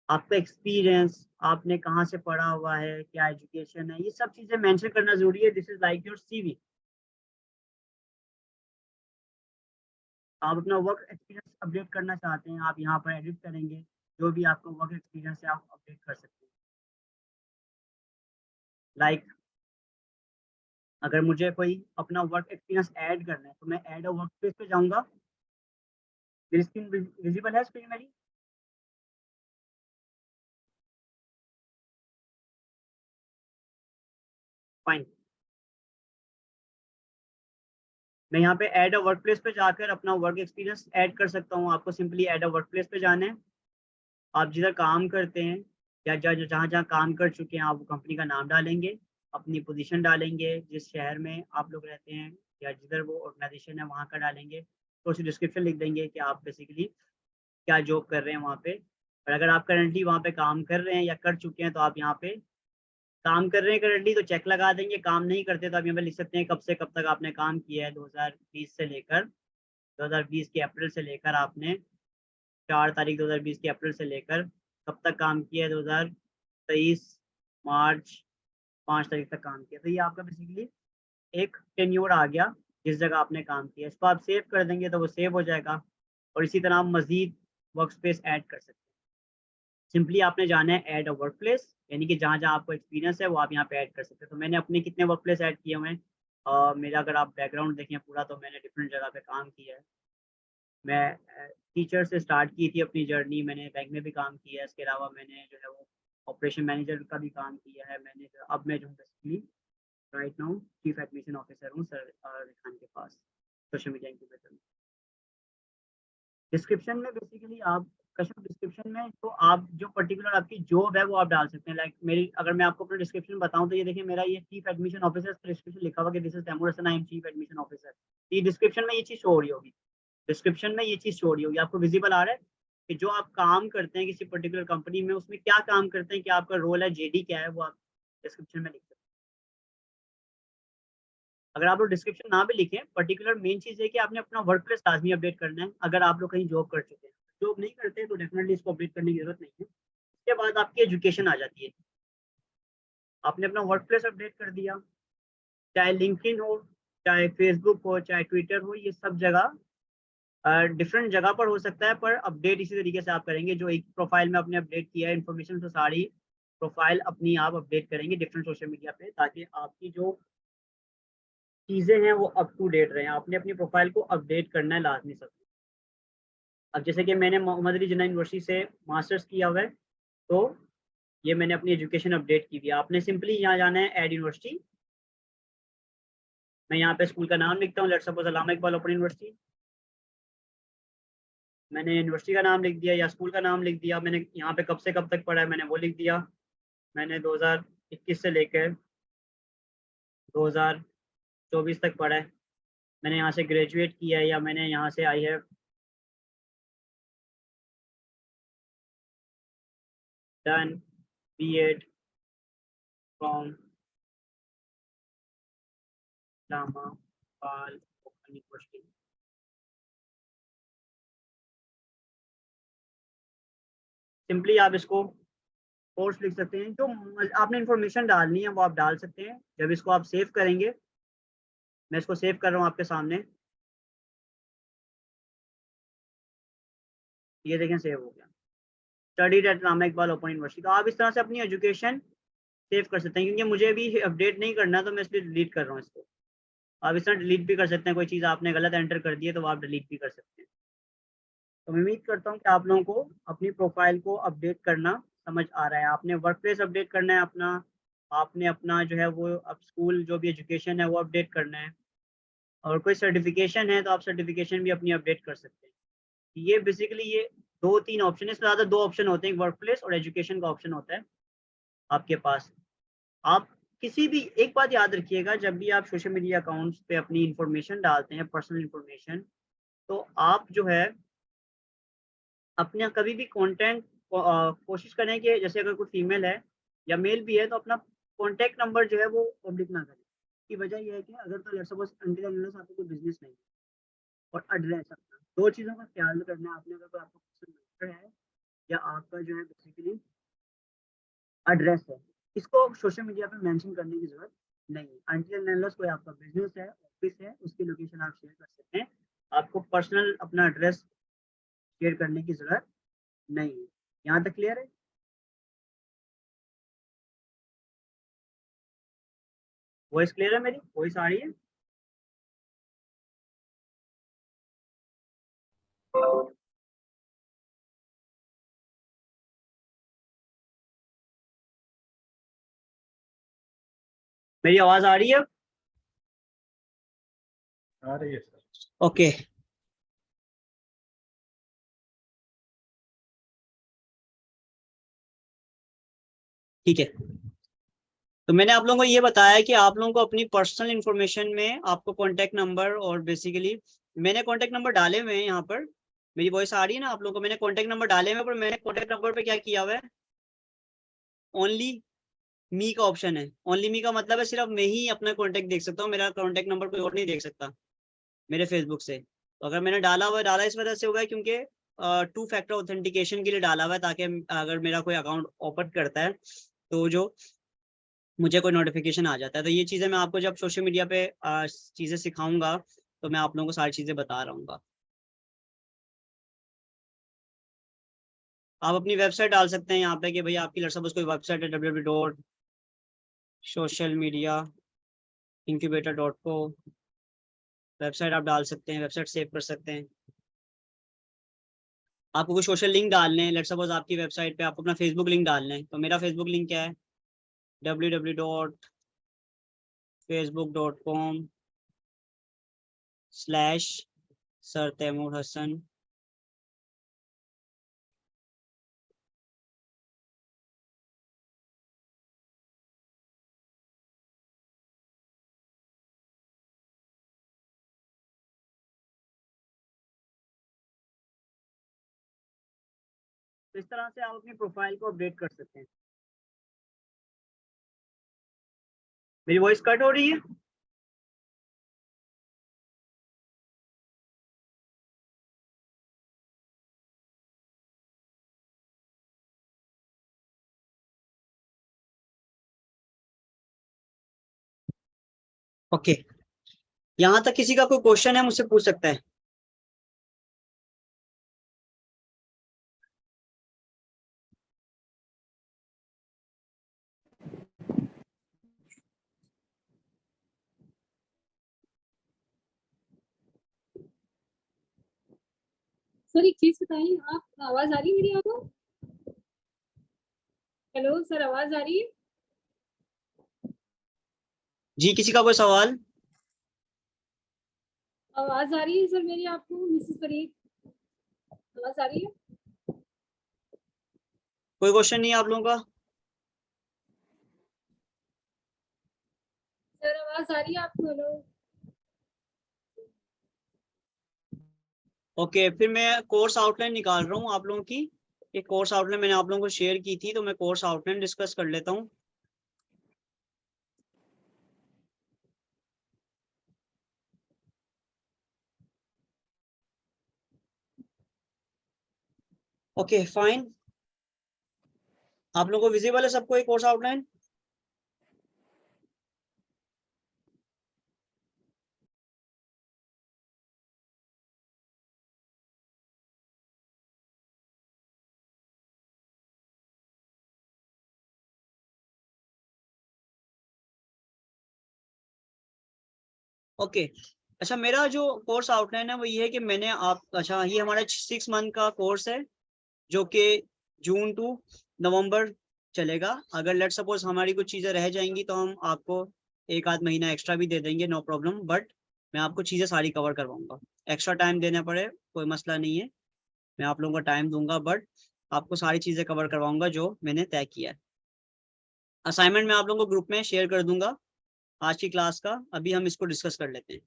आपका एक्सपीरियंस, आपने कहाँ से पढ़ा हुआ है, क्या एजुकेशन है, ये सब चीज़ें मेंशन करना ज़रूरी है। This is like your CV. आप अपना वर्क एक्सपीरियंस अपडेट करना चाहते हैं, आप यहाँ पर एडिट करेंगे, जो भी आपका वर्क एक्सपीरियंस है आप अपडेट कर सकते हैं। लाइक अगर मुझे कोई अपना वर्क एक्सपीरियंस ऐड करना है तो मैं ऐड अ वर्क प्लेस पे जाऊँगा। मेरी स्क्रीन विजिबल है स्क्रीन मेरी? फाइन। मैं यहाँ पे ऐड अ वर्क प्लेस पे जाकर अपना वर्क एक्सपीरियंस ऐड कर सकता हूँ। आपको simply add a work place पे जाना है। आप जिधर काम करते हैं या जहाँ जहाँ काम कर चुके हैं आप वो कंपनी का नाम डालेंगे, अपनी पोजीशन डालेंगे, जिस शहर में आप लोग रहते हैं या जिधर वो ऑर्गेनाइजेशन है वहाँ का डालेंगे। तो उसी डिस्क्रिप्शन लिख देंगे कि आप बेसिकली क्या जॉब कर रहे हैं वहाँ पे। और अगर आप करंटली वहाँ पे काम कर रहे हैं या कर चुके हैं तो आप यहाँ पे काम कर रहे हैं करंटली तो चेक लगा देंगे, काम नहीं करते तो आप यहाँ पे लिख सकते हैं कब से कब तक आपने काम किया है। 2020 से लेकर 2020 के अप्रैल से लेकर आपने 4 तारीख 2020 के अप्रैल से लेकर कब तक काम किया है, 2023 मार्च 5 तारीख तक काम किया। तो ये आपका बेसिकली एक टेन्योर आ गया जिस जगह आपने काम किया। इसको आप सेव कर देंगे तो वो सेव हो जाएगा और इसी तरह आप मज़ीद वर्क स्पेस ऐड कर सकते हैं। सिंपली आपने जाना है ऐड अ वर्क प्लेस, यानी कि जहाँ जहाँ आपको एक्सपीरियंस है वो आप यहाँ पे ऐड कर सकते हैं। तो मैंने अपने कितने वर्क प्लेस ऐड किए हुए हैं, मेरा अगर आप बैकग्राउंड देखें पूरा तो मैंने डिफरेंट जगह पे काम किया है। मैं टीचर से स्टार्ट की थी अपनी जर्नी, मैंने बैंक में भी काम किया है। इसके अलावा मैंने जो है वो ऑपरेशन मैनेजर का भी काम किया है। अब मैं जो हूँ basically right now chief admission officer हूँ सर रिहान के पास, सोशल मीडिया इंक्यूबेटर में। डिस्क्रिप्शन में बेसिकली आप कस्टमर डिस्क्रिप्शन में तो आप जो पर्टिकुलर आपकी जॉब है वो आप डाल सकते हैं। लाइक मेरी अगर मैं आपको अपना डिस्क्रिप्शन बताऊं तो ये देखिए मेरा ये चीफ एडमिशन ऑफिसर डिस्क्रिप्शन लिखा हुआ कि this is Taimur Hasan, I am chief admission officer. ये डिस्क्रिप्शन में ये चीज़ शो हो रही होगी, डिस्क्रिप्शन में ये चीज़ शो हो रही होगी, आपको विजिबल आ रहा है कि जो आप काम करते हैं किसी पर्टिकुलर कंपनी में उसमें क्या काम करते हैं, क्या आपका रोल है, जेडी क्या है, वो आप डिस्क्रिप्शन में लिख सकते हैं। अगर आप लोग डिस्क्रिप्शन ना भी लिखें, पर्टिकुलर मेन चीज़ है कि आपने अपना वर्क प्लेस लाजमी अपडेट करना है। अगर आप लोग कहीं जॉब कर चुके हैं, जॉब नहीं करते तो डेफिनेटली इसको अपडेट करने की जरूरत नहीं है। उसके बाद आपकी एजुकेशन आ जाती है। आपने अपना वर्क प्लेस अपडेट कर दिया, चाहे लिंक्डइन हो, चाहे फेसबुक हो, चाहे ट्विटर हो, ये सब जगह डिफरेंट जगह पर हो सकता है, पर अपडेट इसी तरीके से आप करेंगे। जो एक प्रोफाइल में आपने अपडेट किया है इन्फॉर्मेशन, तो सारी प्रोफाइल अपनी आप अपडेट करेंगे डिफरेंट सोशल मीडिया पे, ताकि आपकी जो चीज़ें हैं वो अप टू डेट रहें। आपने अपनी प्रोफाइल को अपडेट करना है लाजमी सब। अब जैसे कि मैंने मोहम्मद अली जिन्ना यूनिवर्सिटी से मास्टर्स किया हुआ है, तो ये मैंने अपनी एजुकेशन अपडेट की हुई है। आपने सिंपली यहाँ जाना है ऐड यूनिवर्सिटी। मैं यहाँ पे स्कूल का नाम लिखता हूँ, let's suppose Allama Iqbal open university. मैंने यूनिवर्सिटी का नाम लिख दिया या स्कूल का नाम लिख दिया। मैंने यहाँ पे कब से कब तक पढ़ा है मैंने वो लिख दिया। मैंने 2021 से लेकर 2024 तक पढ़ा है। मैंने यहाँ से ग्रेजुएट किया है या मैंने यहाँ से आई है done B.Ed from Allama Iqbal open university. Simply आप इसको कोर्स लिख सकते हैं। जो आपने इन्फॉर्मेशन डालनी है वो आप डाल सकते हैं। जब इसको आप सेव करेंगे, मैं इसको सेव कर रहा हूँ आपके सामने, ये देखें सेव हो गया, studied at Allama Iqbal open university. तो आप इस तरह से अपनी एजुकेशन सेव कर सकते हैं। क्योंकि मुझे भी अपडेट नहीं करना तो मैं इसलिए डिलीट कर रहा हूँ इसको। आप इस तरह डिलीट भी कर सकते हैं, कोई चीज़ आपने गलत एंटर कर दी है तो वो आप डिलीट भी कर सकते हैं। तो मैं उम्मीद करता हूँ कि आप लोगों को अपनी प्रोफाइल को अपडेट करना समझ आ रहा है। आपने वर्क प्लेस अपडेट करना है अपना, आपने अपना जो है वो अब स्कूल जो भी एजुकेशन है वो अपडेट करना है, और कोई सर्टिफिकेशन है तो आप सर्टिफिकेशन भी अपनी अपडेट कर सकते हैं। ये बेसिकली ये 2-3 ऑप्शन है, इससे ज़्यादा 2 ऑप्शन होते हैं, वर्क प्लेस और एजुकेशन का ऑप्शन होता है आपके पास। आप किसी भी एक बात याद रखिएगा, जब भी आप सोशल मीडिया अकाउंट्स पे अपनी इंफॉर्मेशन डालते हैं, पर्सनल इंफॉर्मेशन, तो आप जो है अपने कभी भी कंटेंट कोशिश करें कि जैसे अगर कोई फीमेल है या मेल भी है तो अपना कॉन्टैक्ट नंबर जो है वो पब्लिक ना करें। इसकी वजह यह है कि अगर तो लेट्स सपोज अनटिल अनलेस आपको कोई बिजनेस नहीं है और एड्रेस अपना, दो चीज़ों का ख्याल करना है आपने। अगर कोई आपका पर्सनल नंबर है या आपका जो है बेसिकली एड्रेस है, इसको सोशल मीडिया पे मेंशन करने की जरूरत नहीं है। अनटिल अनलेस कोई आपका बिजनेस है, ऑफिस है, उसकी लोकेशन आप शेयर कर सकते हैं। आपको पर्सनल अपना एड्रेस शेयर करने की जरूरत नहीं है। यहाँ तक क्लियर है? वॉइस क्लियर है? मेरी वॉइस आ रही है? मेरी आवाज आ रही है? आ रही है सर। ओके ठीक है। तो मैंने आप लोगों को ये बताया कि आप लोगों को अपनी पर्सनल इंफॉर्मेशन में आपको कॉन्टैक्ट नंबर और बेसिकली मैंने कॉन्टैक्ट नंबर डाले हुए हैं यहाँ पर। मेरी वॉइस आ रही है ना आप लोगों को? मैंने कॉन्टैक्ट नंबर डाले हुए हैं, पर मैंने कॉन्टैक्ट नंबर पे क्या किया हुआ है, ओनली मी का ऑप्शन है। ओनली मी का मतलब है सिर्फ मैं ही अपना कॉन्टैक्ट देख सकता हूँ, मेरा कॉन्टैक्ट नंबर कोई और नहीं देख सकता मेरे फेसबुक से। तो अगर मैंने डाला इस वजह से होगा क्योंकि 2 फैक्टर ऑथेंटिकेशन के लिए डाला हुआ है, ताकि अगर मेरा कोई अकाउंट ओपन करता है तो जो मुझे कोई नोटिफिकेशन आ जाता है। तो ये चीज़ें मैं आपको जब सोशल मीडिया पे चीज़ें सिखाऊंगा तो मैं आप लोगों को सारी चीज़ें बता रहूँगा। आप अपनी वेबसाइट डाल सकते हैं यहाँ पे कि भाई आपकी सपोज कोई वेबसाइट है www.socialmediaincubator.co, वेबसाइट आप डाल सकते हैं, वेबसाइट सेव कर सकते हैं। आपको कोई सोशल लिंक डालने हैं, लेट्स सपोज आपकी वेबसाइट पे आपको अपना फेसबुक लिंक डालना है, तो मेरा फेसबुक लिंक क्या है, www.facebook.com/Sir Taimur Hassan। तो इस तरह से आप अपनी प्रोफाइल को अपडेट कर सकते हैं। मेरी वॉइस कट हो रही है? ओके यहाँ तक किसी का कोई क्वेश्चन है मुझसे पूछ सकता है? सर एक चीज बताइए, आप आवाज आ रही है मेरी आपको? हेलो सर, आवाज आ रही है? जी किसी का कोई सवाल? आवाज आ रही है सर मेरी आपको? मिसेस परीत, आवाज आ रही है? कोई क्वेश्चन नहीं है आप लोगों का? सर आवाज आ रही है आपको? हेलो ओके फिर मैं कोर्स आउटलाइन निकाल रहा हूँ आप लोगों की। एक कोर्स आउटलाइन मैंने आप लोगों को शेयर की थी, तो मैं कोर्स आउटलाइन डिस्कस कर लेता हूँ। ओके फाइन, आप लोगों को विजिबल है सबको एक कोर्स आउटलाइन? ओके अच्छा, मेरा जो कोर्स आउटलाइन है वो ये है कि मैंने आप अच्छा ये हमारा 6 मंथ का कोर्स है जो कि जून टू नवंबर चलेगा। अगर लेट सपोज हमारी कुछ चीज़ें रह जाएंगी तो हम आपको 1 आध महीना एक्स्ट्रा भी दे देंगे, नो प्रॉब्लम। बट मैं आपको चीज़ें सारी कवर करवाऊंगा, एक्स्ट्रा टाइम देना पड़े कोई मसला नहीं है, मैं आप लोगों का टाइम दूंगा, बट आपको सारी चीज़ें कवर करवाऊंगा जो मैंने तय किया है। असाइनमेंट मैं आप लोगों को ग्रुप में शेयर कर दूंगा आज की क्लास का। अभी हम इसको डिस्कस कर लेते हैं।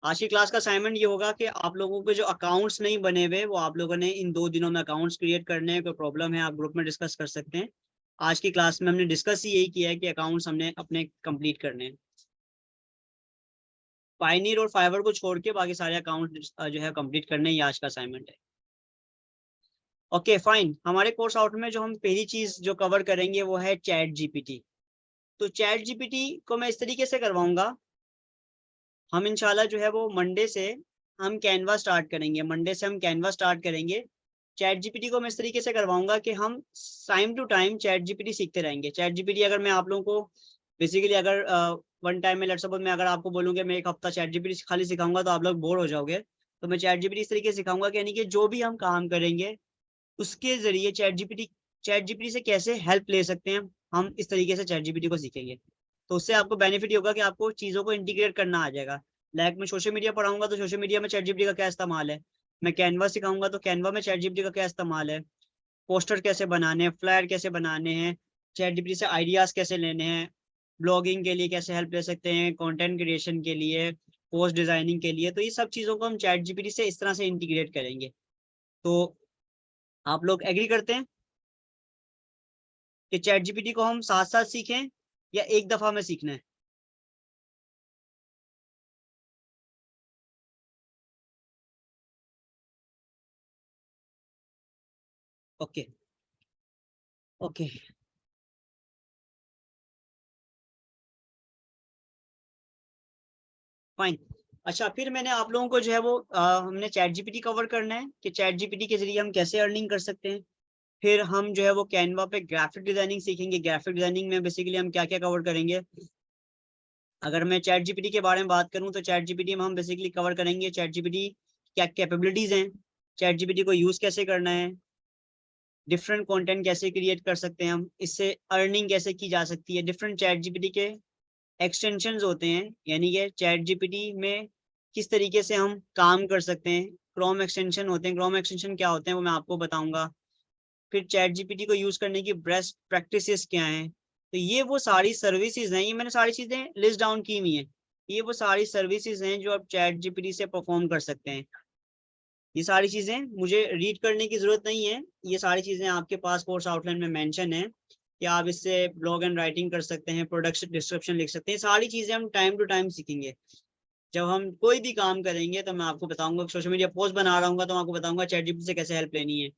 आज की क्लास का असाइनमेंट ये होगा कि आप लोगों के जो अकाउंट्स नहीं बने हुए वो आप लोगों ने इन 2 दिनों में अकाउंट्स क्रिएट करने हैं। कोई प्रॉब्लम है आप ग्रुप में डिस्कस कर सकते हैं। आज की क्लास में हमने डिस्कस ही यही किया है कि अकाउंट्स हमने अपने कंप्लीट करने हैं। पायनियर और फाइवर को छोड़ के बाकी सारे अकाउंट जो है कंप्लीट करने ही आज का असाइनमेंट है। Okay fine. हमारे कोर्स आउट में जो हम पहली चीज जो कवर करेंगे वो है चैट जीपीटी। तो चैट जीपीटी को मैं इस तरीके से करवाऊंगा, हम इंशाल्लाह जो है वो मंडे से हम कैनवा स्टार्ट करेंगे। मंडे से हम कैनवा स्टार्ट करेंगे। चैट जीपीटी को मैं इस तरीके से करवाऊंगा कि हम time to time chat GPT सीखते रहेंगे। चैट जीपीटी अगर मैं आप लोगों को बेसिकली अगर वन टाइम में लेट्स सपोज मैं अगर आपको बोलूँगा मैं एक हफ्ता चैट जीपीटी खाली सिखाऊंगा तो आप लोग बोर हो जाओगे। तो मैं चैट जीपीटी इस तरीके से सिखाऊंगा कि यानी कि जो भी हम काम करेंगे उसके जरिए चैट जीपीटी से कैसे हेल्प ले सकते हैं, हम इस तरीके से चैट जीपीटी को सीखेंगे। तो उससे आपको बेनिफिट ये होगा कि आपको चीज़ों को इंटीग्रेट करना आ जाएगा। लाइक मैं सोशल मीडिया पढ़ाऊंगा तो सोशल मीडिया में चैट जीपीटी का क्या इस्तेमाल है, मैं कैनवा सिखाऊंगा तो कैनवा में चैट जीपीटी का क्या इस्तेमाल है, पोस्टर कैसे बनाने हैं, फ्लायर कैसे बनाने हैं, चैट जीपीटी से आइडियाज कैसे लेने हैं, ब्लॉगिंग के लिए कैसे हेल्प ले सकते हैं, कंटेंट क्रिएशन के लिए, पोस्ट डिजाइनिंग के लिए। तो ये सब चीज़ों को हम चैट जीपीटी से इस तरह से इंटीग्रेट करेंगे। तो आप लोग एग्री करते हैं कि चैट जीपीटी को हम साथ साथ सीखें या एक दफा में सीखना है? Okay okay fine. अच्छा, फिर मैंने आप लोगों को जो है वो हमने चैट जीपीटी कवर करना है कि चैट जीपीटी के जरिए हम कैसे अर्निंग कर सकते हैं। फिर हम जो है वो कैनवा पे ग्राफिक डिजाइनिंग सीखेंगे। ग्राफिक डिजाइनिंग में बेसिकली हम क्या क्या कवर करेंगे। अगर मैं चैट जीपीटी के बारे में बात करूं तो चैट जीपीटी में हम बेसिकली कवर करेंगे चैट जीपीटी क्या कैपेबिलिटीज हैं, चैट जीपीटी को यूज कैसे करना है, डिफरेंट कंटेंट कैसे क्रिएट कर सकते हैं हम, इससे अर्निंग कैसे की जा सकती है। डिफरेंट चैट जीपीटी के एक्सटेंशंस होते हैं, यानी कि चैट जीपीटी में किस तरीके से हम काम कर सकते हैं। क्रोम एक्सटेंशन होते हैं, क्रोम एक्सटेंशन क्या होते हैं वो मैं आपको बताऊंगा। फिर चैट जीपीटी को यूज करने की बेस्ट प्रैक्टिसेस क्या हैं। तो ये वो सारी सर्विसेज हैं, ये मैंने सारी चीजें लिस्ट डाउन की हुई हैं। ये वो सारी सर्विसेज हैं जो आप चैट जीपीटी से परफॉर्म कर सकते हैं। ये सारी चीजें मुझे रीड करने की जरूरत नहीं है, ये सारी चीजें आपके पास कोर्स आउटलाइन में मेंशन है कि आप इससे ब्लॉग एंड राइटिंग कर सकते हैं, प्रोडक्ट डिस्क्रिप्शन लिख सकते हैं। सारी चीजें हम टाइम टू टाइम सीखेंगे। जब हम कोई भी काम करेंगे तो मैं आपको बताऊंगा, सोशल मीडिया पोस्ट बना रहा हूँ तो मैं आपको बताऊंगा चैट जीपीटी से कैसे हेल्प लेनी है।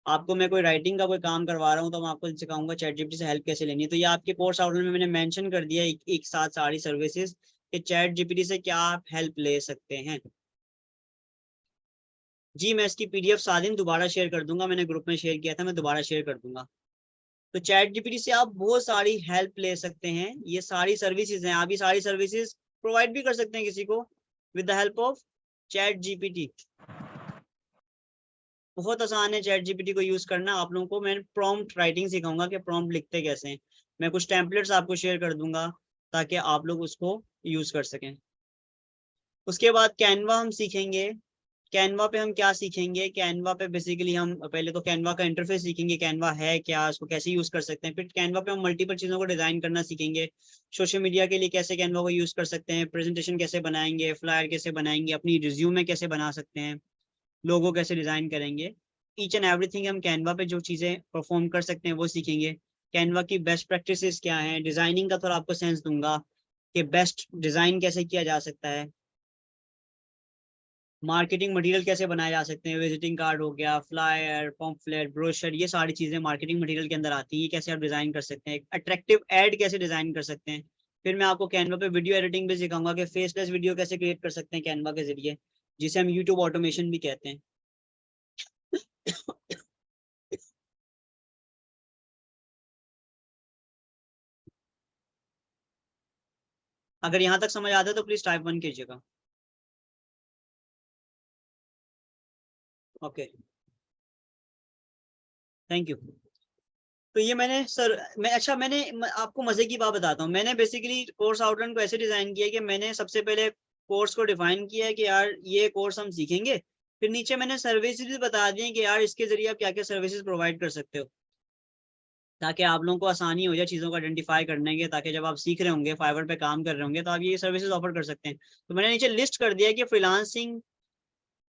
आपको मैं कोई राइटिंग का कोई काम करवा रहा हूँ तो मैं आपको सिखाऊंगा चैट जीपीटी से हेल्प कैसे लेनी है। तो ये आपके कोर्स आउटलाइन में मैंने मेंशन कर दिया एक साथ सारी सर्विसेज कि चैट जीपीटी से क्या आप हेल्प ले सकते हैं। जी मैं इसकी पीडीएफ सादिन दोबारा शेयर कर दूंगा, मैंने ग्रुप में शेयर किया था, मैं दोबारा शेयर कर दूंगा। तो चैट जीपीटी से आप बहुत सारी हेल्प ले सकते हैं। ये सारी सर्विसेज हैं, आप ये सारी सर्विसेज प्रोवाइड भी कर सकते हैं किसी को with the help of chat GPT. बहुत आसान है चैट जीपीटी को यूज करना। आप लोगों को मैं प्रॉम्प्ट राइटिंग सिखाऊंगा कि प्रॉम्प्ट लिखते कैसे हैं। मैं कुछ टेम्पलेट्स आपको शेयर कर दूंगा ताकि आप लोग उसको यूज कर सकें। उसके बाद कैनवा हम सीखेंगे। कैनवा पे हम क्या सीखेंगे, कैनवा पे बेसिकली हम पहले तो कैनवा का इंटरफेस सीखेंगे, कैनवा है क्या, उसको कैसे यूज कर सकते हैं। फिर कैनवा पे हम मल्टीपल चीजों को डिजाइन करना सीखेंगे। सोशल मीडिया के लिए कैसे कैनवा को यूज कर सकते हैं, प्रेजेंटेशन कैसे बनाएंगे, फ्लायर कैसे बनाएंगे, अपनी रिज्यूमे कैसे बना सकते हैं, लोगो कैसे डिजाइन करेंगे। ईच एंड एवरीथिंग हम कैनवा पे जो चीजें परफॉर्म कर सकते हैं वो सीखेंगे। कैनवा की बेस्ट प्रैक्टिसेस क्या हैं, डिजाइनिंग का थोड़ा आपको सेंस दूंगा कि बेस्ट डिजाइन कैसे किया जा सकता है, मार्केटिंग मटेरियल कैसे बनाए जा सकते हैं, विजिटिंग कार्ड हो गया, फ्लायर, पम्फलेट, ब्रोशर, ये सारी चीजें मार्केटिंग मटेरियल के अंदर आती हैं। ये कैसे आप डिजाइन कर सकते हैं, अट्रैक्टिव एड कैसे डिजाइन कर सकते हैं। फिर मैं आपको कैनवा पे वीडियो एडिटिंग भी सिखाऊंगा कि फेसलेस वीडियो कैसे क्रिएट कर सकते हैं कैनवा के जरिए, जिसे हम यूट्यूब ऑटोमेशन भी कहते हैं। अगर यहाँ तक समझ आता है तो प्लीज टाइप 1 कीजिएगा। Okay thank you. तो ये मैंने सर मैंने आपको मजे की बात बताता हूँ। मैंने बेसिकली कोर्स आउटलाइन को ऐसे डिजाइन किया है कि मैंने सबसे पहले कोर्स को डिफाइन किया है कि यार ये कोर्स हम सीखेंगे। फिर नीचे मैंने सर्विसेज भी बता दिए कि यार इसके जरिए आप क्या क्या सर्विसेज प्रोवाइड कर सकते हो, ताकि आप लोगों को आसानी हो जाए चीज़ों को आइडेंटिफाई करने के, ताकि जब आप सीख रहे होंगे, फाइवर पे काम कर रहे होंगे, तो आप ये सर्विसेज ऑफर कर सकते हैं। तो मैंने नीचे लिस्ट कर दिया कि फ्रीलांसिंग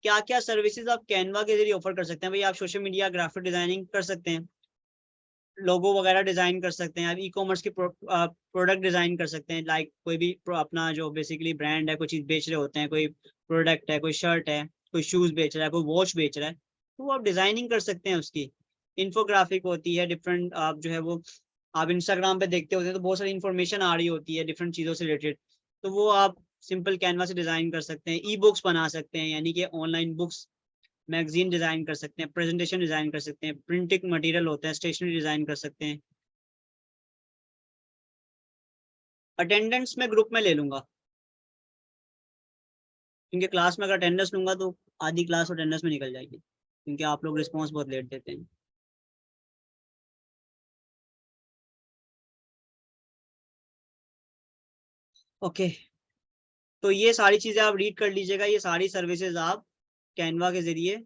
क्या क्या सर्विसेज आप कैनवा के जरिए ऑफर कर सकते हैं। भाई आप सोशल मीडिया ग्राफिक डिजाइनिंग कर सकते हैं, लोगो वगैरह डिजाइन कर सकते हैं, आप ई कॉमर्स के प्रोडक्ट डिजाइन कर सकते हैं। लाइक कोई भी अपना जो बेसिकली ब्रांड है, कोई चीज बेच रहे होते हैं, कोई प्रोडक्ट है, कोई शर्ट है, कोई शूज बेच रहा है, कोई वॉच बेच रहा है, तो वो आप डिजाइनिंग कर सकते हैं उसकी। इन्फोग्राफिक होती है डिफरेंट, आप जो है वो आप इंस्टाग्राम पे देखते होते हैं तो बहुत सारी इन्फॉर्मेशन आ रही होती है डिफरेंट चीज़ों से रिलेटेड, तो वो आप सिंपल कैनवा से डिज़ाइन कर सकते हैं। ई बुक्स बना सकते हैं, यानी कि ऑनलाइन बुक्स, मैगजीन डिज़ाइन कर सकते हैं, प्रेजेंटेशन डिज़ाइन कर सकते हैं, प्रिंटिंग मटेरियल होता है, स्टेशनरी डिज़ाइन कर सकते हैं। अटेंडेंस में ग्रुप में ले लूँगा, क्योंकि क्लास में अगर अटेंडेंस लूँगा तो आधी क्लास अटेंडेंस में निकल जाएगी, क्योंकि आप लोग रिस्पॉन्स बहुत लेट देते हैं। ओके, तो ये सारी चीज़ें आप रीड कर लीजिएगा, ये सारी सर्विसेज आप कैनवा के ज़रिए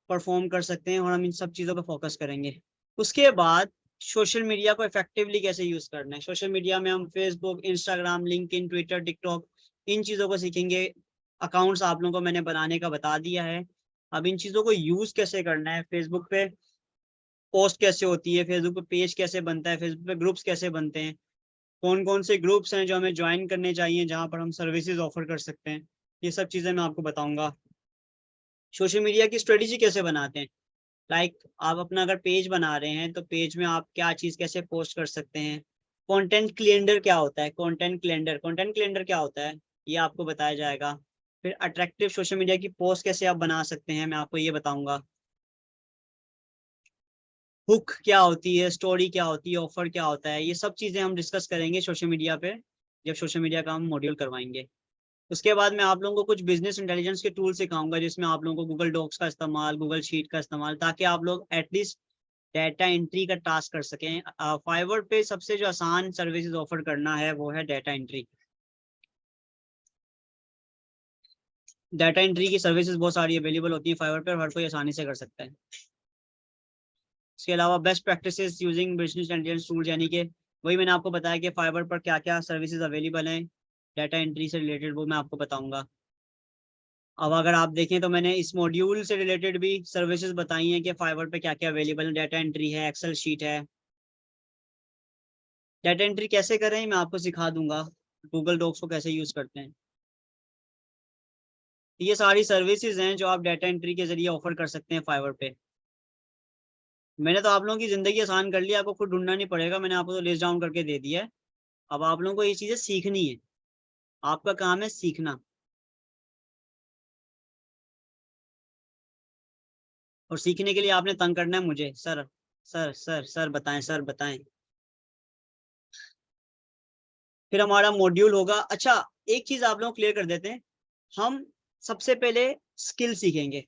परफॉर्म कर सकते हैं और हम इन सब चीज़ों पे फोकस करेंगे। उसके बाद सोशल मीडिया को इफेक्टिवली कैसे यूज़ करना है। सोशल मीडिया में हम Facebook, Instagram, LinkedIn, Twitter, TikTok, इन चीज़ों को सीखेंगे। अकाउंट्स आप लोगों को मैंने बनाने का बता दिया है। अब इन चीज़ों को यूज़ कैसे करना है, फेसबुक पे पोस्ट कैसे होती है, फेसबुक पे पेज कैसे बनता है, फेसबुक पे ग्रुप्स कैसे बनते हैं, कौन कौन से ग्रुप्स हैं जो हमें ज्वाइन करने चाहिए जहाँ पर हम सर्विसेज ऑफर कर सकते हैं, ये सब चीज़ें मैं आपको बताऊँगा। सोशल मीडिया की स्ट्रेटेजी कैसे बनाते हैं, लाइक आप अपना अगर पेज बना रहे हैं तो पेज में आप क्या चीज़ कैसे पोस्ट कर सकते हैं। कंटेंट कैलेंडर क्या होता है, कंटेंट कैलेंडर क्या होता है, ये आपको बताया जाएगा। फिर अट्रैक्टिव सोशल मीडिया की पोस्ट कैसे आप बना सकते हैं, मैं आपको ये बताऊंगा। हुक क्या होती है, स्टोरी क्या होती है, ऑफर क्या होता है, ये सब चीज़ें हम डिस्कस करेंगे सोशल मीडिया पे जब सोशल मीडिया का हम मॉड्यूल करवाएंगे। उसके बाद मैं आप लोगों को कुछ बिजनेस इंटेलिजेंस के टूल सिखाऊंगा, जिसमें आप लोगों को गूगल डॉक्स का इस्तेमाल, गूगल शीट का इस्तेमाल, ताकि आप लोग एटलीस्ट डाटा एंट्री का टास्क कर सकें। फाइवर पे सबसे जो आसान सर्विसेज ऑफर करना है वो है डाटा एंट्री। डाटा एंट्री की सर्विसेज बहुत सारी अवेलेबल होती है फाइवर पे और हर कोई आसानी से कर सकता है। इसके अलावा best practices using business intelligence tool, यानी कि वही मैंने आपको बताया कि फाइवर पर क्या क्या सर्विसेज अवेलेबल हैं डाटा एंट्री से रिलेटेड, वो मैं आपको बताऊंगा। अब अगर आप देखें तो मैंने इस मॉड्यूल से रिलेटेड भी सर्विसेज बताई हैं कि फाइवर पे क्या क्या अवेलेबल है। डाटा एंट्री है, एक्सेल शीट है। डाटा एंट्री कैसे करें मैं आपको सिखा दूंगा, गूगल डॉक्स को कैसे यूज करते हैं। ये सारी सर्विसेज हैं जो आप डाटा एंट्री के जरिए ऑफर कर सकते हैं फाइवर पे। मैंने तो आप लोगों की ज़िंदगी आसान कर ली, आपको खुद ढूंढना नहीं पड़ेगा, मैंने आपको तो लिस्ट डाउन करके दे दिया है। अब आप लोगों को ये चीज़ें सीखनी है, आपका काम है सीखना। और सीखने के लिए आपने तंग करना है मुझे, सर सर सर सर बताएं, सर बताएं। फिर हमारा मॉड्यूल होगा। अच्छा, एक चीज़ आप लोग क्लियर कर देते हैं, हम सबसे पहले स्किल सीखेंगे।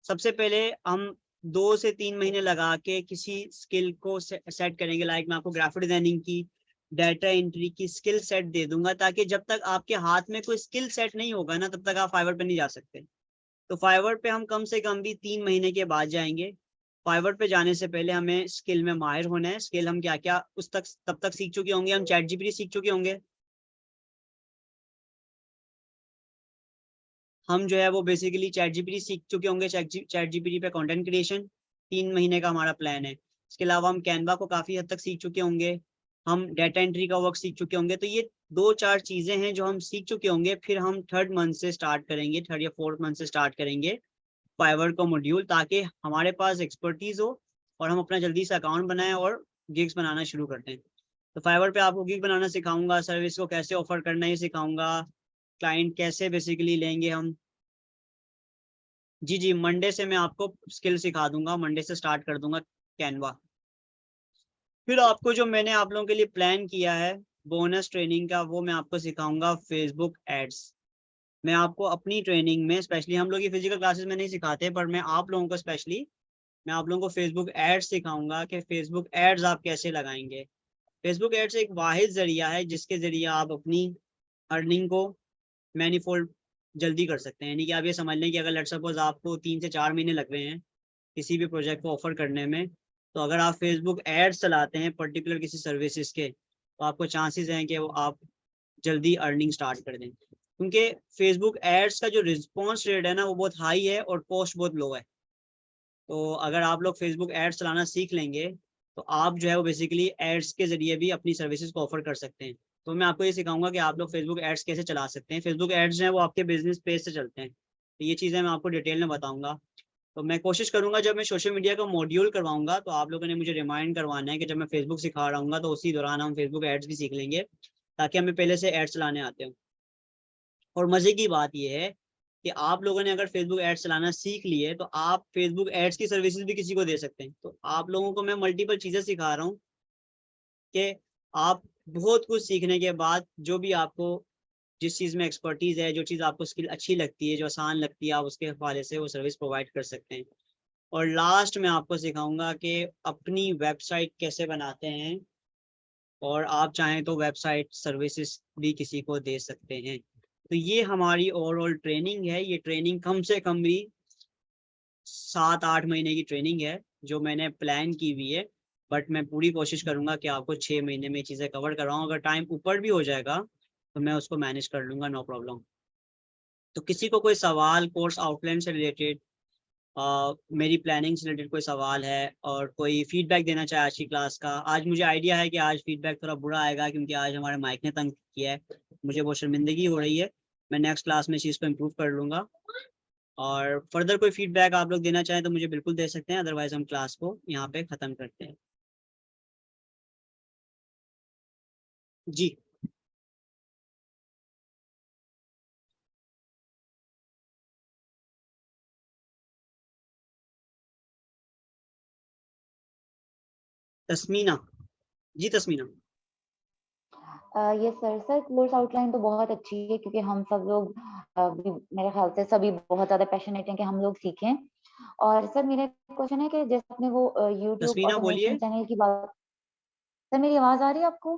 सबसे पहले हम 2 से 3 महीने लगा के किसी स्किल को सेट करेंगे। लाइक मैं आपको ग्राफिक डिजाइनिंग की, डाटा एंट्री की स्किल सेट दे दूंगा, ताकि जब तक आपके हाथ में कोई स्किल सेट नहीं होगा ना, तब तक आप फाइवर पे नहीं जा सकते। तो फाइवर पे हम कम से कम भी 3 महीने के बाद जाएंगे। फाइवर पे जाने से पहले हमें स्किल में माहिर होना है। स्किल हम क्या क्या उस तक तब तक सीख चुके होंगे, हम चैट जीपीटी सीख चुके होंगे, हम जो है वो बेसिकली चैट जीपीटी सीख चुके होंगे। चैट जीपीटी पे कंटेंट क्रिएशन 3 महीने का हमारा प्लान है। इसके अलावा हम कैनवा को काफ़ी हद तक सीख चुके होंगे, हम डाटा एंट्री का वर्क सीख चुके होंगे। तो ये 2-4 चीज़ें हैं जो हम सीख चुके होंगे। फिर हम 3rd मंथ से स्टार्ट करेंगे, 3rd या 4th मंथ से स्टार्ट करेंगे फाइवर का मॉड्यूल, ताकि हमारे पास एक्सपर्टीज हो और हम अपना जल्दी से अकाउंट बनाएं और गिग्स बनाना शुरू करते हैं। तो फाइवर पे आपको गिग बनाना सिखाऊंगा, सर्विस को कैसे ऑफर करना है सिखाऊंगा, क्लाइंट कैसे बेसिकली लेंगे हम। जी जी, मंडे से मैं आपको स्किल सिखा दूंगा, मंडे से स्टार्ट कर दूंगा कैनवा। फिर आपको जो मैंने आप लोगों के लिए प्लान किया है बोनस ट्रेनिंग का, वो मैं आपको सिखाऊंगा फेसबुक एड्स। मैं आपको अपनी ट्रेनिंग में, स्पेशली हम लोग ये फिजिकल क्लासेस में नहीं सिखाते, पर मैं आप लोगों को स्पेशली मैं आप लोगों को फेसबुक एड्स सिखाऊंगा कि फेसबुक एड्स आप कैसे लगाएंगे। फेसबुक एड्स एक वाहिद जरिया है जिसके जरिए आप अपनी अर्निंग को मैनीफोल्ड जल्दी कर सकते हैं। यानी कि आप ये समझ लें कि अगर लेट्स सपोज आपको 3 से 4 महीने लग रहे हैं किसी भी प्रोजेक्ट को ऑफर करने में, तो अगर आप फेसबुक एड्स चलाते हैं पर्टिकुलर किसी सर्विसेज के, तो आपको चांसेस हैं कि वो आप जल्दी अर्निंग स्टार्ट कर दें। क्योंकि फेसबुक एड्स का जो रिस्पॉन्स रेट है ना, वो बहुत हाई है और कॉस्ट बहुत लो है। तो अगर आप लोग फेसबुक एड्स चलाना सीख लेंगे तो आप जो है वो बेसिकली एड्स के जरिए भी अपनी सर्विसेज को ऑफर कर सकते हैं। तो मैं आपको ये सिखाऊंगा कि आप लोग फेसबुक एड्स कैसे चला सकते हैं। फेसबुक एड्स जो है वो आपके बिजनेस पेज से चलते हैं, तो ये चीज़ें मैं आपको डिटेल में बताऊंगा। तो मैं कोशिश करूंगा जब मैं सोशल मीडिया का मॉड्यूल करवाऊंगा तो आप लोगों ने मुझे रिमाइंड करवाना है कि जब मैं फेसबुक सिखा रहा हूँ तो उसी दौरान हम फेसबुक एड्स भी सीख लेंगे, ताकि हमें पहले से एड्स चलाने आते हो। और मजे की बात यह है कि आप लोगों ने अगर फेसबुक एड्स चलाना सीख लिए तो आप फेसबुक एड्स की सर्विसेज भी किसी को दे सकते हैं। तो आप लोगों को मैं मल्टीपल चीजें सिखा रहा हूँ कि आप बहुत कुछ सीखने के बाद जो भी आपको जिस चीज़ में एक्सपर्टीज है, जो चीज़ आपको स्किल अच्छी लगती है, जो आसान लगती है, आप उसके हवाले से वो सर्विस प्रोवाइड कर सकते हैं। और लास्ट में आपको सिखाऊंगा कि अपनी वेबसाइट कैसे बनाते हैं, और आप चाहें तो वेबसाइट सर्विसेज भी किसी को दे सकते हैं। तो ये हमारी ओवरऑल ट्रेनिंग है। ये ट्रेनिंग कम से कम भी 7-8 महीने की ट्रेनिंग है जो मैंने प्लान की हुई है, बट मैं पूरी कोशिश करूंगा कि आपको 6 महीने में चीज़ें कवर कराऊँ। अगर टाइम ऊपर भी हो जाएगा तो मैं उसको मैनेज कर लूँगा, नो प्रॉब्लम। तो किसी को कोई सवाल कोर्स आउटलाइन से रिलेटेड, मेरी प्लानिंग से रिलेटेड कोई सवाल है, और कोई फीडबैक देना चाहे आज की क्लास का। आज मुझे आइडिया है कि आज फीडबैक थोड़ा बुरा आएगा क्योंकि आज हमारे माइक ने तंग किया है, मुझे बहुत शर्मिंदगी हो रही है। मैं नेक्स्ट क्लास में इस चीज़ को इम्प्रूव कर लूँगा। और फर्दर कोई फीडबैक आप लोग देना चाहें तो मुझे बिल्कुल दे सकते हैं, अदरवाइज हम क्लास को यहाँ पे ख़त्म करते हैं। जी तस्मीना, जी Tasmina. Yes sir. Sir course outline तो बहुत अच्छी है क्योंकि हम सब लोग भी मेरे ख्याल से सभी बहुत ज़्यादा पैशनेट हैं कि हम लोग सीखें। और सर मेरा क्वेश्चन है कि जैसे आपने वो यूट्यूब तस्मीना ऑटोमेशन बोलिए। चैनल की बात, सर मेरी आवाज़ आ रही है आपको?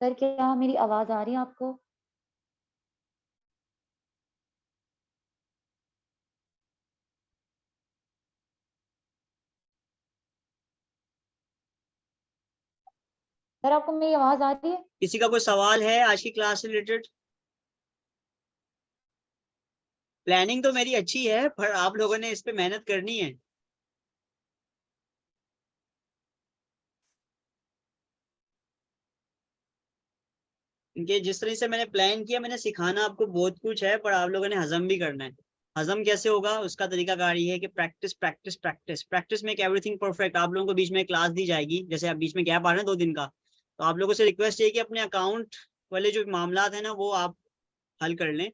सर क्या मेरी आवाज़ आ रही है आपको? सर आपको मेरी आवाज़ आ रही है? किसी का कोई सवाल है आज की क्लास से रिलेटेड? प्लानिंग तो मेरी अच्छी है पर आप लोगों ने इस पे मेहनत करनी है। क्योंकि जिस तरह से मैंने प्लान किया, मैंने सिखाना आपको बहुत कुछ है पर आप लोगों ने हजम भी करना है। हजम कैसे होगा उसका तरीकाकार ये है कि practice practice practice practice make everything perfect. आप लोगों को बीच में क्लास दी जाएगी, जैसे आप बीच में गैप आ रहे हैं 2 दिन का, तो आप लोगों से रिक्वेस्ट है कि अपने अकाउंट वाले जो मामला है ना वो आप हल कर लें।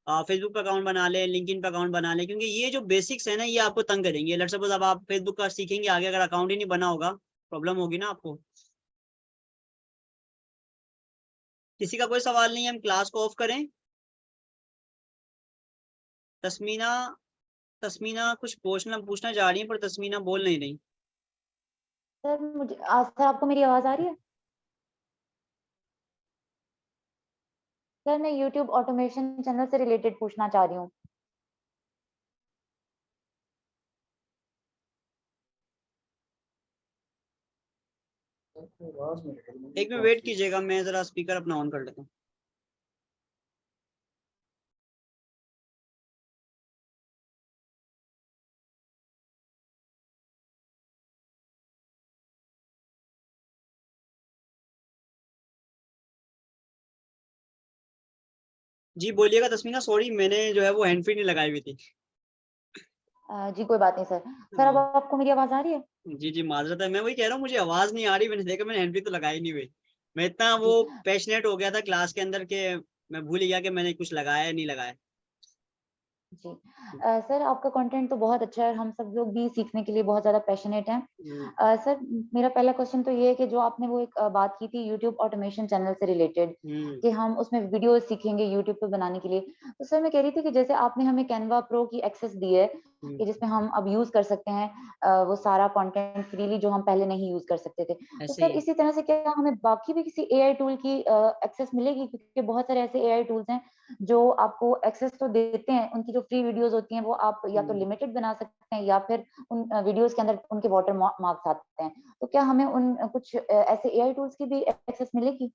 फेसबुक पे अकाउंट बना लें, लिंक्डइन पे अकाउंट बना लें, क्योंकि ये जो बेसिक्स है ना ये आपको तंग करेंगे। लेट्स सपोज अब आप फेसबुक का सीखेंगे आगे, अगर अकाउंट ही नहीं बना होगा प्रॉब्लम होगी ना आपको। किसी का कोई सवाल नहीं है, हम क्लास को ऑफ करें। तस्मीना, तस्मीना कुछ पूछना चाह रही है पर तस्मीना बोल नहीं रही। सर मुझे सर आपको मेरी आवाज़ आ रही है? सर मैं यूट्यूब ऑटोमेशन चैनल से रिलेटेड पूछना चाह रही हूँ। एक मिनट वेट कीजिएगा, मैं जरा स्पीकर अपना ऑन कर लेता हूँ। जी बोलिएगा तस्मीना, सॉरी मैंने जो है वो हैंड फ्री नहीं लगाई हुई थी। जी कोई बात नहीं सर। सर अब आपको मेरी आवाज़ आ रही है? जी जी माजरत है, मैं वही कह रहा हूँ मुझे आवाज नहीं आ रही, मैंने देखा मैंने हैंड फ्री तो लगाई नहीं हुई। मैं इतना जी वो पैशनेट हो गया था क्लास के अंदर के मैं भूल ही गया कि मैंने कुछ लगाया या नहीं लगाया। जी। सर आपका कंटेंट तो बहुत अच्छा है, हम सब लोग भी सीखने के लिए बहुत ज़्यादा पैशनेट हैं। सर मेरा पहला क्वेश्चन तो ये है कि जो आपने वो एक बात की थी यूट्यूब ऑटोमेशन चैनल से रिलेटेड कि हम उसमें वीडियो सीखेंगे यूट्यूब पे बनाने के लिए, तो सर मैं कह रही थी कि जैसे आपने हमें कैनवा प्रो की एक्सेस दी है कि जिसमें हम अब यूज़ कर सकते हैं वो सारा कंटेंट फ्रीली जो हम पहले नहीं यूज़ कर सकते थे। तो ऐसे सर ही है। इसी तरह से क्या हमें बाकी भी किसी एआई टूल की एक्सेस मिलेगी? क्योंकि बहुत सारे ऐसे एआई टूल्स हैं जो आपको एक्सेस तो देते हैं, उनकी जो फ्री वीडियोज़ होती हैं वो आप या तो लिमिटेड बना सकते हैं या फिर उन वीडियोज़ के अंदर उनके वाटर मार्क्स आते हैं। तो क्या हमें उन कुछ ऐसे एआई टूल्स की भी एक्सेस मिलेगी?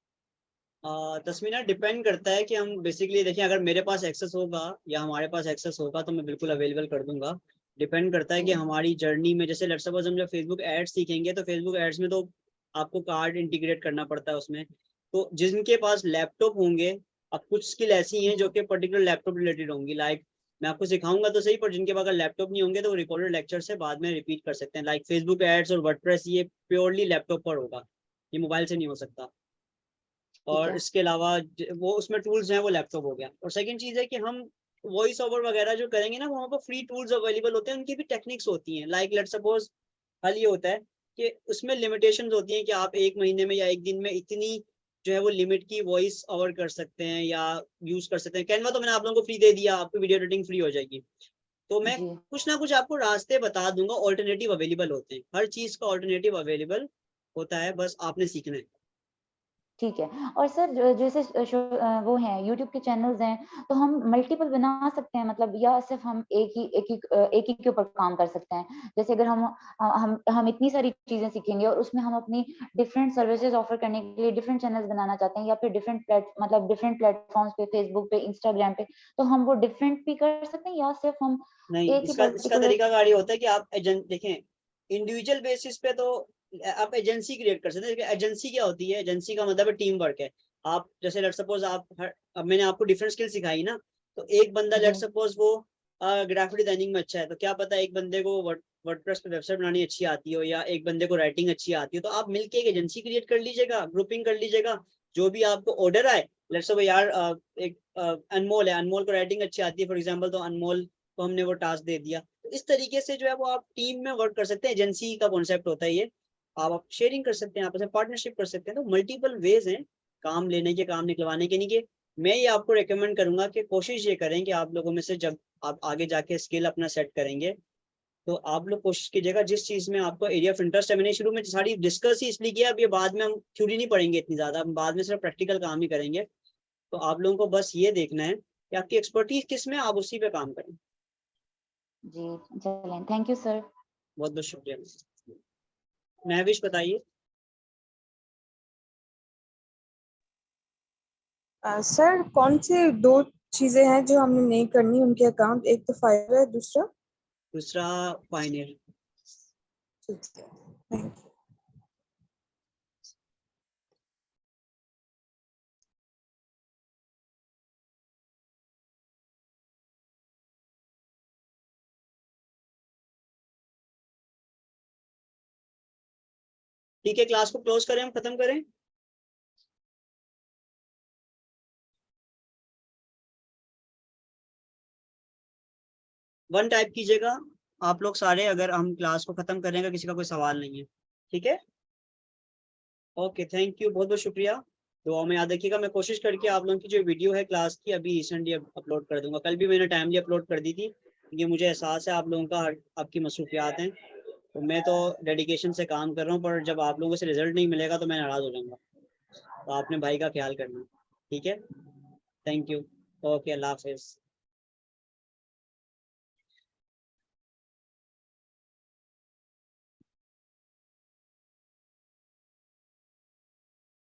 तस्मीना डिपेंड करता है कि हम बेसिकली देखें, अगर मेरे पास एक्सेस होगा या हमारे पास एक्सेस होगा तो मैं बिल्कुल अवेलेबल कर दूंगा। डिपेंड करता है कि हमारी जर्नी में, जैसे लेट्स सपोज हम जब फेसबुक एड्स सीखेंगे तो फेसबुक एड्स में तो आपको कार्ड इंटीग्रेट करना पड़ता है उसमें। तो जिनके पास लैपटॉप होंगे, अब कुछ स्किल ऐसी हैं जो कि पर्टिकुलर लैपटॉप रिलेटेड होंगी, लाइक मैं आपको सिखाऊंगा तो सही, पर जिनके पास अगर लैपटॉप नहीं होंगे तो वो रिकॉर्डेड लेक्चर से बाद में रिपीट कर सकते हैं। लाइक फेसबुक एड्स और वर्डप्रेस ये प्योरली लैपटॉप पर होगा, ये मोबाइल से नहीं हो सकता। और इसके अलावा वो उसमें टूल्स हैं वो लैपटॉप हो गया। और सेकंड चीज़ है कि हम वॉइस ओवर वगैरह जो करेंगे ना, वहाँ पर फ्री टूल्स अवेलेबल होते हैं, उनकी भी टेक्निक्स होती हैं। लाइक लेट्स सपोज हल ये होता है कि उसमें लिमिटेशंस होती हैं कि आप 1 महीने में या 1 दिन में इतनी जो है वो लिमिट की वॉइस ओवर कर सकते हैं या यूज कर सकते हैं। कैनवा तो मैंने आप लोगों को फ्री दे दिया, आपको वीडियो एडिटिंग फ्री हो जाएगी। तो मैं कुछ ना कुछ आपको रास्ते बता दूंगा, ऑल्टरनेटिव अवेलेबल होते हैं, हर चीज का ऑल्टरनेटिव अवेलेबल होता है, बस आपने सीखना है। ठीक है। और सर जैसे वो हैं यूट्यूब के चैनल्स हैं, तो हम मल्टीपल बना सकते हैं मतलब, या सिर्फ हम एक ही के ऊपर काम कर सकते हैं? जैसे अगर हम इतनी सारी चीजें सीखेंगे और उसमें हम अपनी डिफरेंट सर्विसेज ऑफर करने के लिए डिफरेंट चैनल्स बनाना चाहते हैं, या फिर डिफरेंट प्लेटफॉर्म्स पे, फेसबुक पे, इंस्टाग्राम पे, तो हम वो डिफरेंट भी कर सकते हैं, या सिर्फ हम नहीं, एक ही इसका पर्टिकुलर? तरीका कार ये होता है कि आप देखें, इंडिविजुअल बेसिस पे तो आप एजेंसी क्रिएट कर सकते हैं। एजेंसी क्या होती है? एजेंसी का मतलब है टीम वर्क है। आप जैसे लेट सपोज अब मैंने आपको डिफरेंट स्किल सिखाई ना, तो एक बंदा लेट सपोज वो ग्राफिक डिजाइनिंग में अच्छा है, तो क्या पता एक बंदे को वर्डप्रेस पे वेबसाइट बनानी अच्छी आती हो, या एक बंदे को राइटिंग अच्छी आती हो, तो आप मिलके एक एजेंसी क्रिएट कर लीजिएगा, ग्रुपिंग कर लीजिएगा। जो भी आपको ऑर्डर आए, लेट्स सपोज यार एक अनमोल है, अनमोल को राइटिंग अच्छी आती है फॉर एग्जाम्पल, तो अनमोल को हमने वो टास्क दे दिया। तो इस तरीके से जो है वो आप टीम में वर्क कर सकते हैं। एजेंसी का कॉन्सेप्ट होता है ये। आप शेयरिंग कर सकते हैं, आपस में पार्टनरशिप कर सकते हैं। तो मल्टीपल वेज हैं काम लेने के, काम निकलवाने के। नहीं कि मैं ये आपको रेकमेंड करूंगा कि कोशिश ये करें कि आप लोगों में से जब आप आगे जाके स्किल अपना सेट करेंगे, तो आप लोग कोशिश कीजिएगा जिस चीज में आपको एरिया ऑफ इंटरेस्ट है। मैंने शुरू में सारी डिस्कस ही इसलिए किया, अब ये बाद में हम थ्योरी नहीं पढ़ेंगे इतनी ज्यादा, हम बाद में सिर्फ प्रैक्टिकल काम ही करेंगे। तो आप लोगों को बस ये देखना है कि आपकी एक्सपर्टीज किस में, आप उसी पे काम करें। जी चलें, थैंक यू सर। बहुत बहुत शुक्रिया। महविश बताइए। सर कौन से 2 चीजें हैं जो हमने नहीं करनी उनके अकाउंट? एक तो फाइवर है, दूसरा पायनियर। ठीक है, थैंक यू। ठीक है, क्लास को क्लोज करें, हम खत्म करें। वन टाइप कीजिएगा आप लोग सारे, अगर हम क्लास को खत्म करेंगे, किसी का कोई सवाल नहीं है। ठीक है, ओके, थैंक यू, बहुत बहुत शुक्रिया। दुआ में याद रखिएगा। मैं कोशिश करके आप लोगों की जो वीडियो है क्लास की अभी रिसेंटली अपलोड कर दूंगा। कल भी मैंने टाइमली अपलोड कर दी थी, क्योंकि मुझे एहसास है आप लोगों का आपकी मसरूफियात हैं। तो मैं तो डेडिकेशन से काम कर रहा हूँ, पर जब आप लोगों से रिजल्ट नहीं मिलेगा तो मैं नाराज़ हो जाऊँगा। तो आपने भाई का ख्याल करना। ठीक है, थैंक यू, ओके, अल्लाह हाफिज़।